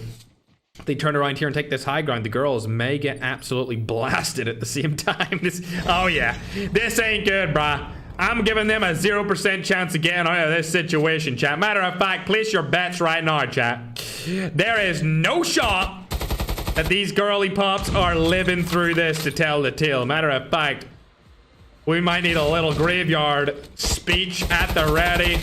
If they turn around here and take this high ground, the girls may get absolutely blasted at the same time. Oh yeah, this ain't good, brah. I'm giving them a 0% chance of getting out of this situation, chat. Matter of fact, place your bets right now, chat. There is no shot that these girly pops are living through this to tell the tale. Matter of fact, we might need a little graveyard speech at the ready.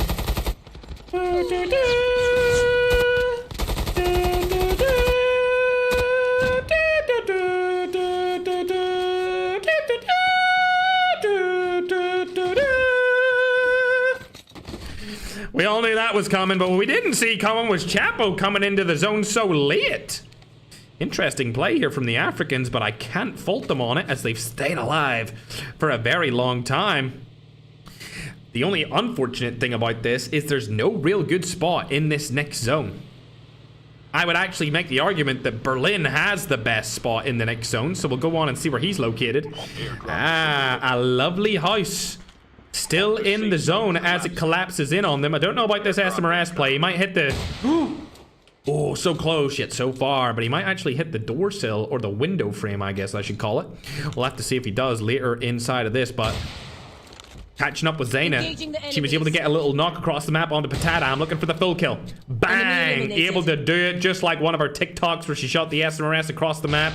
We all knew that that was coming, but what we didn't see coming was Chapo coming into the zone so late. Interesting play here from the Africans, but I can't fault them on it as they've stayed alive for a very long time. The only unfortunate thing about this is there's no real good spot in this next zone. I would actually make the argument that Berlin has the best spot in the next zone, so we'll go on and see where he's located. A lovely house. Still in the zone as it collapses in on them. I don't know about this SMRS play. He might hit the... Oh, so close yet so far, but he might actually hit the door sill or the window frame, I guess I should call it. We'll have to see if he does later inside of this, but catching up with Zaina, she was able to get a little knock across the map onto Patata. I'm looking for the full kill. Bang! Able to do it just like one of our TikToks where she shot the SMRS across the map.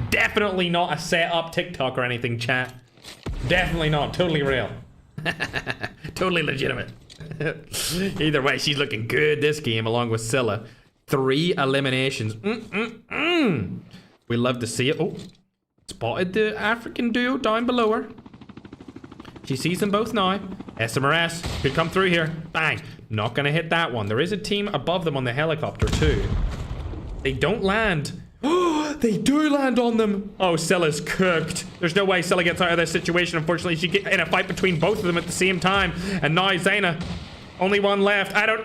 Definitely not a set up TikTok or anything, chat. Definitely not. Totally real. Totally legitimate. Either way, she's looking good this game along with Scylla. 3 eliminations. We love to see it. Oh, spotted the African duo down below her. She sees them both now. SMRS could come through here. Bang. Not gonna hit that one. There is a team above them on the helicopter too. They don't land. Oh, they do land on them. Oh, Scylla's cooked. There's no way Scylla gets out of this situation. Unfortunately, she gets in a fight between both of them at the same time. And now Zaina, only one left. I don't...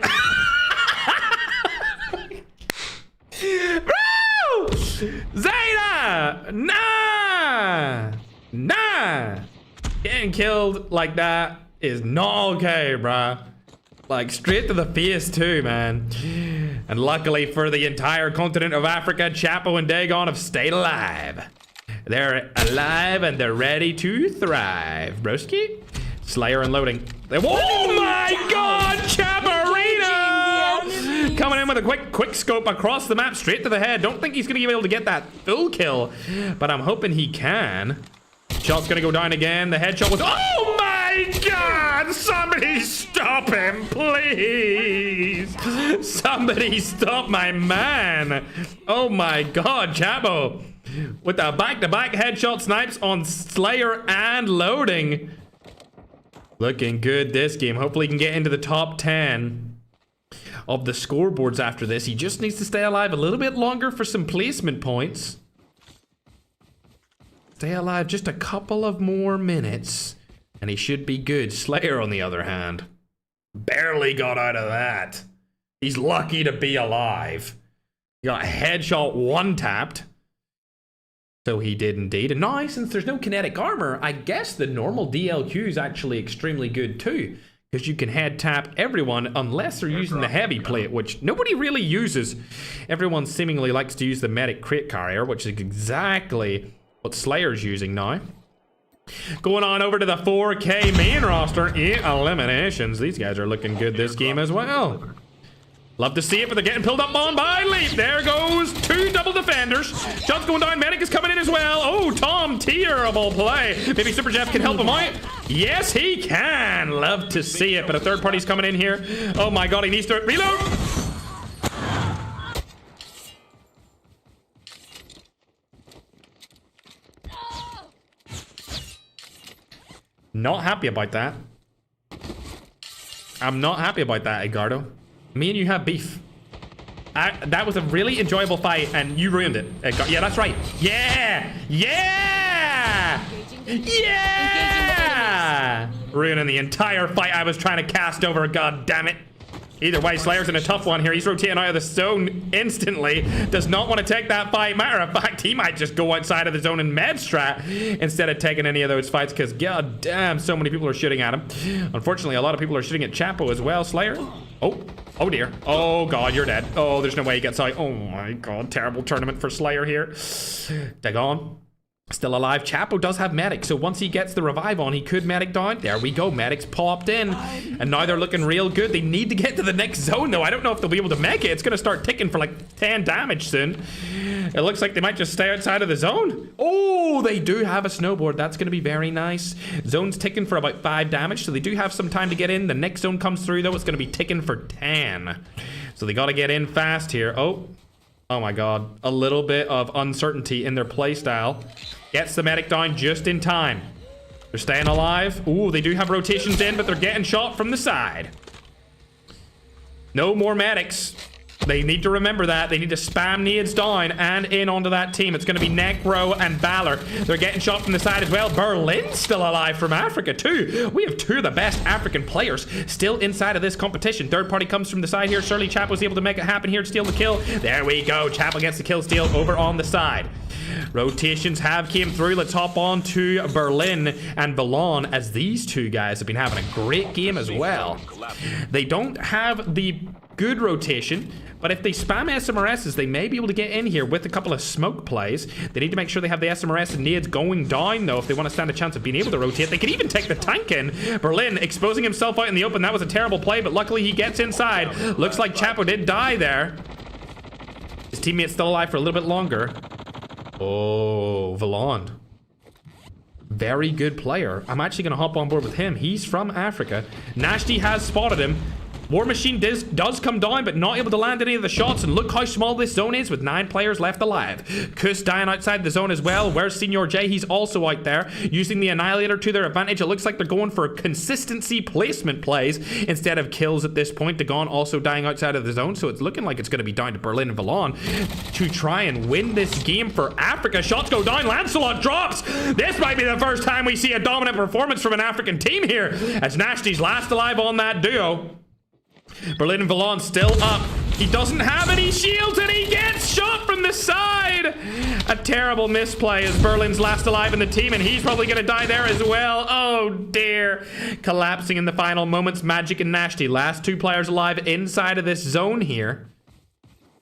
Bro! Zaina! Nah! Getting killed like that is not okay, bruh. Like, straight to the face too, man. And luckily for the entire continent of Africa, Chapo and Dagon have stayed alive. They're alive and they're ready to thrive. Broski? Slayer unloading. Oh my god, Chaparino! Coming in with a quick scope across the map, straight to the head. Don't think he's gonna be able to get that full kill, but I'm hoping he can. Shot's gonna go down again. The headshot was... Oh my god! Somebody stop him, please! Somebody stop my man! Oh my god, Chapo! With the back-to-back headshot snipes on Slayer and loading. Looking good this game. Hopefully he can get into the top 10 of the scoreboards after this. He just needs to stay alive a little bit longer for some placement points. Stay alive just a couple of more minutes and he should be good. Slayer, on the other hand, barely got out of that. He's lucky to be alive. He got headshot one-tapped. So he did indeed. And now, since there's no kinetic armor, I guess the normal DLQ is actually extremely good too. Because you can head tap everyone unless they're using the heavy plate, which nobody really uses. Everyone seemingly likes to use the medic crate carrier, which is exactly what Slayer's using now. Going on over to the 4K main roster. 8 eliminations. These guys are looking good this game as well. Love to see it, but they're getting pulled up on by Leap. There goes 2 double defenders. Shots going down. Medic is coming in as well. Oh, Tom, terrible play. Maybe Super Jeff can help him out. Yes, he can. Love to see it, but a third party's coming in here. Oh my god, he needs to reload. Not happy about that. I'm not happy about that, Edgardo. Me and you have beef. That was a really enjoyable fight, and you ruined it. Yeah, that's right. Yeah! Yeah! Yeah! Ruining the entire fight I was trying to cast over, god damn it. Either way, Slayer's in a tough one here. He's rotating out of the zone instantly. Does not want to take that fight. Matter of fact, he might just go outside of the zone and med strat instead of taking any of those fights, because god damn, so many people are shooting at him. Unfortunately, a lot of people are shooting at Chapo as well. Slayer. Oh dear. Oh god, you're dead. Oh, there's no way he gets out. Oh my god, terrible tournament for Slayer here. Dagon. Still alive. Chapo does have medic, so once he gets the revive on, he could medic down. There we go. Medic's popped in, and now they're looking real good. They need to get to the next zone, though. I don't know if they'll be able to make it. It's going to start ticking for like 10 damage soon. It looks like they might just stay outside of the zone. Oh, they do have a snowboard. That's going to be very nice. Zone's ticking for about 5 damage, so they do have some time to get in. The next zone comes through, though. It's going to be ticking for 10. So they got to get in fast here. Oh my god. A little bit of uncertainty in their playstyle. Gets the medic down just in time. They're staying alive. Ooh, they do have rotations in, but they're getting shot from the side. No more medics. They need to remember that. They need to spam nades down and in onto that team. It's going to be Necro and Valor. They're getting shot from the side as well. Berlin's still alive from Africa too. We have two of the best African players still inside of this competition. Third party comes from the side here. Surely Chapo's able to make it happen here to steal the kill. There we go. Chapo gets the kill steal over on the side. Rotations have came through. Let's hop on to Berlin and Valon, as these two guys have been having a great game as well. They don't have the good rotation, but if they spam SMRSs, they may be able to get in here with a couple of smoke plays. They need to make sure they have the SMRS and nades going down, though, if they want to stand a chance of being able to rotate. They could even take the tank in. Berlin exposing himself out in the open. That was a terrible play, but luckily he gets inside. Looks like Chapo did die there. His teammate's still alive for a little bit longer. Oh, Valon. Very good player. I'm actually going to hop on board with him. He's from Africa. Nashty has spotted him. War Machine does come down, but not able to land any of the shots. And look how small this zone is with 9 players left alive. Kus dying outside the zone as well. Where's Senior J? He's also out there using the Annihilator to their advantage. It looks like they're going for consistency placement plays instead of kills at this point. Dagon also dying outside of the zone. So it's looking like it's going to be down to Berlin and Valon to try and win this game for Africa. Shots go down. Lancelot drops. This might be the first time we see a dominant performance from an African team here, as Nashty's last alive on that duo. Berlin and Valon still up. He doesn't have any shields and he gets shot from the side. A terrible misplay as Berlin's last alive in the team, and he's probably gonna die there as well. Oh dear. Collapsing in the final moments. Magic and Nashty, last 2 players alive inside of this zone here.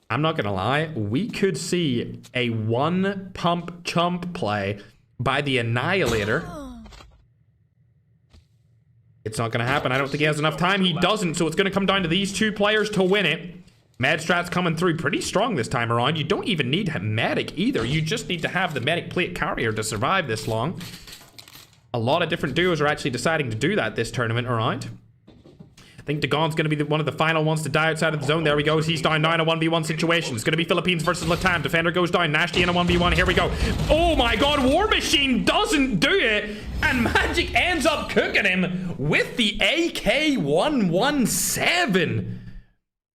I'm not gonna lie, we could see a 1 pump chump play by the Annihilator. It's not going to happen. I don't think he has enough time. He doesn't, so it's going to come down to these 2 players to win it. Madstrat's coming through pretty strong this time around. You don't even need a medic either. You just need to have the medic plate carrier to survive this long. A lot of different duos are actually deciding to do that this tournament around. I think Dagon's going to be one of the final ones to die outside of the zone. There we go. He's down now in a 1v1 situation. It's going to be Philippines versus Latam. Defender goes down. Nashty in a 1v1. Here we go. Oh my god. War Machine doesn't do it. And Magic ends up cooking him with the AK-117.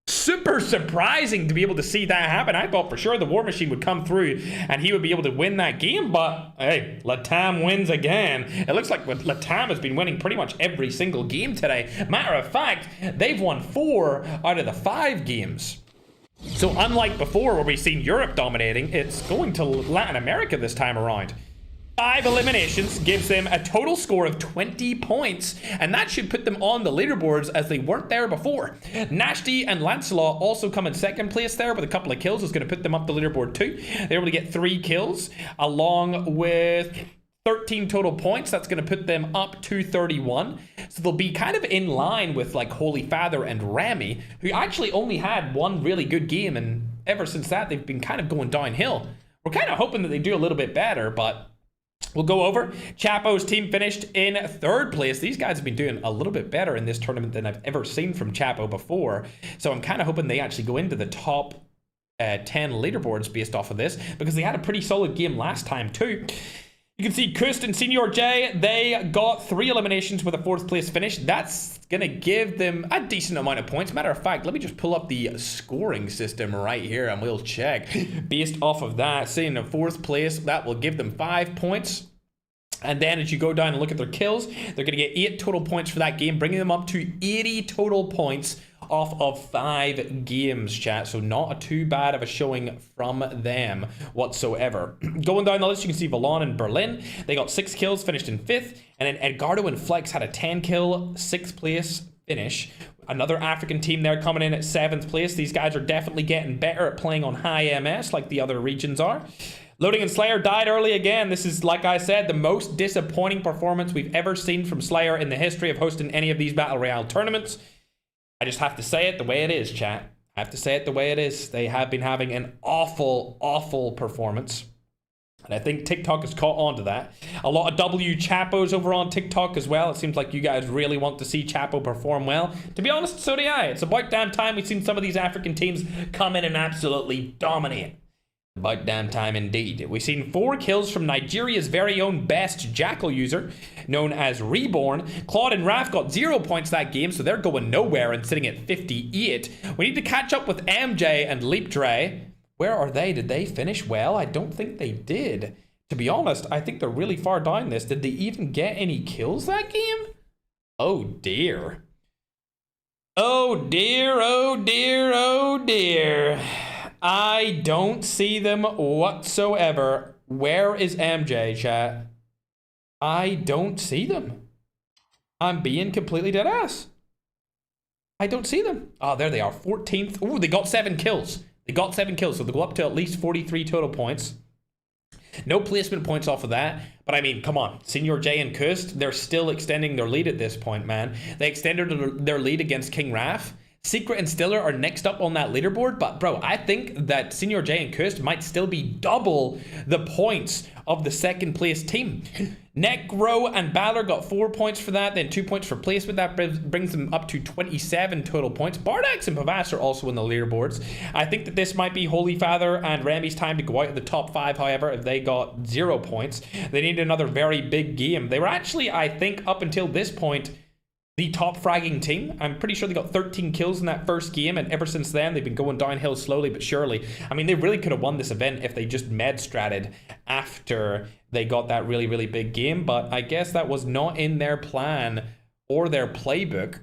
Super surprising to be able to see that happen. I thought for sure the War Machine would come through and he would be able to win that game, but hey, Latam wins again. It looks like Latam has been winning pretty much every single game today. Matter of fact, they've won 4 out of the 5 games. So unlike before where we've seen Europe dominating, it's going to Latin America this time around. 5 eliminations gives them a total score of 20 points, and that should put them on the leaderboards as they weren't there before. Nashty and Lancelot also come in 2nd place there with a couple of kills. It's going to put them up the leaderboard too. They're able to get 3 kills along with 13 total points. That's going to put them up to 31. So they'll be kind of in line with like Holy Father and Rami, who actually only had 1 really good game, and ever since that they've been kind of going downhill. We're kind of hoping that they do a little bit better, but we'll go over. Chapo's team finished in 3rd place. These guys have been doing a little bit better in this tournament than I've ever seen from Chapo before. So I'm kind of hoping they actually go into the top 10 leaderboards based off of this, because they had a pretty solid game last time too. You can see Kust and Senior J, they got 3 eliminations with a 4th place finish. That's going to give them a decent amount of points. Matter of fact, let me just pull up the scoring system right here and we'll check. Based off of that, say in the 4th place, that will give them 5 points. And then as you go down and look at their kills, they're going to get 8 total points for that game, bringing them up to 80 total points off of 5 games, chat. So not too bad of a showing from them whatsoever. Going down the list, you can see Valon and Berlin. They got 6 kills, finished in 5th. And then Edgardo and Flex had a 10 kill, 6th place finish. Another African team there coming in at 7th place. These guys are definitely getting better at playing on high MS like the other regions are. Loading and Slayer died early again. This is, like I said, the most disappointing performance we've ever seen from Slayer in the history of hosting any of these Battle Royale tournaments. I just have to say it the way it is, chat. I have to say it the way it is. They have been having an awful, awful performance. And I think TikTok has caught on to that. A lot of W Chapos over on TikTok as well. It seems like you guys really want to see Chapo perform well. To be honest, so do I. It's about damn time we've seen some of these African teams come in and absolutely dominate. About damn time indeed. We've seen 4 kills from Nigeria's very own best Jackal user, known as Reborn. Claude and Raf got 0 points that game, so they're going nowhere and sitting at 58. We need to catch up with MJ and Leap Dre. Where are they? Did they finish well? I don't think they did. To be honest, I think they're really far down this. Did they even get any kills that game? Oh dear. Oh dear, oh dear, oh dear. I don't see them whatsoever. Where is MJ, chat? I don't see them. I'm being completely dead ass. I don't see them. Oh, there they are. 14th. Ooh, they got 7 kills. They got 7 kills, so they'll go up to at least 43 total points. No placement points off of that. But I mean, come on. Senior J and Kust, they're still extending their lead at this point, man. They extended their lead against King Raf. Secret and Stiller are next up on that leaderboard, but bro, I think that Senior J and Kust might still be double the points of the second place team. Necro and Balor got 4 points for that, then 2 points for placement. That brings them up to 27 total points. Bardax and Pavas are also in the leaderboards. I think that this might be Holy Father and Remy's time to go out of the top 5, however, if they got 0 points. They need another very big game. They were actually, I think, up until this point, the top fragging team. I'm pretty sure they got 13 kills in that first game, and ever since then, they've been going downhill slowly but surely. I mean, they really could have won this event if they just med-stratted after they got that really, really big game, but I guess that was not in their plan or their playbook.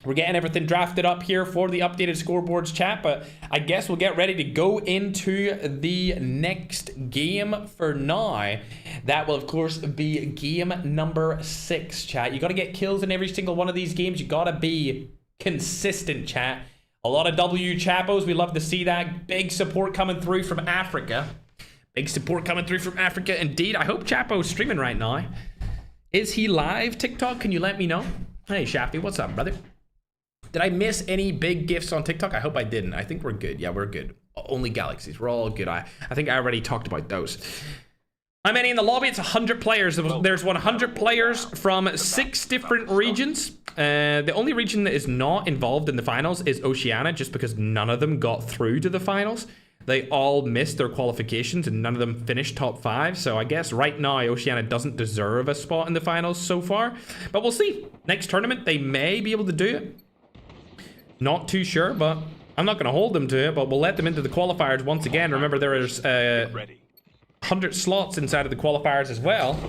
We're getting everything drafted up here for the updated scoreboards, chat, but I guess we'll get ready to go into the next game for now. That will, of course, be game number 6, chat. You got to get kills in every single one of these games. You got to be consistent, chat. A lot of W Chapos. We love to see that. Big support coming through from Africa. Big support coming through from Africa, indeed. I hope Chapo's streaming right now. Is he live? TikTok, can you let me know? Hey, Shafty, what's up, brother? Did I miss any big gifts on TikTok? I hope I didn't. I think we're good. Yeah, we're good. Only galaxies. We're all good. I think I already talked about those. How many in the lobby? It's 100 players. There's 100 players from 6 different regions. The only region that is not involved in the finals is Oceania, just because none of them got through to the finals. They all missed their qualifications and none of them finished top 5. So I guess right now Oceania doesn't deserve a spot in the finals so far. But we'll see. Next tournament, they may be able to do it. Not too sure, but I'm not going to hold them to it, but we'll let them into the qualifiers once again. Remember, there's 100 slots inside of the qualifiers as well.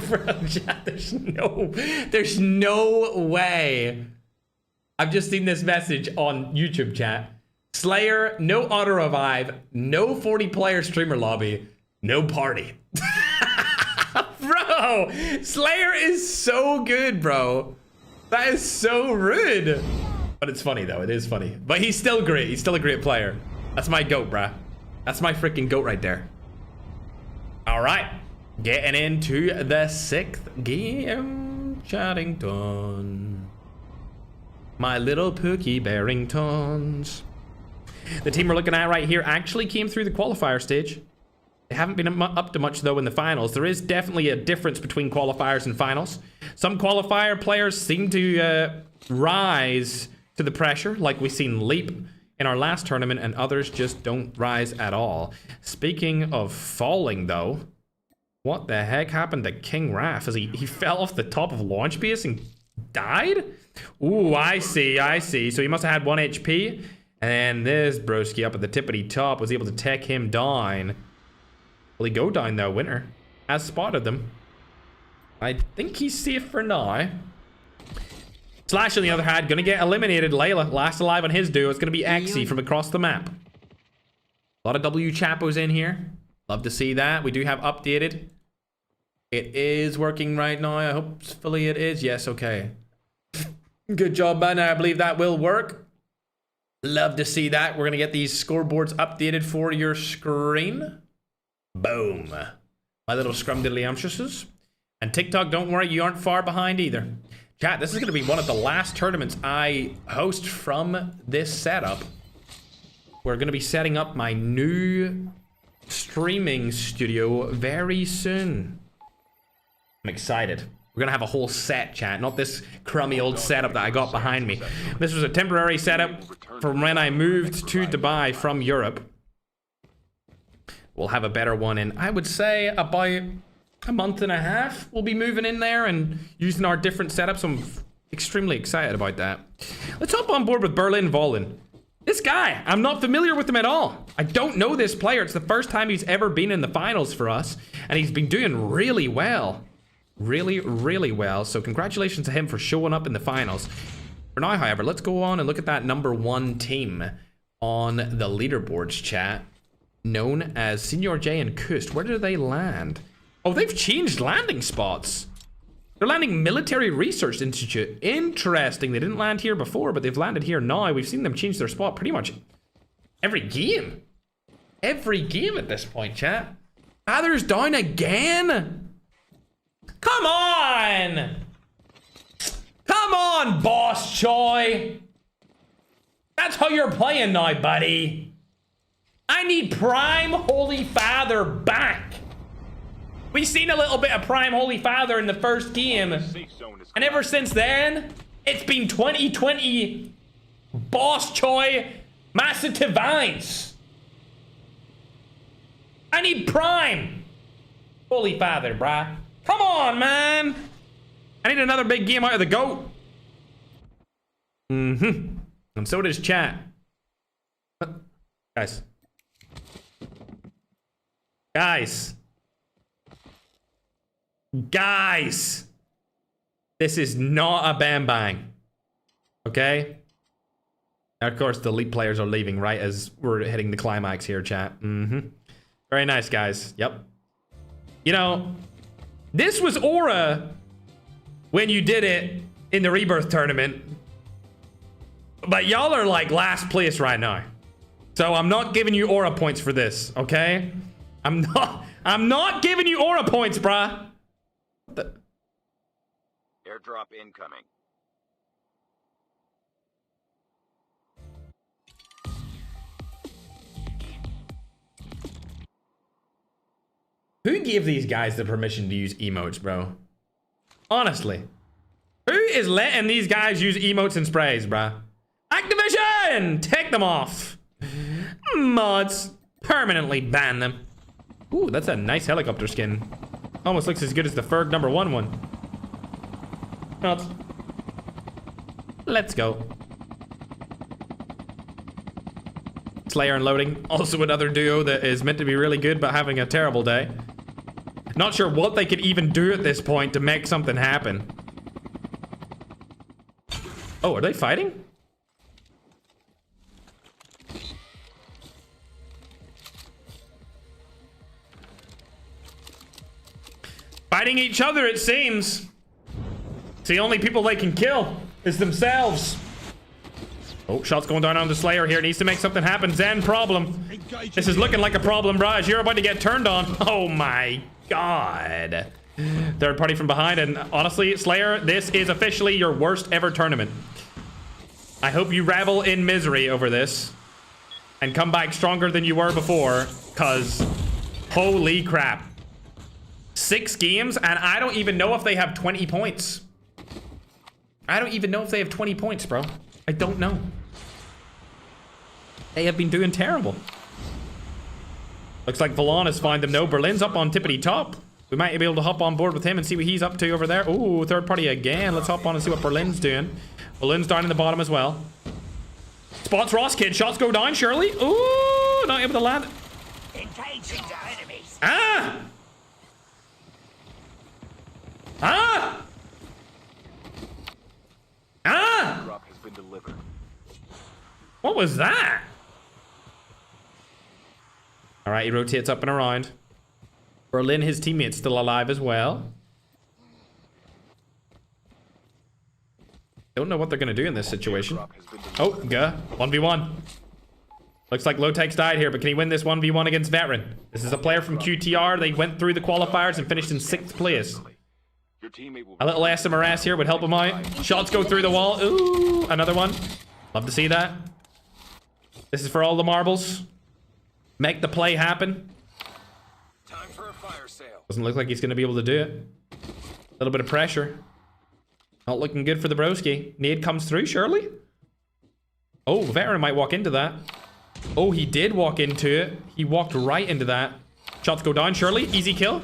Bro, chat, there's no way. I've just seen this message on YouTube, chat. Slayer, no auto revive, no 40-player streamer lobby, no party. Bro, Slayer is so good, bro. That is so rude. But it's funny, though. It is funny. But he's still great. He's still a great player. That's my GOAT, bruh. That's my freaking GOAT right there. All right. Getting into the 6th game. Chattington. My little Pookie Barringtons. The team we're looking at right here actually came through the qualifier stage. They haven't been up to much, though, in the finals. There is definitely a difference between qualifiers and finals. Some qualifier players seem to rise to the pressure, like we've seen Leap in our last tournament, and others just don't rise at all. Speaking of falling, though, what the heck happened to King Raf? As he fell off the top of launch base and died? Ooh, I see. So he must have had 1 HP, and this broski up at the tippity top was able to take him down. Will he go down, though? Winter has spotted them. I think he's safe for now. Slash, on the other hand, gonna get eliminated. Layla, last alive on his duo. It's gonna be Exy from across the map. A lot of W Chapos in here. Love to see that. We do have updated. It is working right now. I hopefully it is. Yes, okay. Good job, Banner. I believe that will work. Love to see that. We're gonna get these scoreboards updated for your screen. Boom. My little scrumdiddlyumptiouses. And TikTok, don't worry, you aren't far behind either. Chat, this is going to be one of the last tournaments I host from this setup. We're going to be setting up my new streaming studio very soon. I'm excited. We're gonna have a whole set, chat, not this crummy old setup that I got behind me. This was a temporary setup from when I moved to Dubai from Europe. We'll have a better one in, I would say, about a month and a half. We'll be moving in there and using our different setups. I'm extremely excited about that. Let's hop on board with Berlin Vollen. This guy, I'm not familiar with him at all. I don't know this player. It's the first time he's ever been in the finals for us, and he's been doing really well. Really, really well. So congratulations to him for showing up in the finals. For now, however, let's go on and look at that #1 team on the leaderboards, chat. Known as Senior J and Kust. Where do they land? Oh, they've changed landing spots. They're landing Military Research Institute. Interesting. They didn't land here before, but they've landed here now. We've seen them change their spot pretty much every game. Every game at this point, chat. Others down again. Come on. Come on, Boss Choi. That's how you're playing now, buddy. I need Prime Holy Father back. We seen a little bit of Prime Holy Father in the first game. And ever since then, it's been 2020 Boss Choi Massive Vines. I need Prime Holy Father, bruh. Come on, man. I need another big game out of the GOAT. And so does chat. Guys. Guys, this is not a bam bang. Okay? Now, of course, the elite players are leaving right as we're hitting the climax here, chat. Very nice, guys. Yep. You know, this was Aura when you did it in the Rebirth tournament. But y'all are like last place right now. So I'm not giving you Aura points for this, okay? I'm not giving you Aura points, bruh. Airdrop incoming. Who gave these guys the permission to use emotes, bro? Honestly. Who is letting these guys use emotes and sprays, bruh? Activision! Take them off. Mods. Permanently ban them. Ooh, that's a nice helicopter skin. Almost looks as good as the Ferg #1 one. Let's go. Slayer and loading. Also another duo that is meant to be really good but having a terrible day. Not sure what they could even do at this point to make something happen. Oh, are they fighting? Fighting each other, it seems. It's the only people they can kill is themselves. Oh, shots going down on the Slayer here. Needs to make something happen. Zen problem. This is looking like a problem, Raj. You're about to get turned on. Oh my god. Third party from behind. And honestly, Slayer, this is officially your worst ever tournament. I hope you revel in misery over this and come back stronger than you were before, because holy crap. 6 games, and I don't even know if they have 20 points. I don't even know if they have 20 points, bro. I don't know. They have been doing terrible. Looks like Valon has found them. No, Berlin's up on tippity top. We might be able to hop on board with him and see what he's up to over there. Ooh, third party again. Let's hop on and see what Berlin's doing. Berlin's down in the bottom as well. Spots Ross Kid. Shots go down, surely. Ooh, not able to land. Engaging the enemies. Ah! Ah! Ah! Airdrop has been delivered. What was that? All right, he rotates up and around. Berlin, his teammate's still alive as well. Don't know what they're gonna do in this situation. Oh, 1v1. Looks like Lotex died here, but can he win this 1v1 against Veteran? This is a player from QTR. They went through the qualifiers and finished in 6th place. Your teammate will A little SMRS here would help him out. Shots go through the wall. Ooh, another one. Love to see that. This is for all the marbles. Make the play happen. time for a fire sale. Doesn't look like he's going to be able to do it. little bit of pressure. Not looking good for the broski. Nade comes through, surely? Oh, veteran might walk into that. Oh, he did walk into it. He walked right into that. Shots go down, surely. Easy kill.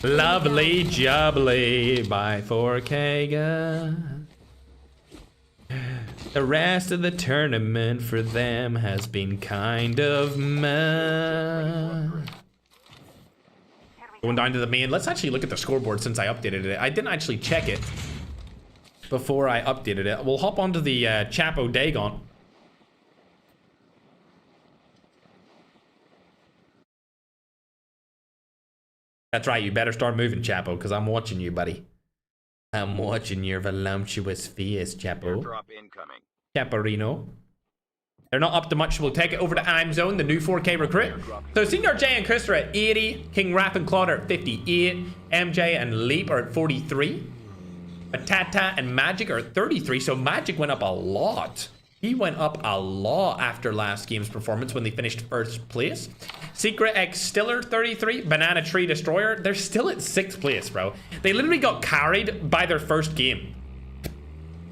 Lovely jubbly by 4K. The rest of the tournament for them has been kind of meh. Going down to the main. Let's actually look at the scoreboard since I updated it. I didn't actually check it before I updated it. We'll hop onto the Chapo Dagon. That's right, you better start moving, Chapo, because I'm watching you, buddy. I'm watching your voluptuous face, Chapo. Airdrop incoming. Chaparino. They're not up to much. We'll take it over to I'm Zone, the new 4K recruit. So Senior J and Chris are at 80. King Rap and Claude are at 58. MJ and Leap are at 43. Tata and Magic are at 33. So Magic went up a lot. He went up a lot after last game's performance when they finished first place. Secret X Stiller, 33. Banana Tree Destroyer, they're still at 6th place, bro. They literally got carried by their first game.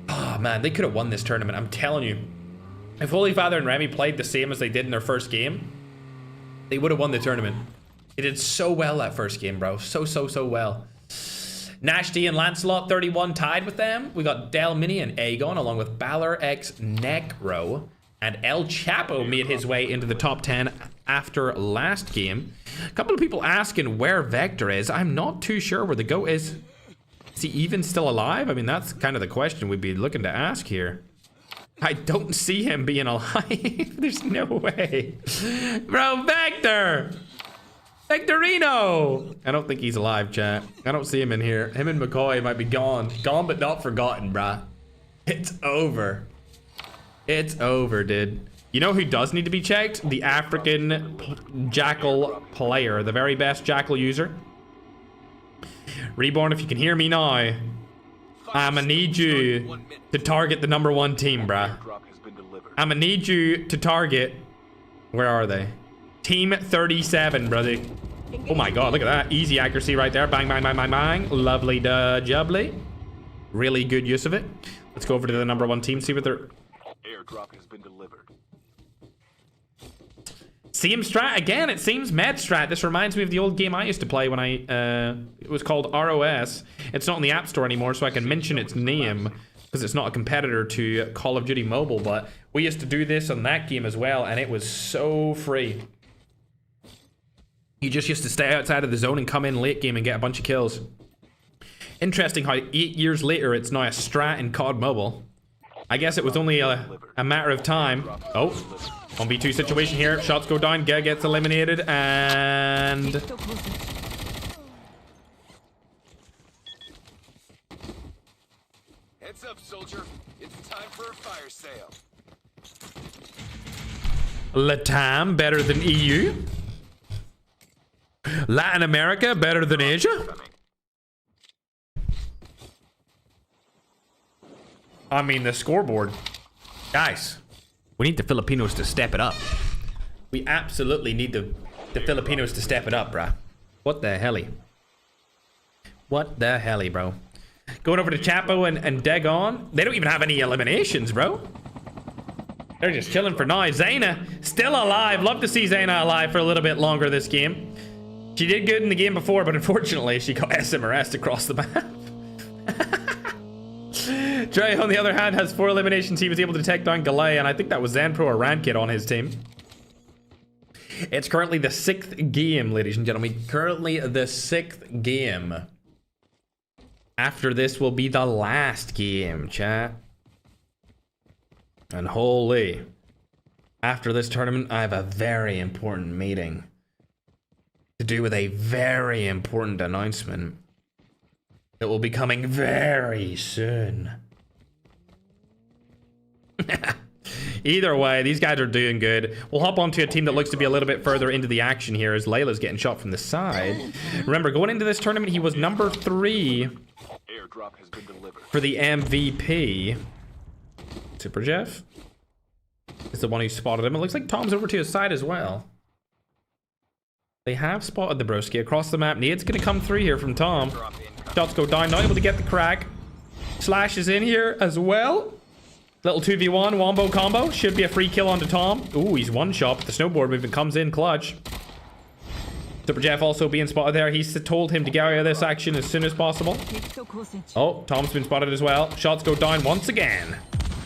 Oh, man, they could have won this tournament. I'm telling you. If Holy Father and Remy played the same as they did in their first game, they would have won the tournament. They did so well that first game, bro. So well. Nash D and Lancelot, 31, tied with them. We got Del Mini and Aegon, along with Balor X Necro. And El Chapo made his way into the top 10 after last game. A couple of people asking where Vector is. I'm not too sure where the GOAT is. Is he even still alive? I mean, that's kind of the question we'd be looking to ask here. I don't see him being alive. There's no way. Bro, Vector! Vectorino! I don't think he's alive, chat. I don't see him in here. Him and McCoy might be gone. Gone but not forgotten, bruh. It's over. It's over, dude. You know who does need to be checked? The African Jackal player. The very best Jackal user. Reborn, if you can hear me now, I'ma need you to target the #1 team, bruh. I'ma need you to target... Where are they? Team 37, brother. Oh my god, look at that. Easy accuracy right there. Bang, bang, bang, bang, bang. Lovely jubbly. Really good use of it. Let's go over to the #1 team, see what they're... Airdrop has been delivered. Same strat again. It seems med strat. This reminds me of the old game I used to play when it was called ROS. It's not in the App Store anymore, so I can mention its name because it's not a competitor to Call of Duty Mobile. But we used to do this on that game as well, and it was so free. You just used to stay outside of the zone and come in late game and get a bunch of kills. Interesting how 8 years later it's now a strat in COD Mobile. I guess it was only a matter of time. Oh, 1v2 situation here. Shots go down. Geg gets eliminated, and... Heads up, soldier. It's time for a fire sale. Latam better than EU. Latin America better than Asia. I mean, the scoreboard. Guys, we need the Filipinos to step it up. We absolutely need the Filipinos to step it up, bruh. What the helly? What the helly, bro? Going over to Chapo and Dagon. They don't even have any eliminations, bro. They're just chilling for now. Zaina, still alive. Love to see Zaina alive for a little bit longer this game. She did good in the game before, but unfortunately, she got SMRS'd across the map. Trey, on the other hand, has 4 eliminations. He was able to take down Galay, and I think that was Zanpro or Rankid on his team. It's currently the 6th game, ladies and gentlemen. Currently the 6th game. After this will be the last game, chat. And holy. After this tournament, I have a very important meeting. To do with a very important announcement. It will be coming very soon. Either way, these guys are doing good. We'll hop onto a team that looks to be a little bit further into the action here as Layla's getting shot from the side. Remember, going into this tournament, he was number 3 Airdrop has been delivered. for the MVP. Super Jeff is the one who spotted him. It looks like Tom's over to his side as well. They have spotted the broski across the map. Nade's going to come through here from Tom. Shots go down. Not able to get the crack. Slash is in here as well. Little 2v1 wombo combo. Should be a free kill onto Tom. Ooh, he's one shot. But the snowboard movement comes in clutch. Super Jeff also being spotted there. He's told him to get out of this action as soon as possible. Oh, Tom's been spotted as well. Shots go down once again.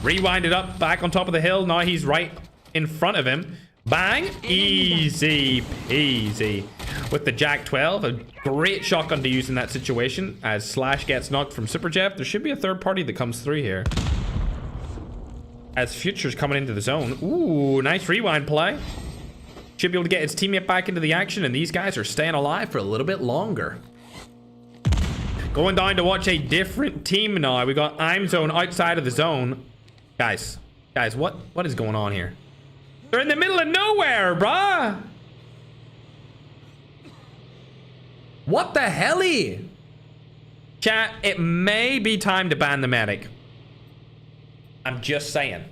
Rewind it up. Back on top of the hill. Now he's right in front of him. Bang. Easy peasy. With the Jack 12. A great shotgun to use in that situation. As Slash gets knocked from Super Jeff. There should be a third party that comes through here. As Future's coming into the zone. Ooh, nice rewind play. Should be able to get his teammate back into the action, and these guys are staying alive for a little bit longer. Going down to watch a different team now. We got I'm Zone outside of the zone. Guys, what is going on here? They're in the middle of nowhere, bruh. What the helly? Chat, it may be time to ban the medic. I'm just saying.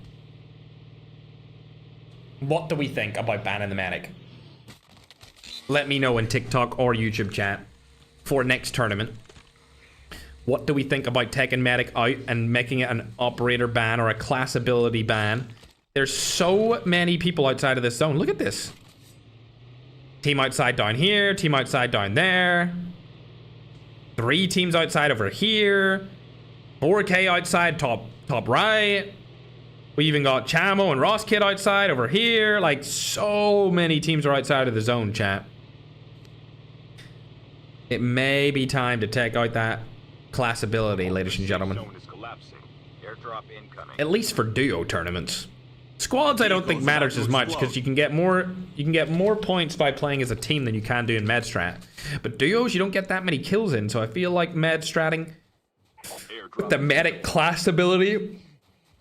What do we think about banning the medic? Let me know in TikTok or YouTube chat for next tournament. What do we think about taking medic out and making it an operator ban or a class ability ban? There's so many people outside of this zone. Look at this. Team outside down here. Team outside down there. 3 teams outside over here. 4K outside top right. We even got Chamo and Ross Kid outside over here. Like, so many teams are outside of the zone, chat. It may be time to take out that class ability, ladies and gentlemen. Zone is collapsing. Airdrop incoming. At least for duo tournaments. Squads I don't think matters as much because you can get more points by playing as a team than you can do in med strat. But duos you don't get that many kills in, so I feel like med stratting with the medic class ability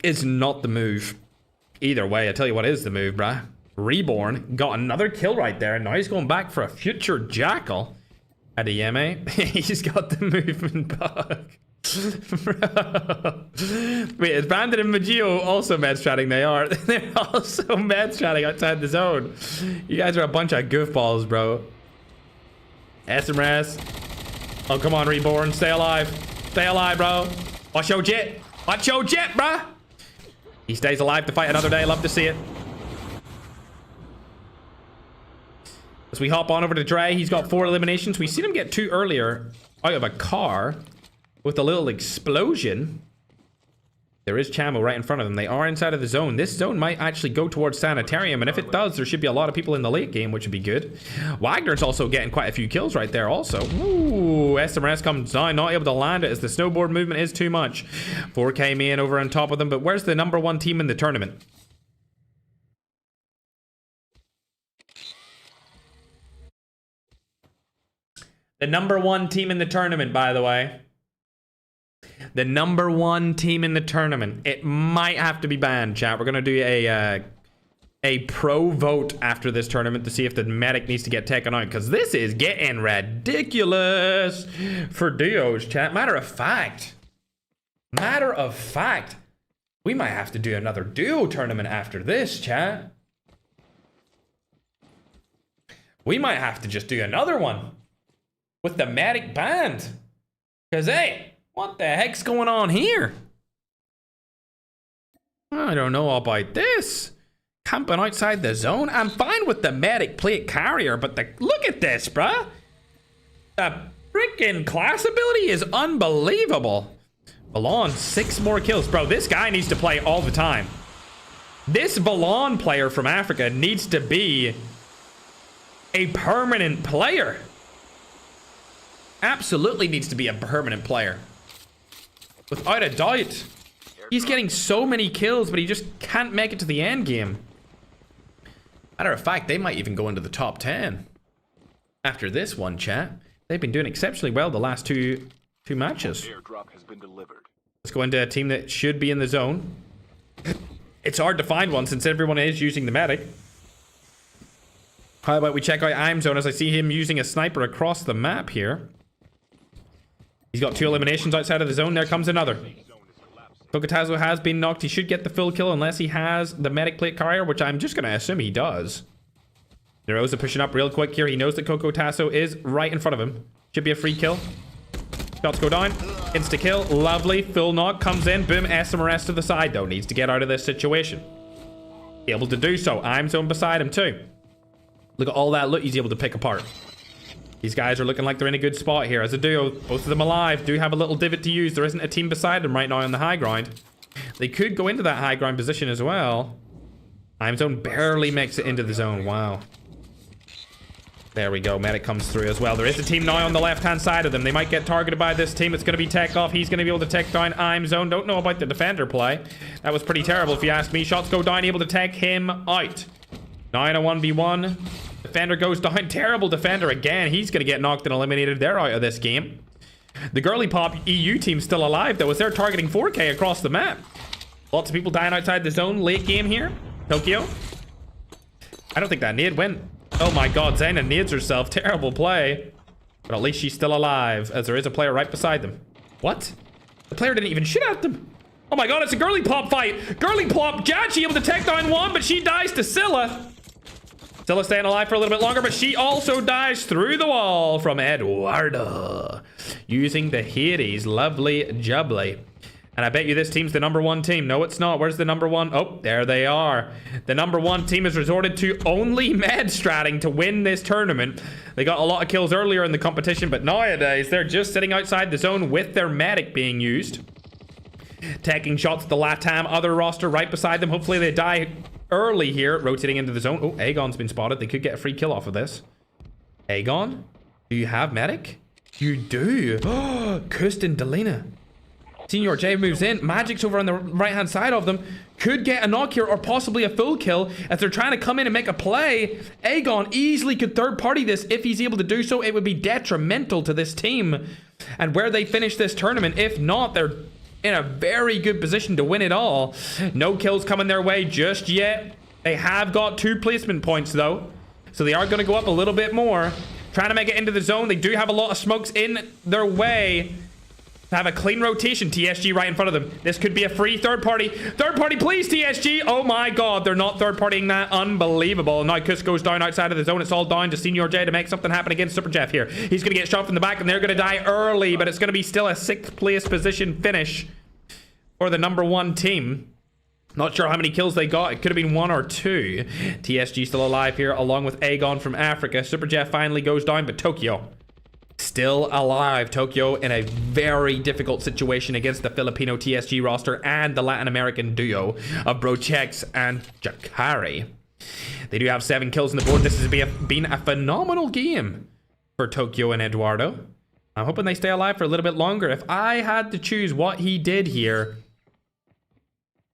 is not the move. Either way, I tell you what is the move, bruh. Reborn got another kill right there, and now he's going back for a future jackal at EMA. He's got the movement bug. Wait, is Bandit and Magio also med stratting? They are. They're also med stratting outside the zone. You guys are a bunch of goofballs, bro. SMRS. Oh, come on, Reborn. Stay alive. Stay alive, bro. Watch your jet. Watch your jet, bruh. He stays alive to fight another day. Love to see it. As we hop on over to Dre, he's got 4 eliminations. We seen him get 2 earlier out of a car with a little explosion. There is Chamo right in front of them. They are inside of the zone. This zone might actually go towards Sanitarium, and if it does, there should be a lot of people in the late game, which would be good. Wagner's also getting quite a few kills right there also. Ooh, SMRS comes down, not able to land it as the snowboard movement is too much. 4K man over on top of them, but where's the #1 team in the tournament? The #1 team in the tournament, by the way. The #1 team in the tournament. It might have to be banned, chat. We're gonna do a pro vote after this tournament to see if the medic needs to get taken out, because this is getting ridiculous for duos, chat. Matter of fact, we might have to do another duo tournament after this, chat. We might have to just do another one with the medic banned, because hey, what the heck's going on here? I don't know about this. Camping outside the zone. I'm fine with the medic plate carrier, but look at this, bruh. The freaking class ability is unbelievable. Balon, 6 more kills. Bro, this guy needs to play all the time. This Balon player from Africa needs to be a permanent player. Absolutely needs to be a permanent player. Without a doubt. He's getting so many kills, but he just can't make it to the end game. Matter of fact, they might even go into the top 10 after this one, chat. They've been doing exceptionally well the last two matches. Airdrop has been delivered. Let's go into a team that should be in the zone. It's hard to find one since everyone is using the medic. How about we check out I'm Zone as I see him using a sniper across the map here. He's got 2 eliminations outside of the zone. There comes another. Tokatazo has been knocked. He should get the full kill unless he has the medic plate carrier, which I'm just going to assume he does. Nerosa pushing up real quick here. He knows that Coco Tasso is right in front of him. Should be a free kill. Shots go down. Insta kill. Lovely. Full knock comes in. Boom. SMRS to the side, though. Needs to get out of this situation. Able to do so. I'm zone beside him, too. Look at all that loot he's able to pick apart. These guys are looking like they're in a good spot here. As a duo, both of them alive. Do have a little divot to use. There isn't a team beside them right now on the high ground. They could go into that high ground position as well. I'm zone barely makes it into the zone. Wow. There we go. Medic comes through as well. There is a team now on the left-hand side of them. They might get targeted by this team. It's going to be tech off. He's going to be able to tech down I'm zone. Don't know about the defender play. That was pretty terrible if you ask me. Shots go down. Able to tech him out. Now in a 1v1. Defender goes down. Terrible defender again. He's going to get knocked and eliminated. They're out of this game. The Girly Pop EU team still alive, though, as they're targeting 4K across the map. Lots of people dying outside the zone. Late game here. Tokyo. I don't think that nade went. Oh my god, Zayna nades herself. Terrible play. But at least she's still alive, as there is a player right beside them. What? The player didn't even shoot at them. Oh my god, it's a Girly Pop fight. Girly Pop, Jachi able to take down one, but she dies to Scylla. Scylla staying alive for a little bit longer, but she also dies through the wall from Eduardo. Using the Hades. Lovely jubbly. And I bet you this team's the #1 team. No, it's not. Where's the #1? Oh, there they are. The #1 team has resorted to only med stratting to win this tournament. They got a lot of kills earlier in the competition, but nowadays they're just sitting outside the zone with their medic being used. Taking shots at the Latam other roster right beside them. Hopefully they die early here, rotating into the zone. Oh, Aegon's been spotted. They could get a free kill off of this. Aegon? Do you have medic? You do. Oh, Kirsten Delina. Senior J moves in. Magic's over on the right-hand side of them. Could get a knock here or possibly a full kill as they're trying to come in and make a play. Aegon easily could third-party this. If he's able to do so, it would be detrimental to this team and where they finish this tournament. If not, they're in a very good position to win it all. No kills coming their way just yet. They have got 2 placement points, though, so they are going to go up a little bit more. Trying to make it into the zone. They do have a lot of smokes in their way. Have a clean rotation. TSG right in front of them. This could be a free third party. Third party, please, TSG. Oh my god, they're not third partying that. Unbelievable. Now Kuss goes down outside of the zone. It's all down to Senior J to make something happen against Super Jeff here. He's going to get shot from the back and they're going to die early, but it's going to be still a 6th place position finish for the #1 team. Not sure how many kills they got. It could have been 1 or 2. TSG still alive here along with Aegon from Africa. Super Jeff finally goes down, but Tokyo still alive. Tokyo in a very difficult situation against the Filipino TSG roster and the Latin American duo of Brochex and Jakari. They do have 7 kills on the board. This has been a phenomenal game for Tokyo and Eduardo. I'm hoping they stay alive for a little bit longer. If I had to choose what he did here,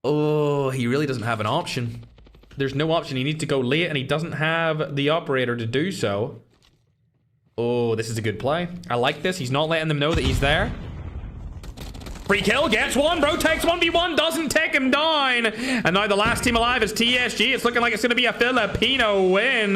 oh, he really doesn't have an option. There's no option. He needs to go late and he doesn't have the operator to do so. Oh, this is a good play. I like this. He's not letting them know that he's there. Free kill, gets one. Bro takes 1v1, doesn't take him down. And now the last team alive is TSG. It's looking like it's going to be a Filipino win.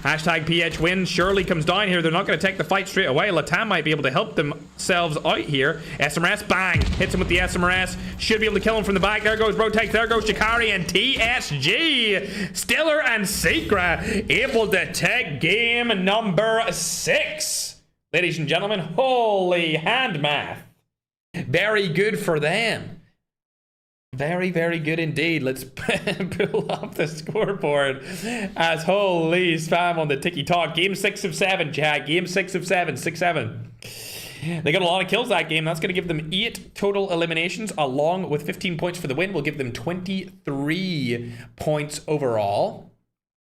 Hashtag PH win surely comes down here. They're not going to take the fight straight away. Latam might be able to help themselves out here. SMRS, bang. Hits him with the SMRS. Should be able to kill him from the back. There goes Bro takes. There goes Jakari and TSG. Stiller and Secret able to take game #6. Ladies and gentlemen, holy hand math. Very good for them. Very, very good indeed. Let's pull up the scoreboard as holy spam on the ticky-talk. Game 6 of 7, Jack. Game 6 of 7. 6-7. They got a lot of kills that game. That's going to give them 8 total eliminations, along with 15 points for the win. Will give them 23 points overall.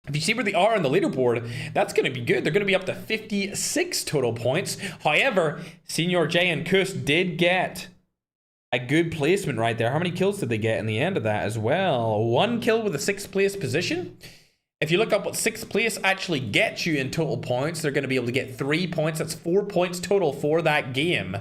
If you see where they are on the leaderboard, that's going to be good. They're going to be up to 56 total points. However, Senior J and Kuss did get a good placement right there. How many kills did they get in the end of that as well? 1 kill with a 6th place position. If you look up what 6th place actually gets you in total points, they're going to be able to get 3 points. That's 4 points total for that game.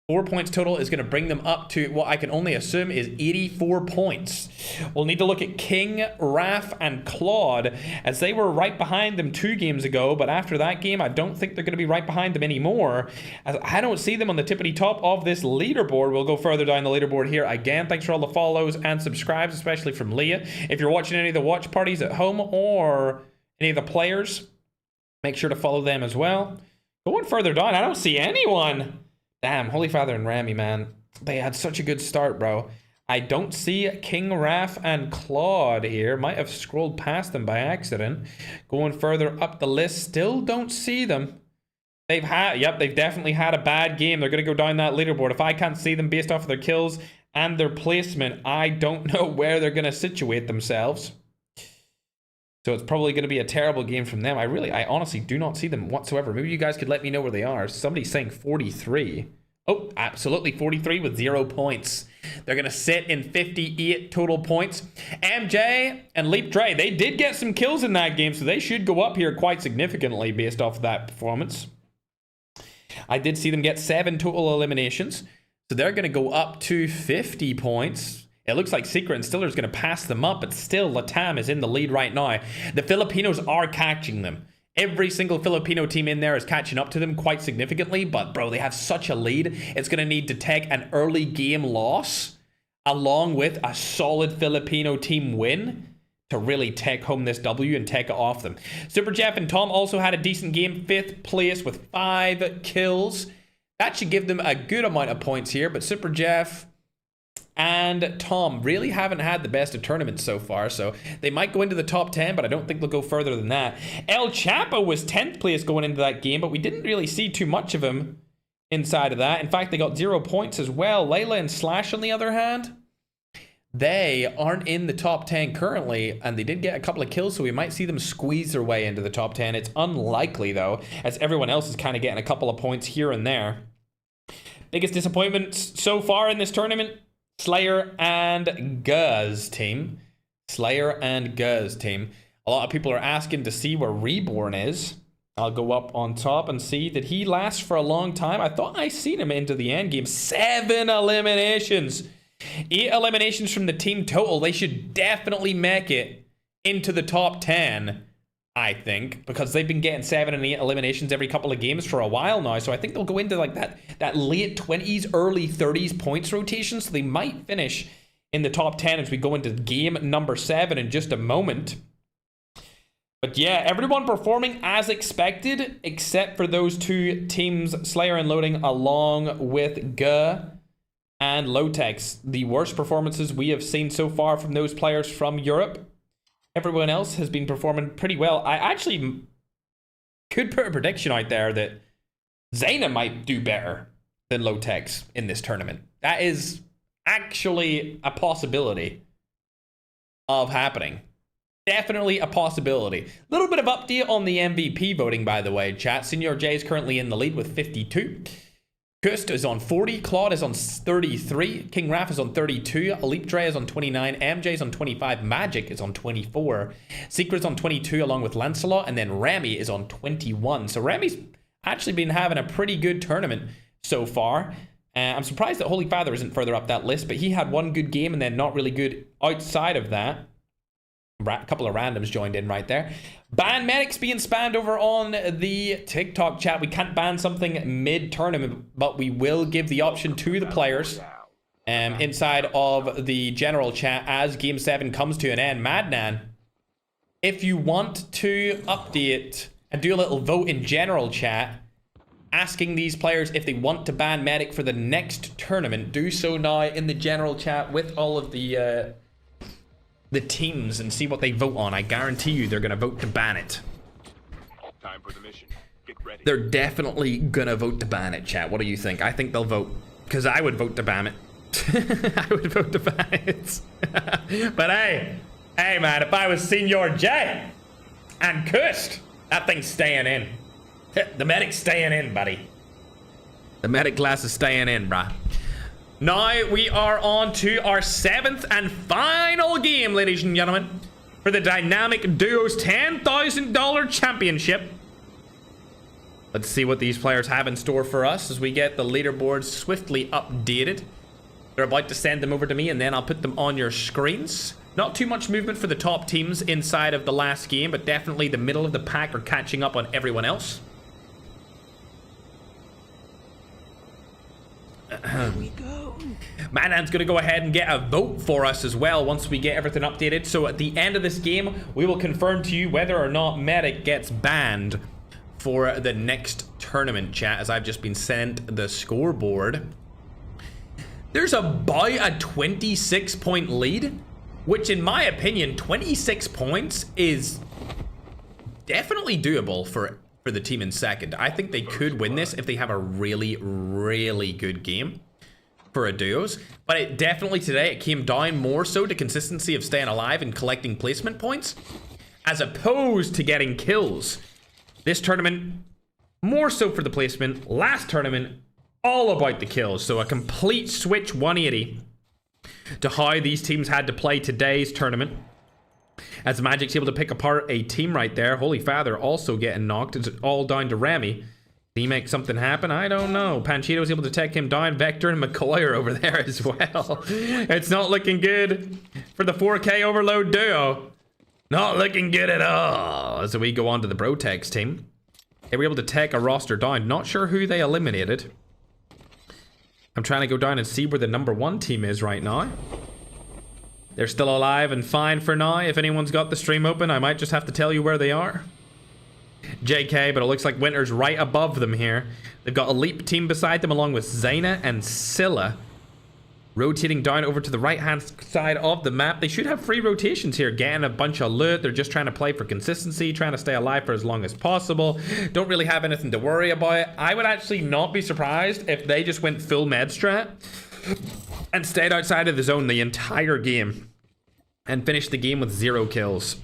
4 points total is going to bring them up to what I can only assume is 84 points. We'll need to look at King, Raph, and Claude, as they were right behind them 2 games ago, but after that game, I don't think they're going to be right behind them anymore, as I don't see them on the tippity top of this leaderboard. We'll go further down the leaderboard here. Again, thanks for all the follows and subscribes, especially from Leah. If you're watching any of the watch parties at home or any of the players, make sure to follow them as well. Going further down, I don't see anyone. Damn, Holy Father and Remy, man. They had such a good start, bro. I don't see King Raph and Claude here. Might have scrolled past them by accident. Going further up the list, still don't see them. They've definitely had a bad game. They're going to go down that leaderboard. If I can't see them based off of their kills and their placement, I don't know where they're going to situate themselves. So it's probably going to be a terrible game from them. I honestly do not see them whatsoever. Maybe you guys could let me know where they are. Somebody's saying 43. Oh, absolutely 43 with 0 points. They're going to sit in 58 total points. MJ and Leap Dre, they did get some kills in that game, so they should go up here quite significantly based off of that performance. I did see them get 7 total eliminations, so they're going to go up to 50 points. It looks like Secret and Stiller is going to pass them up, but still Latam is in the lead right now. The Filipinos are catching them. Every single Filipino team in there is catching up to them quite significantly, but bro, they have such a lead. It's going to need to take an early game loss along with a solid Filipino team win to really take home this W and take it off them. Super Jeff and Tom also had a decent game, 5th place with 5 kills. That should give them a good amount of points here, but Super Jeff and Tom really haven't had the best of tournaments so far, so they might go into the top 10, but I don't think they'll go further than that. El Chapo was 10th place going into that game, but we didn't really see too much of him inside of that. In fact, they got 0 points as well. Layla and Slash, on the other hand, they aren't in the top 10 currently, and they did get a couple of kills, so we might see them squeeze their way into the top 10. It's unlikely, though, as everyone else is kind of getting a couple of points here and there. Biggest disappointments so far in this tournament? Slayer and Guz team. Slayer and Guz team. A lot of people are asking to see where Reborn is. I'll go up on top and see. Did he last for a long time? I thought I seen him into the end game. 7 eliminations. 8 eliminations from the team total. They should definitely make it into the top 10, I think, because they've been getting 7 and 8 eliminations every couple of games for a while now. So I think they'll go into like that late 20s, early 30s points rotation. So they might finish in the top 10 as we go into game number 7 in just a moment. But yeah, everyone performing as expected, except for those 2 teams, Slayer and Loading, along with Guh and Lotex. The worst performances we have seen so far from those players from Europe. Everyone else has been performing pretty well. I actually could put a prediction out there that Zayna might do better than Lotex in this tournament. That is actually a possibility of happening. Definitely a possibility. Little bit of update on the MVP voting, by the way, chat. Senior J is currently in the lead with 52. Kust is on 40, Claude is on 33, King Raph is on 32, Elite Dre is on 29, MJ is on 25, Magic is on 24, Secret's on 22 along with Lancelot, and then Remy is on 21. So Remy's actually been having a pretty good tournament so far. I'm surprised that Holy Father isn't further up that list, but he had one good game and then not really good outside of that. A couple of randoms joined in right there. Ban medics being spammed over on the TikTok chat. We can't ban something mid-tournament, but we will give the option to the players inside of the general chat as Game 7 comes to an end. Madnan, if you want to update and do a little vote in general chat, asking these players if they want to ban medic for the next tournament, do so now in the general chat with all of the teams and see what they vote on. I guarantee you they're going to vote to ban it. Time for the mission. Get ready. They're definitely going to vote to ban it, chat. What do you think? I think they'll vote, because I would vote to ban it. I would vote to ban it. But hey man, if I was Senior J and Kust, that thing's staying in. The medic's staying in, buddy. The medic class is staying in, bruh. Now we are on to our 7th and final game, ladies and gentlemen, for the Dynamic Duos $10,000 Championship. Let's see what these players have in store for us as we get the leaderboards swiftly updated. They're about to send them over to me, and then I'll put them on your screens. Not too much movement for the top teams inside of the last game, but definitely the middle of the pack are catching up on everyone else. Here we go. Manan's going to go ahead and get a vote for us as well once we get everything updated. So at the end of this game, we will confirm to you whether or not Medic gets banned for the next tournament, chat, as I've just been sent the scoreboard. There's about a 26-point lead, which in my opinion, 26 points is definitely doable for the team in second. I think they could win this if they have a really, really good game for a duos. But it definitely today, it came down more so to consistency of staying alive and collecting placement points, as opposed to getting kills. This tournament, more so for the placement. Last tournament, all about the kills. So a complete switch 180 to how these teams had to play today's tournament. As Magic's able to pick apart a team right there. Holy Father also getting knocked. It's all down to Remy. Did he make something happen? I don't know. Panchito was able to take him down. Vector and McCoy are over there as well. It's not looking good for the 4K Overload duo. Not looking good at all. So we go on to the Brotex team. They were able to take a roster down. Not sure who they eliminated. I'm trying to go down and see where the #1 team is right now. They're still alive and fine for now. If anyone's got the stream open, I might just have to tell you where they are. JK, but it looks like Winter's right above them here. They've got a Leap team beside them along with Zaina and Scylla. Rotating down over to the right-hand side of the map. They should have free rotations here, getting a bunch of loot. They're just trying to play for consistency, trying to stay alive for as long as possible. Don't really have anything to worry about. I would actually not be surprised if they just went full med strat and stayed outside of the zone the entire game and finished the game with 0 kills.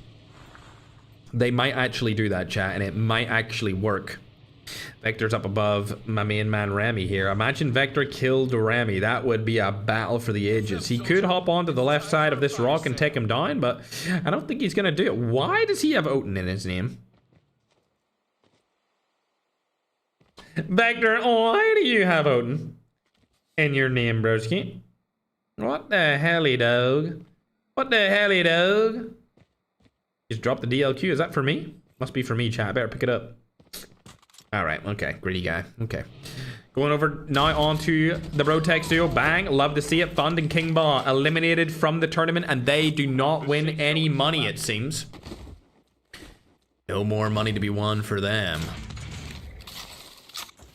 They might actually do that, chat, and it might actually work. Vector's up above my main man Remy here. Imagine Vector killed Remy. That would be a battle for the ages. He could hop onto the left side of this rock and take him down, but I don't think he's going to do it. Why does he have Oten in his name? Vector, why do you have Oten in your name, broski? What the helly dog? What the helly dog? Just drop the DLQ. Is that for me? Must be for me, chat. I better pick it up. Alright, okay. Greedy guy. Okay. Going over now onto the Brotex duo. Bang. Love to see it. Fund and King Ba eliminated from the tournament, and they do not win any money, it seems. No more money to be won for them.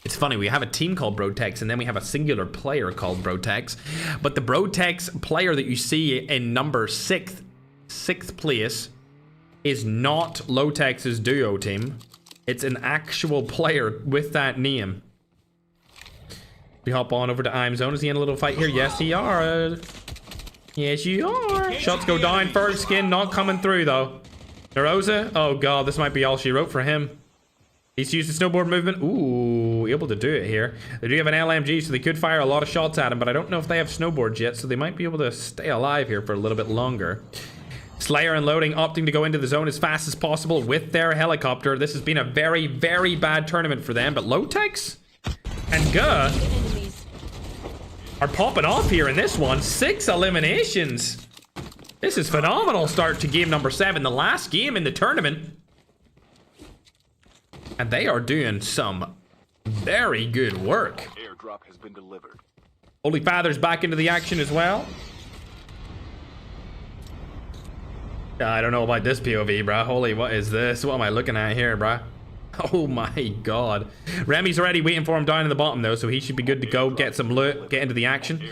It's funny, we have a team called Brotex, and then we have a singular player called Brotex. But the Brotex player that you see in number 6th place is not Lotex's duo team. It's an actual player with that name. We hop on over to I'm Zone. Is he in a little fight here? Yes, he are. Yes, you are. Shots go down. Ferg skin not coming through, though. Narosa? Oh, God. This might be all she wrote for him. He's used the snowboard movement. Ooh, able to do it here. They do have an LMG, so they could fire a lot of shots at him, but I don't know if they have snowboards yet, so they might be able to stay alive here for a little bit longer. Slayer and Loading opting to go into the zone as fast as possible with their helicopter. This has been a very, very bad tournament for them, but Lotex and Guh are popping off here in this one. 6 eliminations. This is phenomenal start to game number 7, the last game in the tournament. And they are doing some very good work. Airdrop has been delivered. Holy Father's back into the action as well. I don't know about this POV, bruh. Holy, what is this? What am I looking at here, bruh? Oh my god. Remy's already waiting for him down in the bottom though, so he should be good to go, get some loot, get into the action.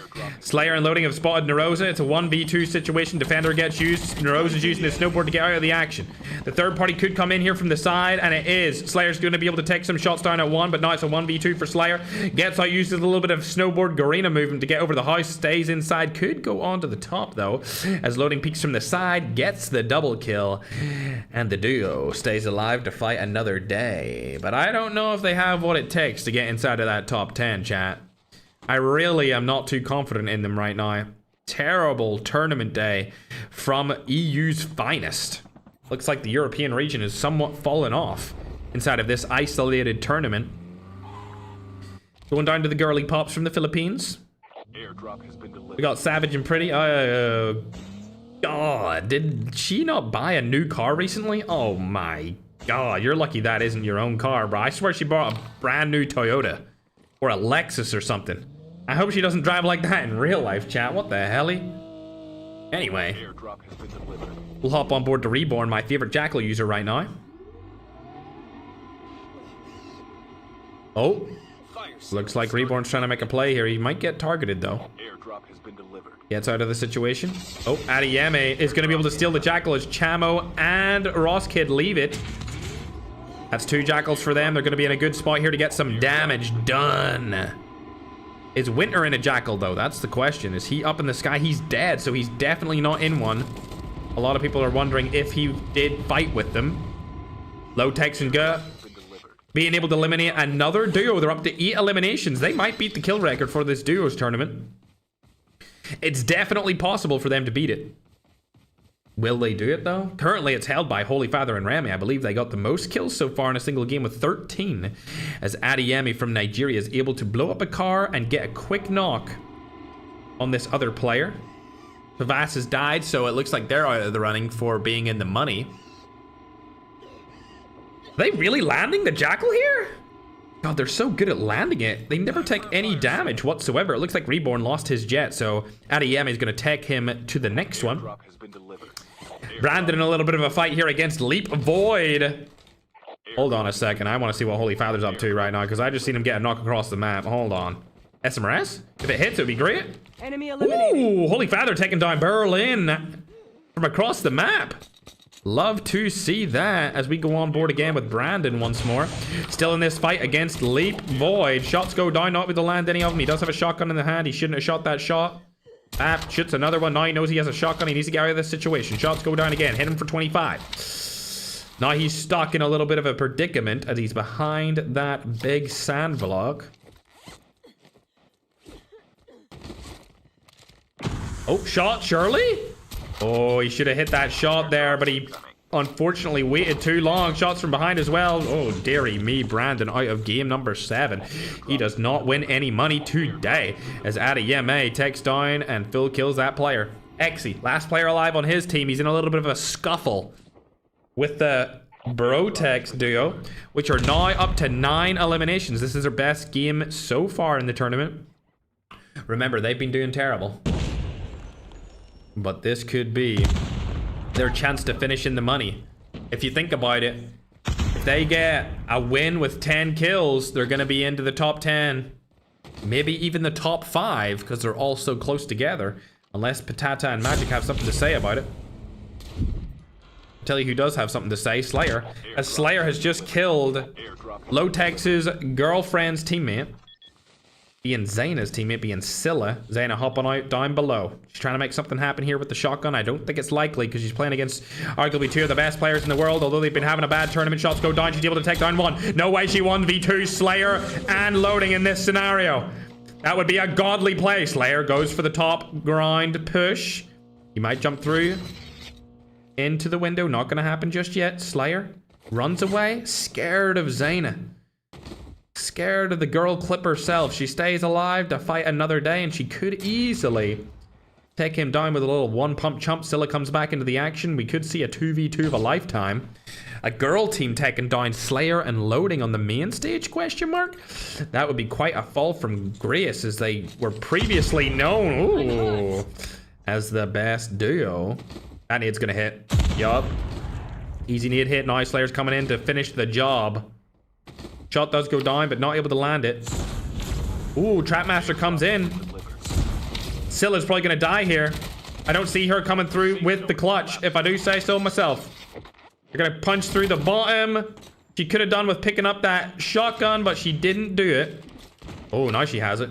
Slayer and Loading have spotted Narosa. It's a 1v2 situation. Defender gets used. Narosa's using his snowboard to get out of the action. The third party could come in here from the side, and it is. Slayer's going to be able to take some shots down at 1, but now it's a 1v2 for Slayer. Gets out, uses a little bit of snowboard Garena movement to get over the house, stays inside. Could go on to the top though, as Loading peeks from the side, gets the double kill, and the duo stays alive to fight another day. But I don't know if they have what it takes to get inside of that top 10, chat. I really am not too confident in them right now. Terrible tournament day from EU's finest. Looks like the European region is somewhat fallen off inside of this isolated tournament. Going down to the girly pops from the Philippines. Airdrop has been delivered. We got Savage and Pretty. God, did she not buy a new car recently? Oh my god, you're lucky that isn't your own car, bro. I swear she bought a brand new Toyota or a Lexus or something. I hope she doesn't drive like that in real life, chat. What the hell? Anyway, Airdrop has been delivered. we'll hop on board to Reborn, my favorite Jackal user right now. Oh, looks like Reborn's trying to make a play here. He might get targeted though. Airdrop has been delivered. Gets out of the situation. Oh, Adiyeme is going to be able to steal the Jackal as Chamo and Ross Kid leave it. That's 2 Jackals for them. They're going to be in a good spot here to get some damage done. Is Winter in a Jackal though? That's the question. Is he up in the sky? He's dead, so he's definitely not in one. A lot of people are wondering if he did fight with them. Low Tex and Gut being able to eliminate another duo. They're up to 8 eliminations. They might beat the kill record for this duos tournament. It's definitely possible for them to beat it. Will they do it though? Currently it's held by Holy Father and Rami. I believe they got the most kills so far in a single game with 13. As Adiyemi from Nigeria is able to blow up a car and get a quick knock on this other player. Savas has died, so it looks like they're out of the running for being in the money. Are they really landing the Jackal here? God, they're so good at landing it. They never take any damage whatsoever. It looks like Reborn lost his jet, so Adiyemi is going to take him to the next one. Airdrop has been delivered. Brandon in a little bit of a fight here against Leap Void. Hold on a second. I want to see what Holy Father's up to right now, because I just seen him get a knock across the map. Hold on. SMRS? If it hits, it would be great. Enemy eliminated. Ooh, Holy Father taking down Berlin from across the map. Love to see that as we go on board again with Brandon once more. Still in this fight against Leap Void. Shots go down, not able to land any of them. He does have a shotgun in the hand. He shouldn't have shot that shot. Shoots another one. Now he knows he has a shotgun. He needs to get out of this situation. Shots go down again. Hit him for 25. Now he's stuck in a little bit of a predicament as he's behind that big sand block. Oh, shot, Shirley? Oh, he should have hit that shot there, but he unfortunately waited too long. Shots from behind as well. Oh, dearie me, Brandon out of game number 7. He does not win any money today as Adiyeme takes down and Phil kills that player. Exy, last player alive on his team. He's in a little bit of a scuffle with the Brotex duo, which are now up to 9 eliminations. This is their best game so far in the tournament. Remember, they've been doing terrible. But this could be their chance to finish in the money. If you think about it, if they get a win with 10 kills, they're going to be into the top 10. Maybe even the top 5, because they're all so close together. Unless Patata and Magic have something to say about it. I'll tell you who does have something to say, Slayer. As Slayer has just killed Lotex's girlfriend's teammate. Being Zaina's teammate, being Scylla. Zaina hopping out down below. She's trying to make something happen here with the shotgun. I don't think it's likely because she's playing against arguably 2 of the best players in the world. Although they've been having a bad tournament. Shots go down. She's able to take down 1. No way she 1v2 Slayer and loading in this scenario. That would be a godly play. Slayer goes for the top grind push. He might jump through into the window. Not going to happen just yet. Slayer runs away. Scared of Zaina. Scared of the girl clip herself. She stays alive to fight another day, and she could easily take him down with a little one pump chump. Scylla comes back into the action. We could see a 2v2 of a lifetime. A girl team taking down Slayer and loading on the main stage, question mark? That would be quite a fall from grace, as they were previously known as the best duo. That nade's gonna hit. Yup. Easy nade hit. Now Slayer's coming in to finish the job. Shot does go down, but not able to land it. Ooh, Trapmaster comes in. Scylla's probably gonna die here. I don't see her coming through with the clutch, if I do say so myself. They're gonna punch through the bottom. She could have done with picking up that shotgun, but she didn't do it. Oh, now she has it.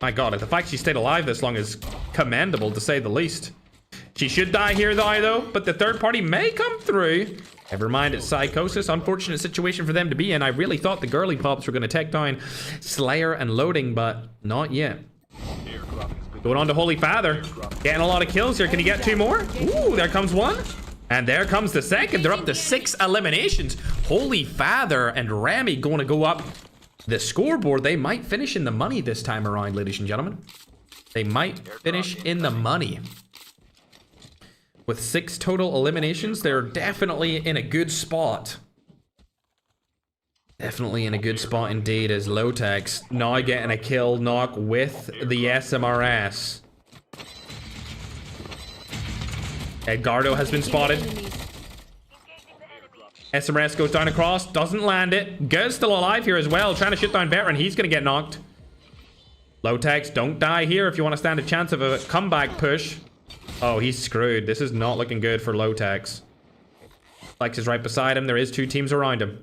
My God, the fact she stayed alive this long is commendable, to say the least. She should die here, though, but the third party may come through. Never mind, it's Psychosis. Unfortunate situation for them to be in. I really thought the girly pops were going to take down Slayer and loading, but not yet. Going on to Holy Father. Getting a lot of kills here. Can he get 2 more? Ooh, there comes 1. And there comes the second. They're up to 6 eliminations. Holy Father and Rami going to go up the scoreboard. They might finish in the money this time around, ladies and gentlemen. They might finish in the money. With 6 total eliminations, they're definitely in a good spot. Definitely in a good spot indeed as Lotex now getting a kill knock with the SMRS. Edgardo has been spotted. SMRS goes down across, doesn't land it. Guz still alive here as well, trying to shoot down Veteran. He's going to get knocked. Lotex, don't die here if you want to stand a chance of a comeback push. Oh, he's screwed. This is not looking good for Lotex. Flex is right beside him. There is 2 teams around him.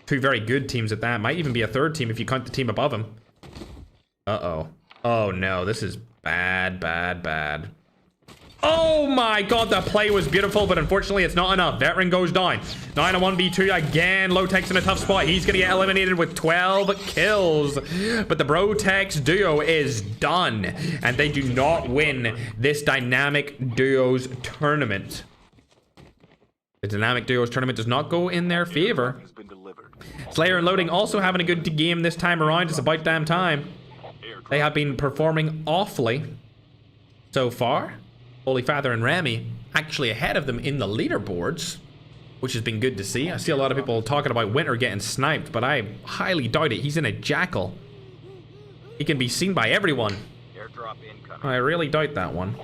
2 very good teams at that. Might even be a 3rd team if you count the team above him. Uh-oh. Oh, no. This is bad, bad, bad. Oh, my God. That play was beautiful, but unfortunately, it's not enough. Veteran goes down. 9 on 1v2 again. Lotex in a tough spot. He's going to get eliminated with 12 kills. But the Brotex duo is done. And they do not win this Dynamic Duos tournament. The Dynamic Duos tournament does not go in their favor. Slayer and Loading also having a good game this time around. It's about damn time. They have been performing awfully so far. Holy Father and Remy actually ahead of them in the leaderboards, which has been good to see. I see a lot of people talking about Winter getting sniped, but I highly doubt it. He's in a Jackal. He can be seen by everyone. I really doubt that one.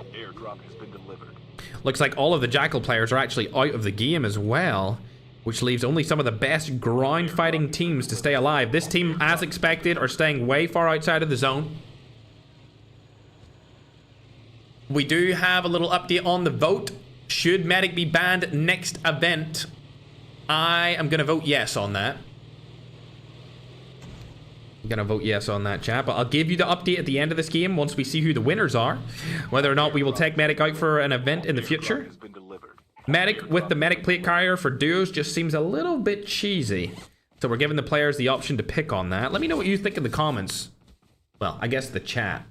Looks like all of the Jackal players are actually out of the game as well, which leaves only some of the best ground fighting teams to stay alive. This team, as expected, are staying way far outside of the zone. We do have a little update on the vote. Should Medic be banned next event? I am going to vote yes on that. I'm going to vote yes on that, chat. But I'll give you the update at the end of this game once we see who the winners are. Whether or not we will take Medic out for an event in the future. Medic with the Medic plate carrier for duos just seems a little bit cheesy. So we're giving the players the option to pick on that. Let me know what you think in the comments. Well, I guess the chat.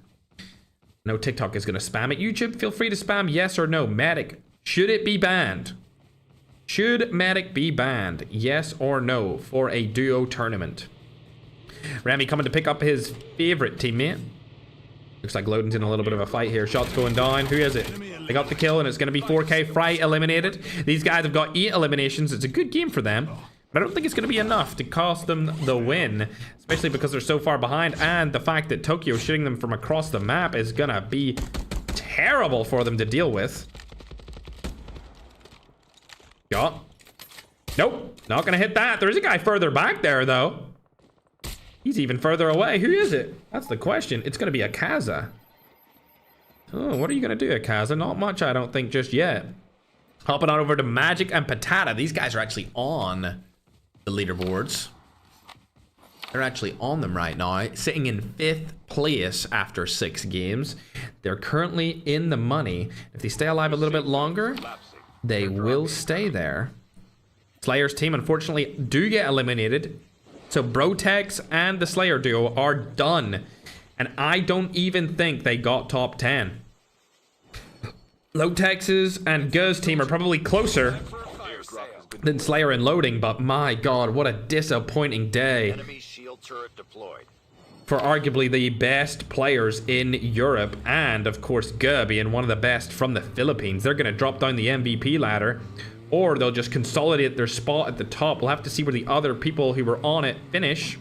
No, TikTok is going to spam it. YouTube, feel free to spam yes or no. Medic, should it be banned? Should Medic be banned? Yes or no for a duo tournament? Remy coming to pick up his favorite teammate. Looks like Loden's in a little bit of a fight here. Shots going down. Who is it? They got the kill, and it's going to be 4K. Fry eliminated. These guys have got 8 eliminations. It's a good game for them. But I don't think it's going to be enough to cost them the win, especially because they're so far behind, and the fact that Tokyo shooting them from across the map is going to be terrible for them to deal with. Shot. Nope, not going to hit that. There is a guy further back there, though. He's even further away. Who is it? That's the question. It's going to be a Kaza. Oh, what are you going to do, Kaza? Not much, I don't think, just yet. Hopping on over to Magic and Patata. These guys are actually on the leaderboards. They're actually on them right now, sitting in 5th place after 6 games. They're currently in the money. If they stay alive a little bit longer, they will stay there. Slayer's team, unfortunately, do get eliminated. So Brotex and the Slayer duo are done. And I don't even think they got top 10. Lotex's and Guz team are probably closer than Slayer and Loading, but my God, what a disappointing day for arguably the best players in Europe, and of course Gur being one of the best from the Philippines. They're going to drop down the MVP ladder, or they'll just consolidate their spot at the top. We'll have to see where the other people who were on it finish.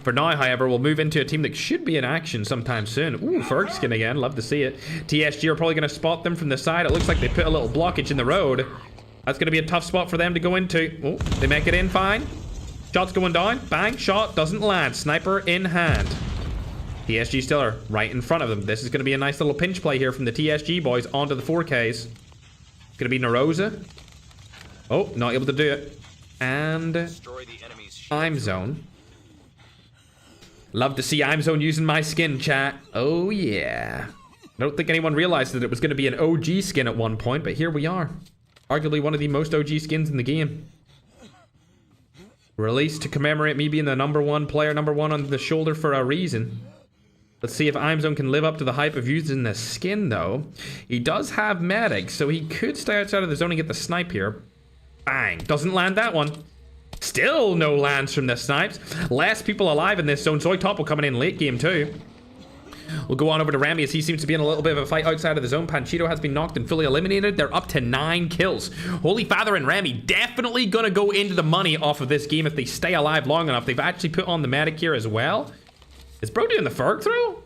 For now, however, we'll move into a team that should be in action sometime soon. Ooh, Ferg skin again. Love to see it. TSG are probably going to spot them from the side. It looks like they put a little blockage in the road. That's going to be a tough spot for them to go into. Oh, they make it in fine. Shots going down. Bang. Shot doesn't land. Sniper in hand. TSG still are right in front of them. This is going to be a nice little pinch play here from the TSG boys onto the 4Ks. It's going to be Narosa. Oh, not able to do it. And Time Zone. Love to see I'm Zone using my skin, chat. Oh, yeah. I don't think anyone realized that it was going to be an OG skin at one point, but here we are. Arguably one of the most OG skins in the game. Released to commemorate me being the #1 player, #1 on the shoulder for a reason. Let's see if I'm Zone can live up to the hype of using the skin, though. He does have Medic, so he could stay outside of the zone and get the snipe here. Bang. Doesn't land that one. Still no lands from the snipes. Less people alive in this zone. Zoidtop will coming in late game too. We'll go on over to Rami as he seems to be in a little bit of a fight outside of the zone. Panchito has been knocked and fully eliminated. They're up to 9 kills. Holy Father and Rami definitely gonna go into the money off of this game if they stay alive long enough. They've actually put on the medic here as well. Is bro doing the Ferg throw?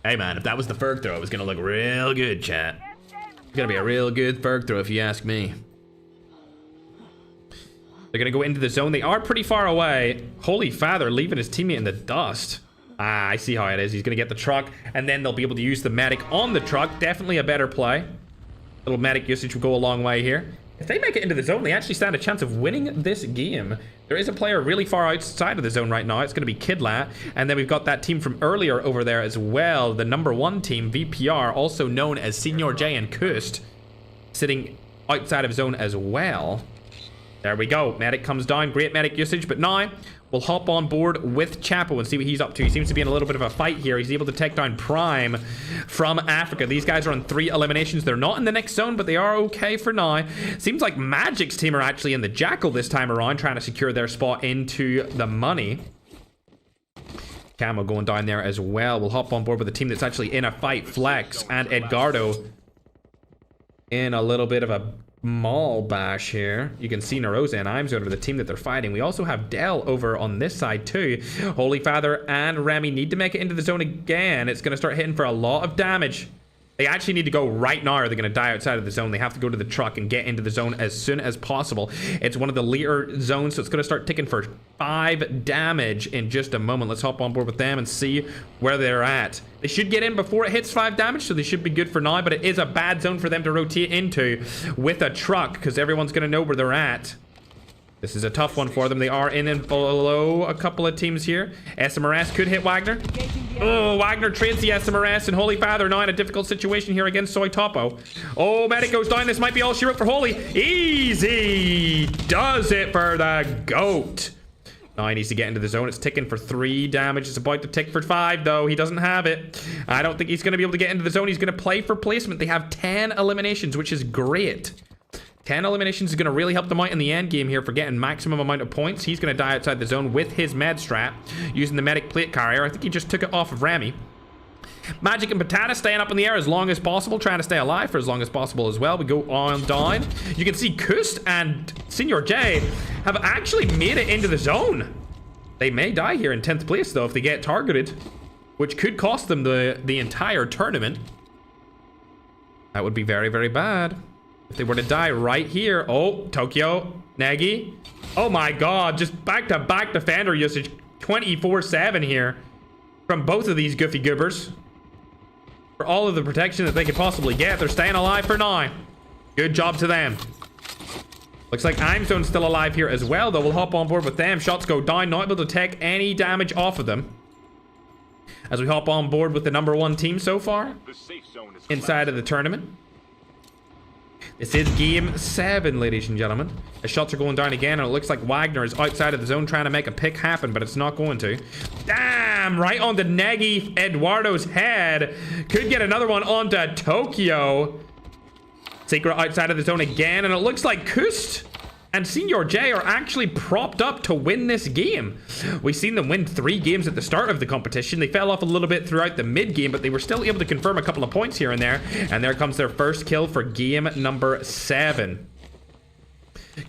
Hey man, if that was the Ferg throw, it was gonna look real good, chat. It's gonna be a real good Ferg throw if you ask me. They're gonna go into the zone. They are pretty far away. Holy Father leaving his teammate in the dust. Ah, I see how it is. He's gonna get the truck, and then they'll be able to use the medic on the truck. Definitely a better play. Little medic usage will go a long way here. If they make it into the zone, they actually stand a chance of winning this game. There is a player really far outside of the zone right now. It's going to be Kidlat. And then we've got that team from earlier over there as well. The #1 team, VPR, also known as Senior J and Kust, sitting outside of zone as well. There we go. Medic comes down. Great medic usage. But now we'll hop on board with Chapo and see what he's up to. He seems to be in a little bit of a fight here. He's able to take down Prime from Africa. These guys are on 3 eliminations. They're not in the next zone, but they are okay for now. Seems like Magic's team are actually in the Jackal this time around, trying to secure their spot into the money. Camo going down there as well. We'll hop on board with a team that's actually in a fight. Flex and Edgardo in a little bit of a mall bash here. You can see Narosa and Imzone are the team that they're fighting. We also have Dell over on this side too. Holy Father and Remy need to make it into the zone again. It's going to start hitting for a lot of damage. They actually need to go right now or they're going to die outside of the zone. They have to go to the truck and get into the zone as soon as possible. It's one of the later zones, so it's going to start ticking for 5 damage in just a moment. Let's hop on board with them and see where they're at. They should get in before it hits 5 damage, so they should be good for now, but it is a bad zone for them to rotate into with a truck because everyone's going to know where they're at. This is a tough one for them. They are in and below a couple of teams here. SMRS could hit Wagner. Oh, Wagner trades the SMRS, and Holy Father now in a difficult situation here against Soy Topo. Oh, medic goes down. This might be all she wrote for Holy. Easy does it for the GOAT. Now he needs to get into the zone. It's ticking for 3 damage. It's about to tick for 5, though. He doesn't have it. I don't think he's going to be able to get into the zone. He's going to play for placement. They have 10 eliminations, which is great. 10 eliminations is going to really help them out in the end game here for getting maximum amount of points. He's going to die outside the zone with his med strat using the medic plate carrier. I think he just took it off of Remy. Magic and Patata staying up in the air as long as possible, trying to stay alive for as long as possible as well. We go on down. You can see Kust and Senior J have actually made it into the zone. They may die here in 10th place though if they get targeted, which could cost them the entire tournament. That would be very, very bad if they were to die right here. Oh, Tokyo, Nagi. Oh my god, just back-to-back defender usage 24/7 here from both of these goofy goobers. For all of the protection that they could possibly get, they're staying alive for now. Good job to them. Looks like Imzone's still alive here as well, though. We'll hop on board with them. Shots go down, not able to take any damage off of them. As we hop on board with the #1 team so far inside of the tournament. This is game 7, ladies and gentlemen. The shots are going down again, and it looks like Wagner is outside of the zone trying to make a pick happen, but it's not going to. Damn! Right onto Negi Eduardo's head. Could get another one onto Tokyo. Secret outside of the zone again, and it looks like Kust and Senior J are actually propped up to win this game. We've seen them win 3 games at the start of the competition. They fell off a little bit throughout the mid game, but they were still able to confirm a couple of points here and there. And there comes their first kill for game number 7.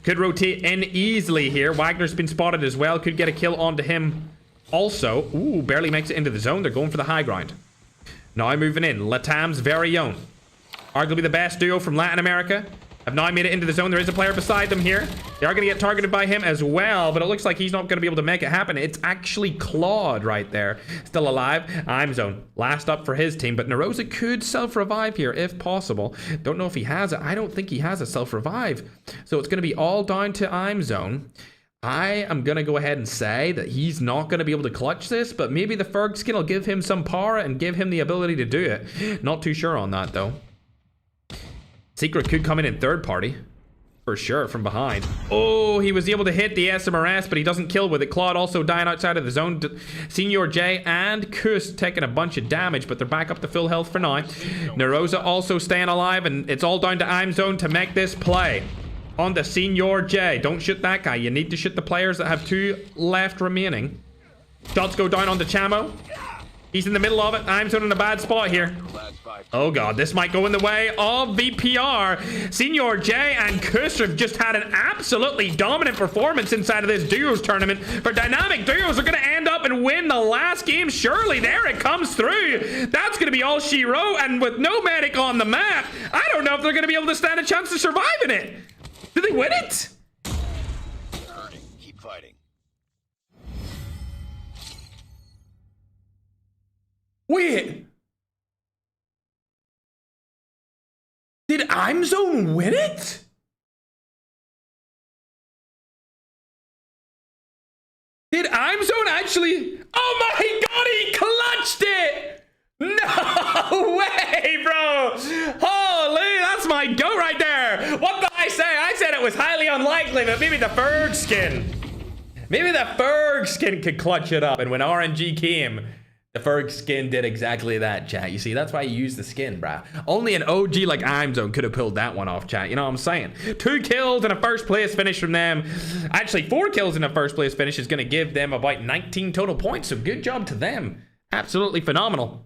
Could rotate in easily here. Wagner's been spotted as well. Could get a kill onto him also. Ooh, barely makes it into the zone. They're going for the high ground. Now moving in, Latam's very own. Arguably the best duo from Latin America. Have now made it into the zone. There is a player beside them here. They are going to get targeted by him as well, but it looks like he's not going to be able to make it happen. It's actually Claude right there. Still alive. Imzone. Last up for his team, but Narosa could self-revive here if possible. Don't know if he has it. I don't think he has a self-revive. So it's going to be all down to Imzone. I am going to go ahead and say that he's not going to be able to clutch this, but maybe the Ferg skin will give him some power and give him the ability to do it. Not too sure on that, though. Secret could come in third party. For sure, from behind. Oh, he was able to hit the SMRS, but he doesn't kill with it. Claude also dying outside of the zone. Senior J and Kust taking a bunch of damage, but they're back up to full health for now. Narosa also staying alive, and it's all down to Imzone to make this play. On the Senior J. Don't shoot that guy. You need to shoot the players that have 2 left remaining. Shots go down on the Chamo. He's in the middle of it. I'm in a bad spot here. Oh god, this might go in the way of VPR. Senior J and Kuster have just had an absolutely dominant performance inside of this duos tournament. For dynamic duos are going to end up and win the last game. Surely there it comes through. That's going to be all she wrote. And with no medic on the map, I don't know if they're going to be able to stand a chance to survive in it. Did they win it? Keep fighting. Wait. Did IMZone win it? Did IMZone actually? Oh my god, he clutched it! No way, bro! Holy, that's my goat right there! What did I say? I said it was highly unlikely, but maybe the Ferg skin. Maybe the Ferg skin could clutch it up, and when RNG came, the Ferg skin did exactly that, chat. You see, that's why you use the skin, bruh. Only an OG like IMZone could have pulled that one off, chat. You know what I'm saying? 2 kills and a first place finish from them. Actually, 4 kills and a first place finish is going to give them about 19 total points. So good job to them. Absolutely phenomenal.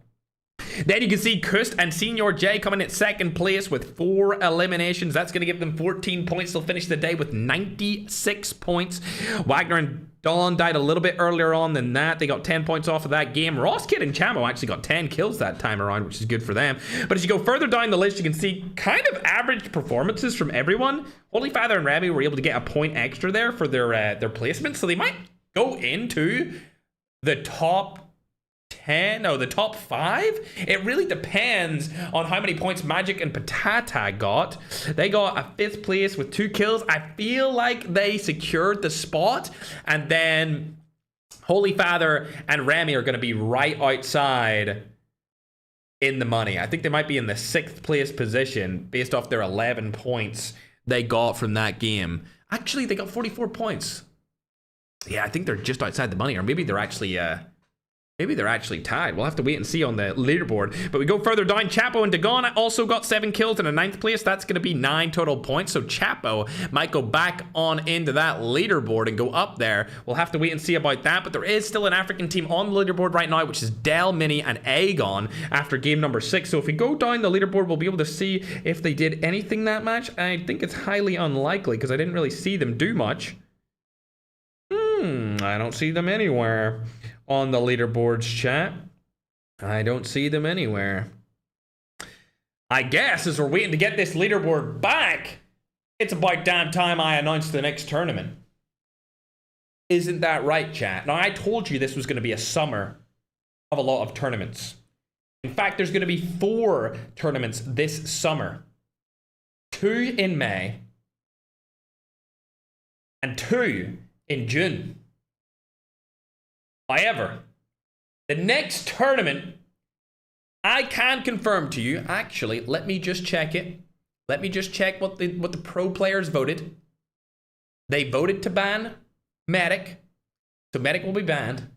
Then you can see Kust and Senior J coming in second place with 4 eliminations. That's going to give them 14 points. They'll finish the day with 96 points. Wagner and Dawn died a little bit earlier on than that. They got 10 points off of that game. Ross Kid and Chamo actually got 10 kills that time around, which is good for them. But as you go further down the list, you can see kind of average performances from everyone. Holy Father and Remy were able to get a point extra there for their placement, so they might go into the top 10, no, the top 5. It really depends on how many points Magic and Patata got. They got a 5th place with 2 kills. I feel like they secured the spot, and then Holy Father and Remy are going to be right outside in the money. I think they might be in the 6th place position based off their 11 points they got from that game. Actually, they got 44 points. Yeah, I think they're just outside the money, or maybe they're actually tied. We'll have to wait and see on the leaderboard. But we go further down. Chapo and Dagon also got 7 kills in a 9th place. That's going to be 9 total points. So Chapo might go back on into that leaderboard and go up there. We'll have to wait and see about that. But there is still an African team on the leaderboard right now, which is Del, Mini, and Aegon after game number 6. So if we go down the leaderboard, we'll be able to see if they did anything that match. I think it's highly unlikely because I didn't really see them do much. I don't see them anywhere on the leaderboards, chat. I don't see them anywhere. I guess as we're waiting to get this leaderboard back, it's about damn time I announce the next tournament. Isn't that right, chat? Now, I told you this was going to be a summer of a lot of tournaments. In fact, there's going to be 4 tournaments this summer. 2 in May and 2 in June. However, the next tournament, I can confirm to you, actually, let me just check it. Let me just check what the pro players voted. They voted to ban Medic, so Medic will be banned.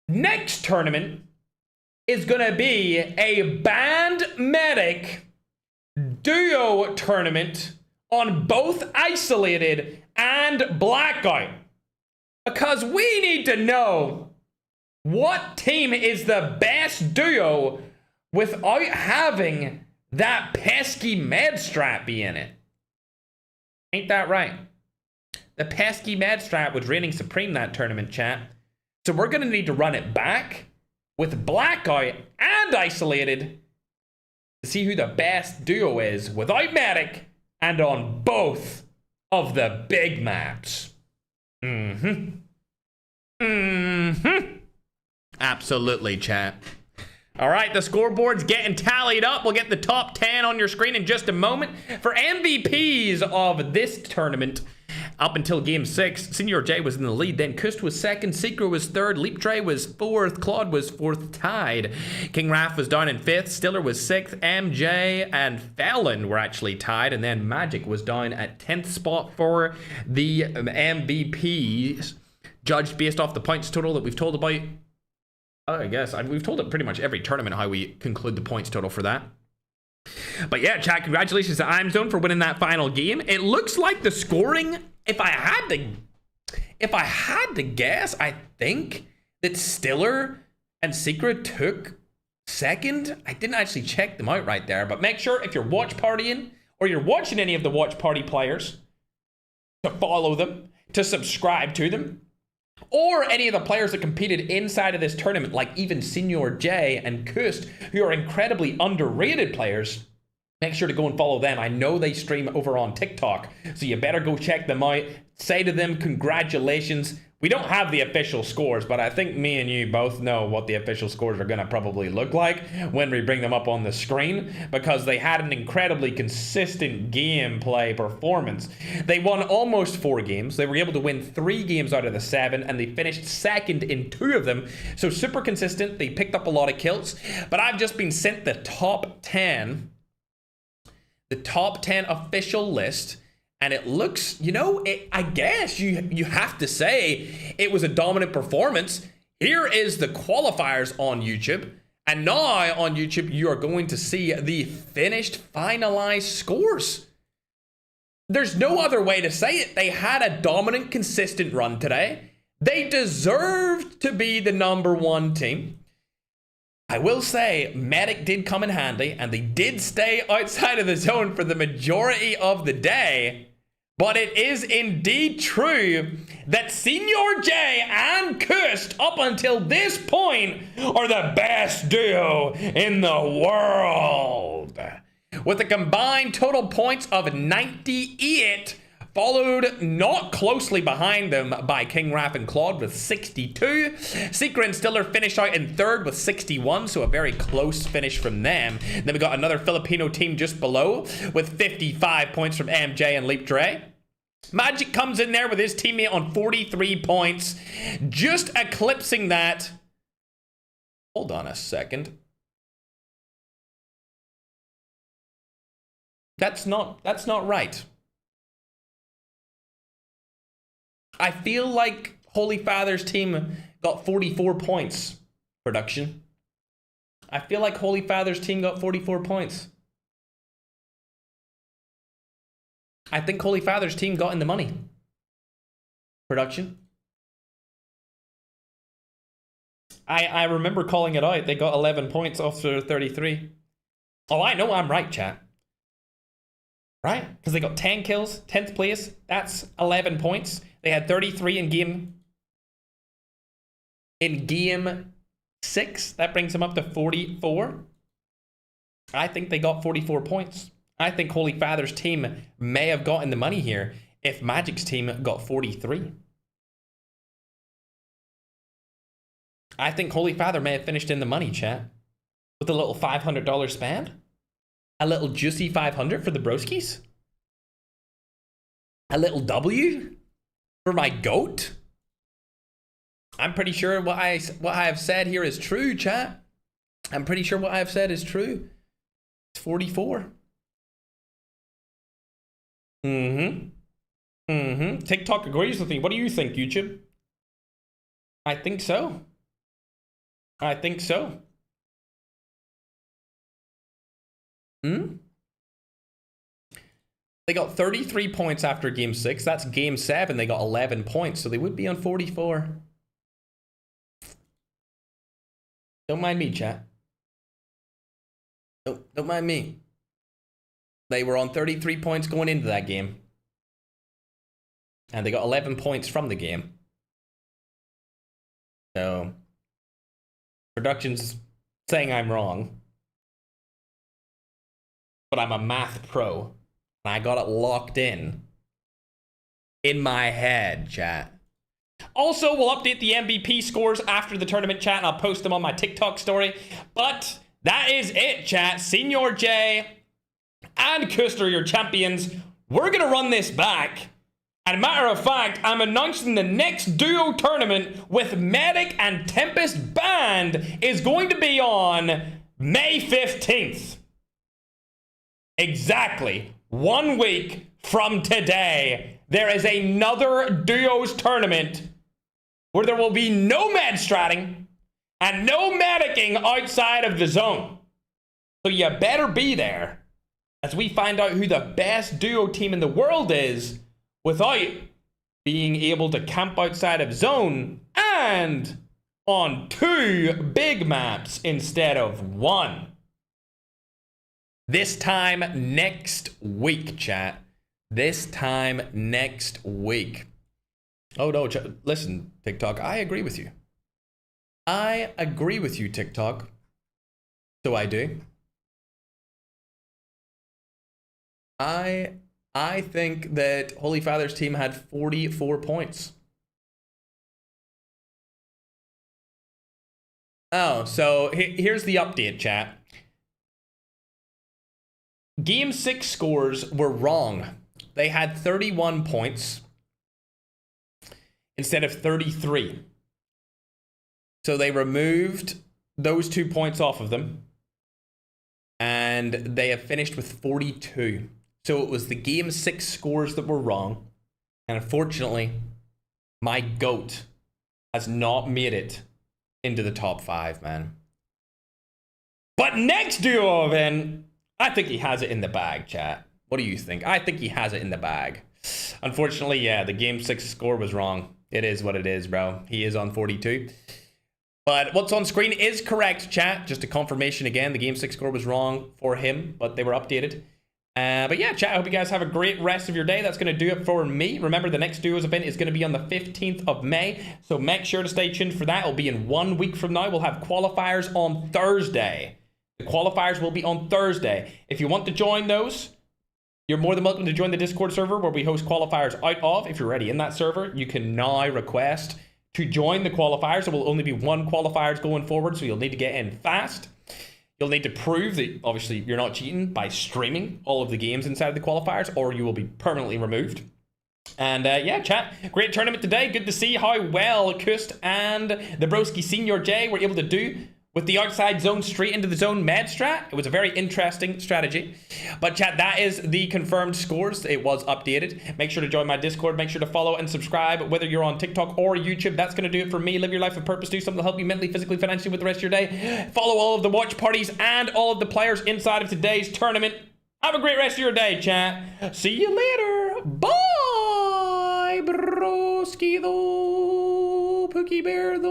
Next tournament is going to be a banned Medic duo tournament on both Isolated and Blackout. Because we need to know what team is the best duo without having that pesky med strap be in it. Ain't that right? The pesky med strap was reigning supreme that tournament, chat. So we're going to need to run it back with Blackout and Isolated to see who the best duo is without Medic and on both of the big maps. Absolutely, chat. All right, the scoreboard's getting tallied up. We'll get the top 10 on your screen in just a moment. For MVPs of this tournament, up until game 6, Senior J was in the lead. Then Kust was 2nd, Secret was 3rd, Leap Tray was 4th, Claude was 4th, tied. King Raph was down in 5th, Stiller was 6th, MJ and Fallon were actually tied, and then Magic was down at 10th spot for the MVPs, judged based off the points total that we've told about. I guess we've told it pretty much every tournament how we conclude the points total for that. But yeah, chat, congratulations to IMZone for winning that final game. It looks like the scoring, if I had to guess, I think that Stiller and Secret took second. I didn't actually check them out right there, but make sure if you're watch partying or you're watching any of the watch party players to follow them, to subscribe to them, or any of the players that competed inside of this tournament, like even Senior J and Kust, who are incredibly underrated players. Make sure to go and follow them. I know they stream over on TikTok, so you better go check them out. Say to them, congratulations. We don't have the official scores, but I think me and you both know what the official scores are going to probably look like when we bring them up on the screen, because they had an incredibly consistent gameplay performance. They won almost 4 games. They were able to win 3 games out of the 7, and they finished second in 2 of them. So super consistent. They picked up a lot of kills, but I've just been sent the top 10 official list, and it looks, you know, I guess you have to say it was a dominant performance. Here is the qualifiers on YouTube, and now on YouTube you are going to see the finished finalized scores. There's no other way to say it. They had a dominant, consistent run today. They deserved to be the #1 team. I will say, Medic did come in handy, and they did stay outside of the zone for the majority of the day. But it is indeed true that Senior J and Kust, up until this point, are the best duo in the world. With a combined total points of 98, followed not closely behind them by King Raph and Claude with 62. Secret and Stiller finished out in 3rd with 61, so a very close finish from them. Then we got another Filipino team just below with 55 points from MJ and Leap Dre. Magic comes in there with his teammate on 43 points, just eclipsing that. Hold on a second. That's not right. I feel like Holy Father's team got 44 points. Production. I feel like Holy Father's team got 44 points. I think Holy Father's team got in the money. Production. I remember calling it out. They got 11 points after 33. Oh, I know I'm right, chat. Right? Because they got 10 kills, 10th place. That's 11 points. They had 33 in game 6. That brings them up to 44. I think they got 44 points. I think Holy Father's team may have gotten the money here if Magic's team got 43. I think Holy Father may have finished in the money, chat. With a little $500 spend. A little juicy 500 for the broskies. A little W for my goat. I'm pretty sure what I have said here is true, chat. I'm pretty sure what I have said is true. It's 44. TikTok agrees with me. What do you think, YouTube? I think so. I think so. They got 33 points after game 6. That's game 7. They got 11 points, so they would be on 44. Don't mind me, chat. Don't mind me. They were on 33 points going into that game. And they got 11 points from the game. So, production's saying I'm wrong. But I'm a math pro. And I got it locked in my head, chat. Also, we'll update the MVP scores after the tournament, chat, and I'll post them on my TikTok story. But that is it, chat. Senior J and Kust are your champions. We're going to run this back. And matter of fact, I'm announcing the next duo tournament with Medic and Tempest Band is going to be on May 15th. Exactly 1 week from today, there is another duos tournament where there will be no med stratting and no medicing outside of the zone. So you better be there as we find out who the best duo team in the world is without being able to camp outside of zone and on 2 big maps instead of 1. This time next week, chat. This time next week. Oh no, listen, TikTok, I agree with you. I agree with you, TikTok. So I do. I think that Holy Father's team had 44 points. Oh, so here's the update, chat. Game 6 scores were wrong. They had 31 points instead of 33. So they removed those 2 points off of them. And they have finished with 42. So it was the Game 6 scores that were wrong. And unfortunately, my GOAT has not made it into the top 5, man. But next duo event, I think he has it in the bag, chat. What do you think? I think he has it in the bag. Unfortunately, yeah, the Game 6 score was wrong. It is what it is, bro. He is on 42. But what's on screen is correct, chat. Just a confirmation again. The Game 6 score was wrong for him, but they were updated. But yeah, chat, I hope you guys have a great rest of your day. That's going to do it for me. Remember, the next Duos event is going to be on the 15th of May. So make sure to stay tuned for that. It'll be in 1 week from now. We'll have qualifiers on Thursday. The qualifiers will be on Thursday. If you want to join those, you're more than welcome to join the Discord server where we host qualifiers out of. If you're already in that server, you can now request to join the qualifiers. There will only be 1 qualifiers going forward, so you'll need to get in fast. You'll need to prove that, obviously, you're not cheating by streaming all of the games inside the qualifiers, or you will be permanently removed. And yeah, chat, great tournament today. Good to see how well Kust and the broski Senior J were able to do with the outside zone straight into the zone med strat. It was a very interesting strategy. But chat, that is the confirmed scores. It was updated. Make sure to join my Discord. Make sure to follow and subscribe, whether you're on TikTok or YouTube. That's going to do it for me. Live your life with purpose. Do something to help you mentally, physically, financially with the rest of your day. Follow all of the watch parties and all of the players inside of today's tournament. Have a great rest of your day, chat. See you later. Bye, broski, though. Pookie Bear, though.